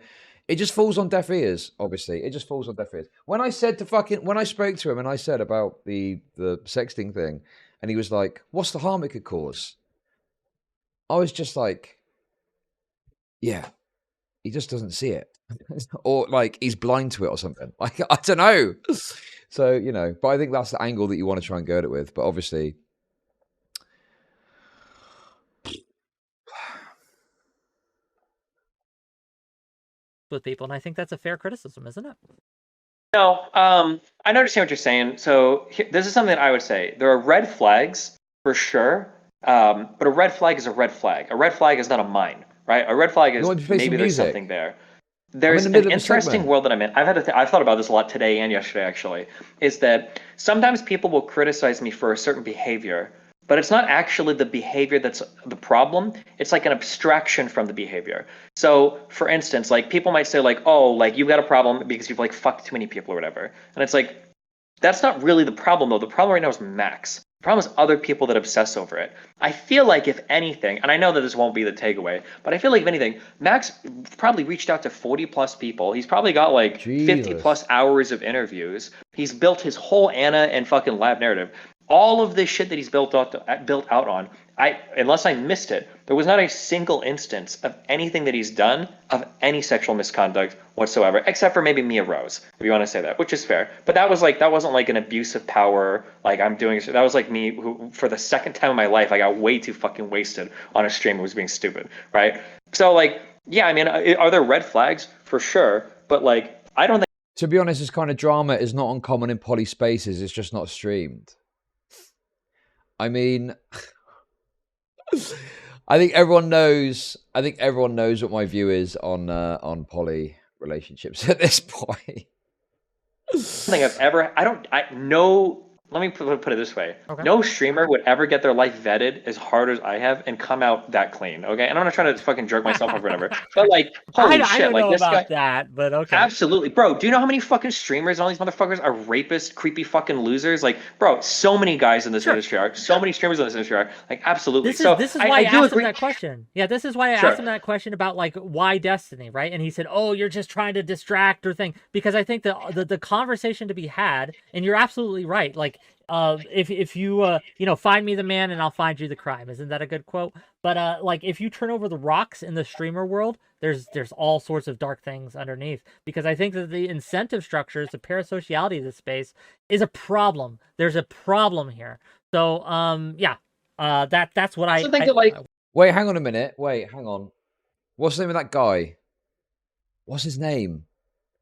it just falls on deaf ears. Obviously, it just falls on deaf ears. When I spoke to him and I said about the sexting thing, and he was like, "What's the harm it could cause?" I was just like, "Yeah, he just doesn't see it, or like he's blind to it, or something." Like I don't know. So you know, but I think that's the angle that you want to try and go at it with. But obviously. With people, and I think that's a fair criticism, isn't it? No, I understand what you're saying. So this is something that I would say. There are red flags for sure, but a red flag is a red flag. A red flag is not a mine, right? A red flag is maybe there's something there. There's an interesting world that I'm in. I've thought about this a lot today and yesterday, actually, is that sometimes people will criticize me for a certain behavior, but it's not actually the behavior that's the problem. It's like an abstraction from the behavior. So for instance, like people might say like, oh, like you've got a problem because you've like fucked too many people or whatever. And it's like, that's not really the problem though. The problem right now is Max. The problem is other people that obsess over it. I feel like if anything, and I know that this won't be the takeaway, but I feel like if anything, Max probably reached out to 40 plus people. He's probably got like 50 plus hours of interviews. He's built his whole Anna and fucking lab narrative. All of this shit that he's built out on, unless I missed it, there was not a single instance of anything that he's done of any sexual misconduct whatsoever, except for maybe Mia Rose, if you want to say that, which is fair. But that wasn't like an abuse of power, like I'm doing. That was like me, who for the second time in my life, I got way too fucking wasted on a stream and was being stupid, right? So like, yeah, I mean, are there red flags? For sure, but like, I don't think. To be honest, this kind of drama is not uncommon in poly spaces. It's just not streamed. I mean, I think everyone knows. I think everyone knows what my view is on poly relationships at this point. Something I've ever. No. Let me put it this way. Okay. No streamer would ever get their life vetted as hard as I have and come out that clean. Okay, and I'm not trying to fucking jerk myself up or whatever. But like, holy shit, I don't like know this about guy. that, but okay. Absolutely, bro. Do you know how many fucking streamers and all these motherfuckers are rapists, creepy fucking losers? Like, bro, so many guys in this industry are. So many streamers in this industry are. Like, absolutely. This is why I asked him that question. Yeah, this is why I asked him that question about like why Destiny, right? And he said, "Oh, you're just trying to distract or thing." Because I think the conversation to be had, and you're absolutely right. Like, if you find me the man and I'll find you the crime. Isn't that a good quote? But like if you turn over the rocks in the streamer world, there's all sorts of dark things underneath. Because I think that the incentive structures, the parasociality of this space is a problem. There's a problem here. So that's what I think Wait, hang on a minute. Wait, hang on. What's the name of that guy? What's his name?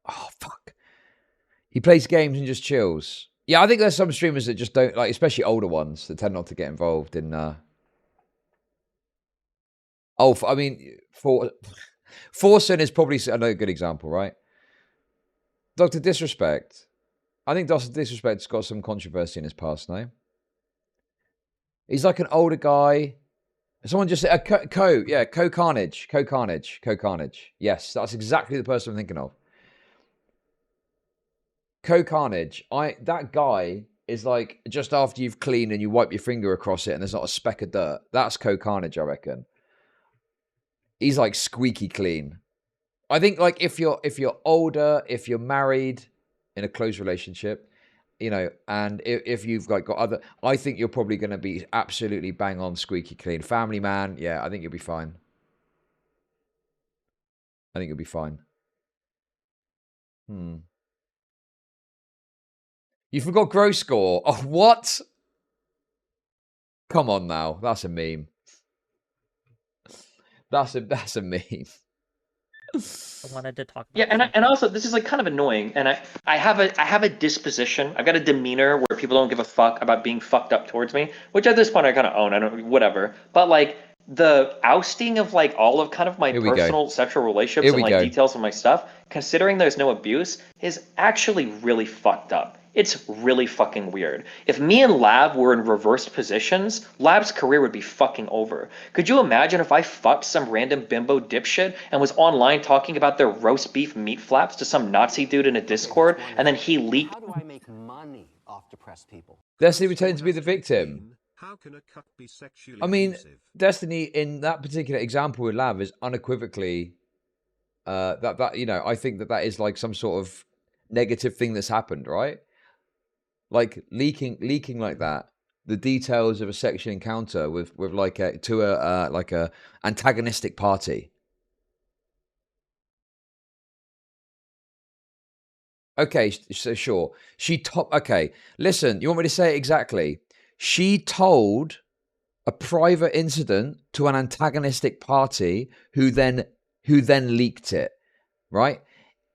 Oh fuck. He plays games and just chills. Yeah, I think there's some streamers that just don't, like, especially older ones, that tend not to get involved in. I mean, Forsen is probably another good example, right? Dr. Disrespect. I think Dr. Disrespect's got some controversy in his past now. He's like an older guy. Someone just said, Co Carnage. Yes, that's exactly the person I'm thinking of. Co Carnage, that guy is like just after you've cleaned and you wipe your finger across it and there's not a speck of dirt. That's Co Carnage, I reckon. He's like squeaky clean. I think like if you're older, if you're married in a close relationship, and if you've like got other, I think you're probably going to be absolutely bang on squeaky clean. Family man, yeah, I think you'll be fine. You forgot gross score. Oh, what? Come on now. That's a meme. That's a meme. I wanted to talk about. Yeah, and also this is like kind of annoying. And I have a disposition. I've got a demeanor where people don't give a fuck about being fucked up towards me, which at this point I kind of own. I don't whatever. But like the ousting of like all of kind of my personal sexual relationships and like details of my stuff, considering there's no abuse, is actually really fucked up. It's really fucking weird. If me and Lab were in reversed positions, Lab's career would be fucking over. Could you imagine if I fucked some random bimbo dipshit and was online talking about their roast beef meat flaps to some Nazi dude in a Discord, and then he leaked? How do I make money off depressed people? Destiny pretending to be the victim. How can a cuck be sexually abusive? Destiny in that particular example with Lab is unequivocally that I think that is like some sort of negative thing that's happened, right? Like leaking like that, the details of a sexual encounter with like a antagonistic party. Okay, so sure. Okay, listen, you want me to say it exactly? She told a private incident to an antagonistic party who then leaked it, right?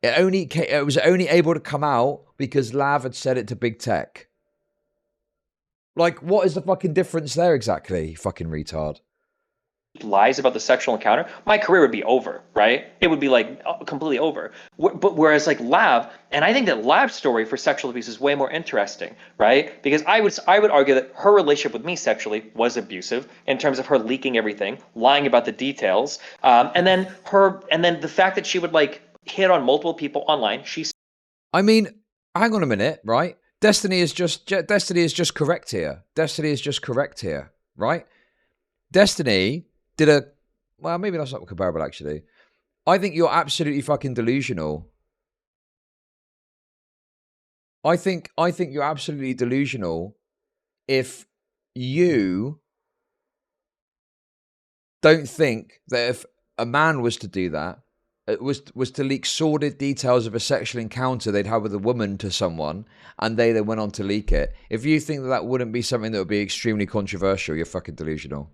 It was only able to come out because Lav had said it to big tech. Like, what is the fucking difference there exactly, you fucking retard? Lies about the sexual encounter, my career would be over, right? It would be like completely over. But whereas like Lab, and I think that Lab's story for sexual abuse is way more interesting, right? Because I would argue that her relationship with me sexually was abusive in terms of her leaking everything, lying about the details, and then the fact that she would like hit on multiple people online. I mean, hang on a minute, right? Destiny is just correct here. Destiny is just correct here, right? Destiny did a well, maybe that's not comparable actually. I think you're absolutely fucking delusional. I think you're absolutely delusional if you don't think that if a man was to do that, it was to leak sordid details of a sexual encounter they'd had with a woman to someone, and they then went on to leak it. If you think that wouldn't be something that would be extremely controversial, you're fucking delusional.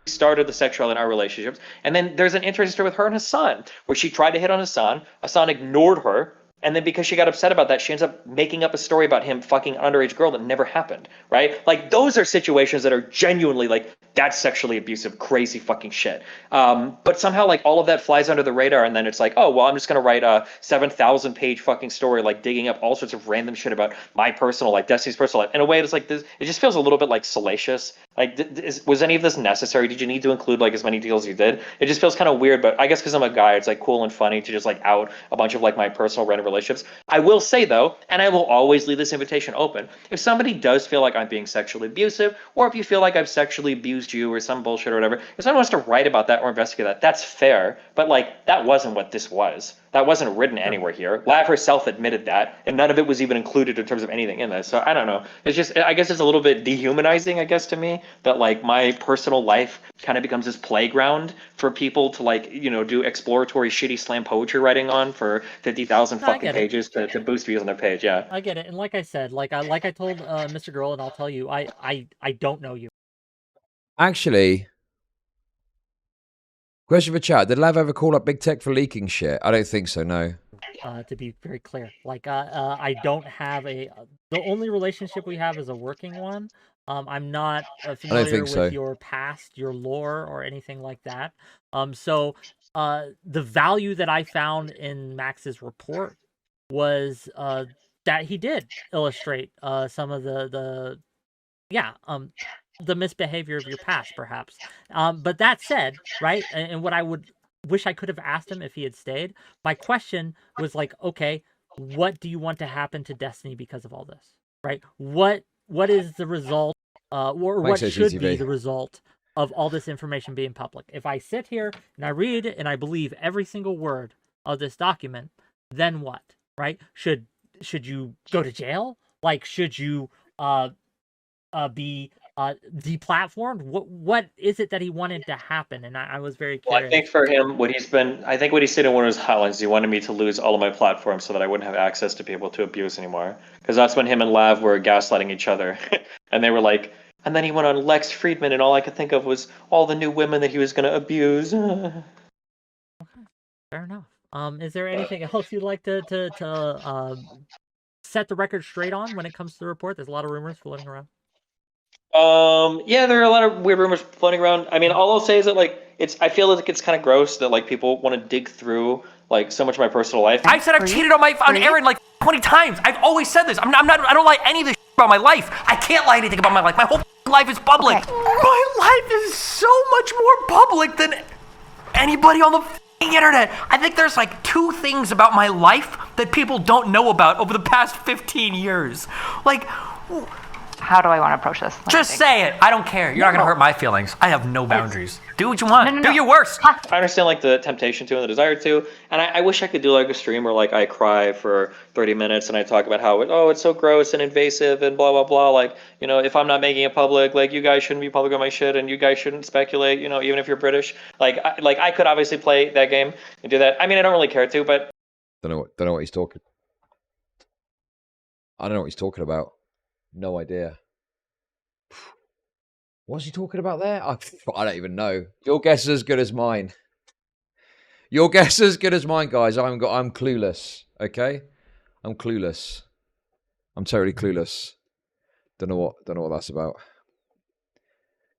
Started the sexuality in our relationships, and then there's an interesting story with her and Hassan, where she tried to hit on Hassan. Hassan ignored her, and then because she got upset about that, she ends up making up a story about him fucking an underage girl that never happened, right? Like, those are situations that are genuinely, like, that's sexually abusive, crazy fucking shit. But somehow, like, all of that flies under the radar, and then it's like, oh, well, I'm just going to write a 7,000 page fucking story, like, digging up all sorts of random shit about my personal life, Destiny's personal life. In a way, it's like, this, it just feels a little bit, like, salacious. Like, was any of this necessary? Did you need to include, like, as many details as you did? It just feels kind of weird, but I guess because I'm a guy, it's, like, cool and funny to just, like, out a bunch of, like, my personal random relationships. I will say, though, and I will always leave this invitation open, if somebody does feel like I'm being sexually abusive, or if you feel like I've sexually abused you or some bullshit or whatever, if someone wants to write about that or investigate that, that's fair, but, like, that wasn't what this was. That wasn't written anywhere here. Lav herself admitted that, and none of it was even included in terms of anything in this. So I don't know. It's just, I guess it's a little bit dehumanizing, I guess, to me, that, like, my personal life kind of becomes this playground for people to, like, you know, do exploratory shitty slam poetry writing on for 50,000 fucking pages to boost views on their page. Yeah, I get it. And like I said, like I told MrGirl, and I'll tell you, I don't know you. Actually, question for chat: did Lav ever call up big tech for leaking shit? I don't think so. No. To be very clear, like I don't have the only relationship we have is a working one. I'm not familiar with your past, your lore, or anything like that. So the value that I found in Max's report was that he did illustrate some of the misbehavior of your past, perhaps. But that said, right, and what I would wish I could have asked him if he had stayed, my question was like, okay, what do you want to happen to Destiny because of all this, right? What is the result, or what should be the result of all this information being public? If I sit here and I read and I believe every single word of this document, then what, right? Should you go to jail? Like, should you be deplatformed? What is it that he wanted to happen? And I was very curious. Well, I think for him, what he said in one of his hotlines, he wanted me to lose all of my platforms so that I wouldn't have access to people to abuse anymore. Because that's when him and Lav were gaslighting each other. And they were like, and then he went on Lex Friedman, and all I could think of was all the new women that he was going to abuse. Okay, fair enough. Is there anything else you'd like to set the record straight on when it comes to the report? There's a lot of rumors floating around. Yeah, there are a lot of weird rumors floating around. I mean, all I'll say is that, like, I feel like it's kind of gross that, like, people want to dig through, like, so much of my personal life. I said I've cheated on Aaron like 20 times. I've always said this. I don't lie any of this about my life. I can't lie anything about my life. My whole life is public. Okay. My life is so much more public than anybody on the internet. I think there's like 2 things about my life that people don't know about over the past 15 years. Like, how do I want to approach this? Just say it. I don't care. You're not going to hurt my feelings. I have no boundaries. Do what you want. No. Do your worst. I understand, like, the temptation to and the desire to, and I wish I could do, like, a stream where, like, I cry for 30 minutes and I talk about how, it's so gross and invasive and blah, blah, blah. Like, you know, if I'm not making it public, like, you guys shouldn't be public on my shit and you guys shouldn't speculate, you know, even if you're British. Like, I could obviously play that game and do that. I mean, I don't really care to, but... Don't know what he's talking... I don't know what he's talking about. No idea. What's he talking about there? I don't even know. Your guess is as good as mine. Your guess is as good as mine, guys. I'm clueless. Okay, I'm clueless. I'm totally clueless. Don't know what that's about.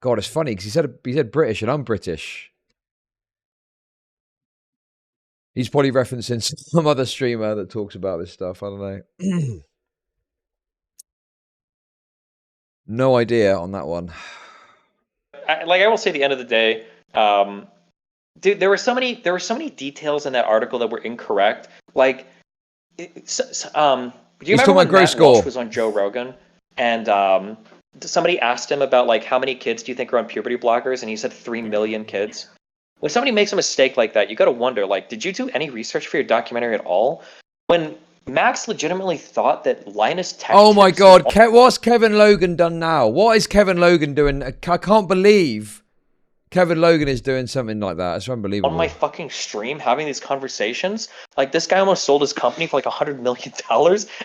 God, it's funny because he said British and I'm British. He's probably referencing some other streamer that talks about this stuff. I don't know. No idea on that one. I will say, at the end of the day, dude, there were so many details in that article that were incorrect. Like, Do you He's remember talking when about gross Matt Walsh score. was on Joe Rogan and somebody asked him about like how many kids do you think are on puberty blockers, and he said 3 million kids. When somebody makes a mistake like that, you got to wonder, like, did you do any research for your documentary at all? When Max legitimately thought that Linus Tech Oh my Tips was God, what's Kevin Logan done now? What is Kevin Logan doing? I can't believe Kevin Logan is doing something like that. It's unbelievable. on my fucking stream having these conversations. Like, this guy almost sold his company for like $100 million,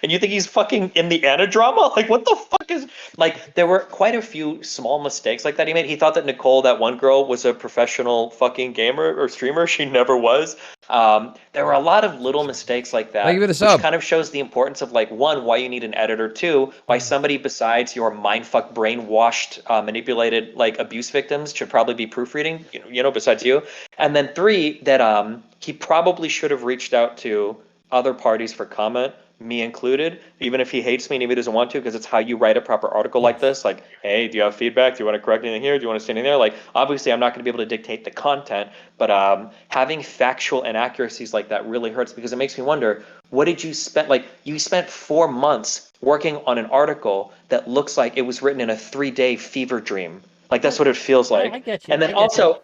and you think he's fucking in the Anna drama? Like, what the fuck is... Like, there were quite a few small mistakes like that he made. He thought that Nicole, that one girl, was a professional fucking gamer or streamer. She never was. There were a lot of little mistakes like that, Thank you for the which sub. kind of shows the importance of, like, one, why you need an editor, two, why somebody besides your mindfuck, brainwashed, manipulated, like, abuse victims should probably be proofreading, besides you. And then three, that he probably should have reached out to other parties for comment, me included, even if he hates me and if he doesn't want to, because it's how you write a proper article like this. Like, hey, do you have feedback? Do you want to correct anything here? Do you want to say anything there? Like, obviously, I'm not going to be able to dictate the content, but having factual inaccuracies like that really hurts, because it makes me wonder, what did you spend? Like, you spent 4 months working on an article that looks like it was written in a 3-day fever dream. Like, that's what it feels like. I get you. And then also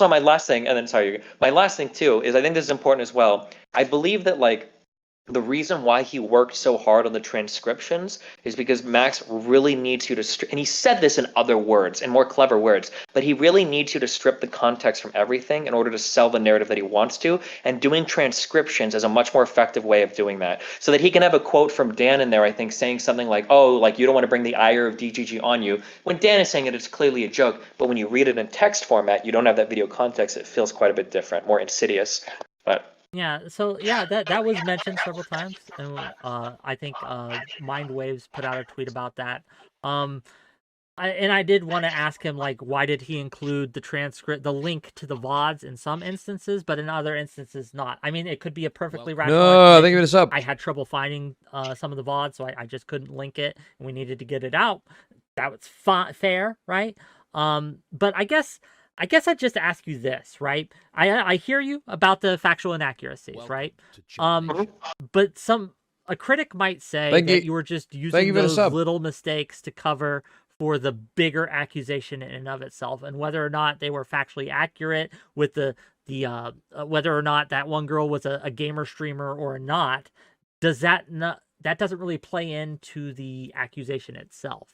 my last thing, and then sorry, my last thing too is I think this is important as well. I believe that like the reason why he worked so hard on the transcriptions is because Max really needs you to and he said this in other words, in more clever words, but he really needs you to strip the context from everything in order to sell the narrative that he wants to, and doing transcriptions is a much more effective way of doing that. So that he can have a quote from Dan in there, I think, saying something like, oh, like, you don't want to bring the ire of DGG on you. When Dan is saying it, it's clearly a joke, but when you read it in text format, you don't have that video context. It feels quite a bit different, more insidious. But Yeah, so yeah, that was mentioned several times, and I think Mind Waves put out a tweet about that. I did want to ask him, like, why did he include the link to the VODs in some instances, but in other instances not? I mean, it could be a perfectly rational No, explanation. thank you for the sub. I had trouble finding some of the VODs, so I just couldn't link it, and we needed to get it out. That was fair, right? But I guess I'd just ask you this, right? I hear you about the factual inaccuracies, right? But a critic might say that you were just using those little mistakes to cover for the bigger accusation in and of itself, and whether or not they were factually accurate with the whether or not that one girl was a gamer streamer or not, that doesn't really play into the accusation itself,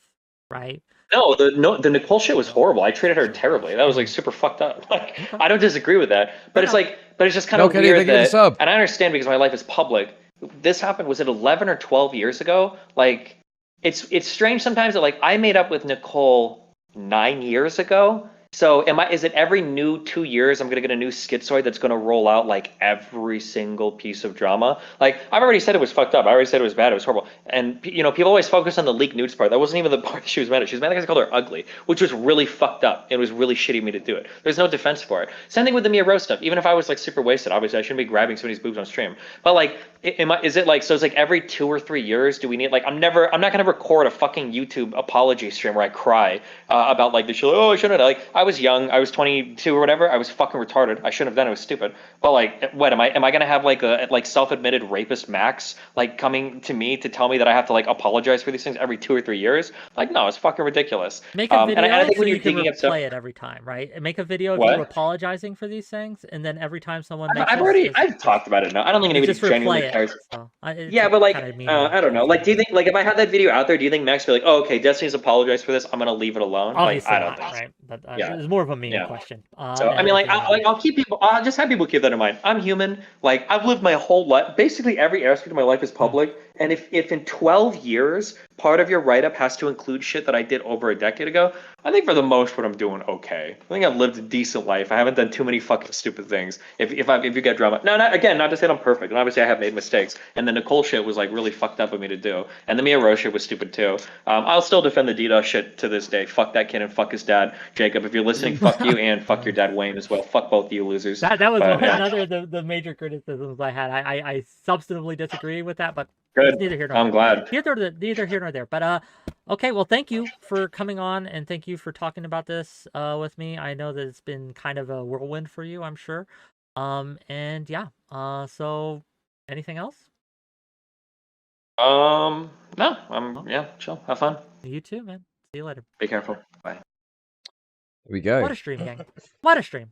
right? No, the Nicole shit was horrible. I treated her terribly. That was like super fucked up. Like, Okay. I don't disagree with that, but it's like, but it's just kind of Kenny, weird thank you for the that. sub. And I understand because my life is public. This happened. Was it 11 or 12 years ago? Like, it's strange sometimes that like I made up with Nicole 9 years ago. So is it every new 2 years I'm gonna get a new schizoid that's gonna roll out like every single piece of drama? Like, I've already said it was fucked up. I already said it was bad. It was horrible. And people always focus on the leaked nudes part. That wasn't even the part she was mad at. She was mad because I called her ugly, which was really fucked up. It was really shitty of me to do it. There's no defense for it. Same thing with the Mia Rose stuff. Even if I was like super wasted, obviously I shouldn't be grabbing somebody's boobs on stream. But like, is it like, so it's like every 2 or 3 years do we need, like, I'm not gonna record a fucking YouTube apology stream where I cry about like the shit. Oh, I shouldn't have. Like, I was young. I was 22 or whatever. I was fucking retarded. I shouldn't have done it. It was stupid. But like, what am I gonna have like a self-admitted rapist Max like coming to me to tell me that I have to like apologize for these things every 2 or 3 years? Like, no, it's fucking ridiculous. Make a video and I think so when you you're can digging up stuff, replay it every time, right? And make a video of What? you apologizing for these things, and then every time someone makes I've talked about it now. I don't think anybody just replay genuinely it. cares. So, Yeah, but like, I don't know. Like, do you think, like, if I had that video out there, do you think Max would be like, oh, okay, Destiny's apologized for this, I'm gonna leave it alone? Obviously like, I don't not, think so. right? But Yeah. it was more of a meme Yeah. question. So I mean, like, I'll just have people keep that in mind. I'm human. Like, I've lived my whole life. Basically, every aspect of my life is public. And if in 12 years part of your write-up has to include shit that I did over a decade ago, I think for the most part I'm doing okay. I think I've lived a decent life. I haven't done too many fucking stupid things. If you get drama, no, not to say I'm perfect. And obviously I have made mistakes. And the Nicole shit was like really fucked up of me to do. And the Mia Rose shit was stupid too. I'll still defend the DDoS shit to this day. Fuck that kid and fuck his dad, Jacob. If you're listening, fuck you, and fuck your dad Wayne as well. Fuck both of you losers. That was yeah. another the major criticisms I had. I substantively disagree with that, but Good. it's neither here nor I'm glad. neither here nor there. But okay, well, thank you for coming on, and thank you for talking about this with me. I know that it's been kind of a whirlwind for you, I'm sure. And yeah, so anything else? No, yeah, chill, have fun. You too, man. See you later. Be careful. Bye. Here we go. What a stream, gang. What a stream.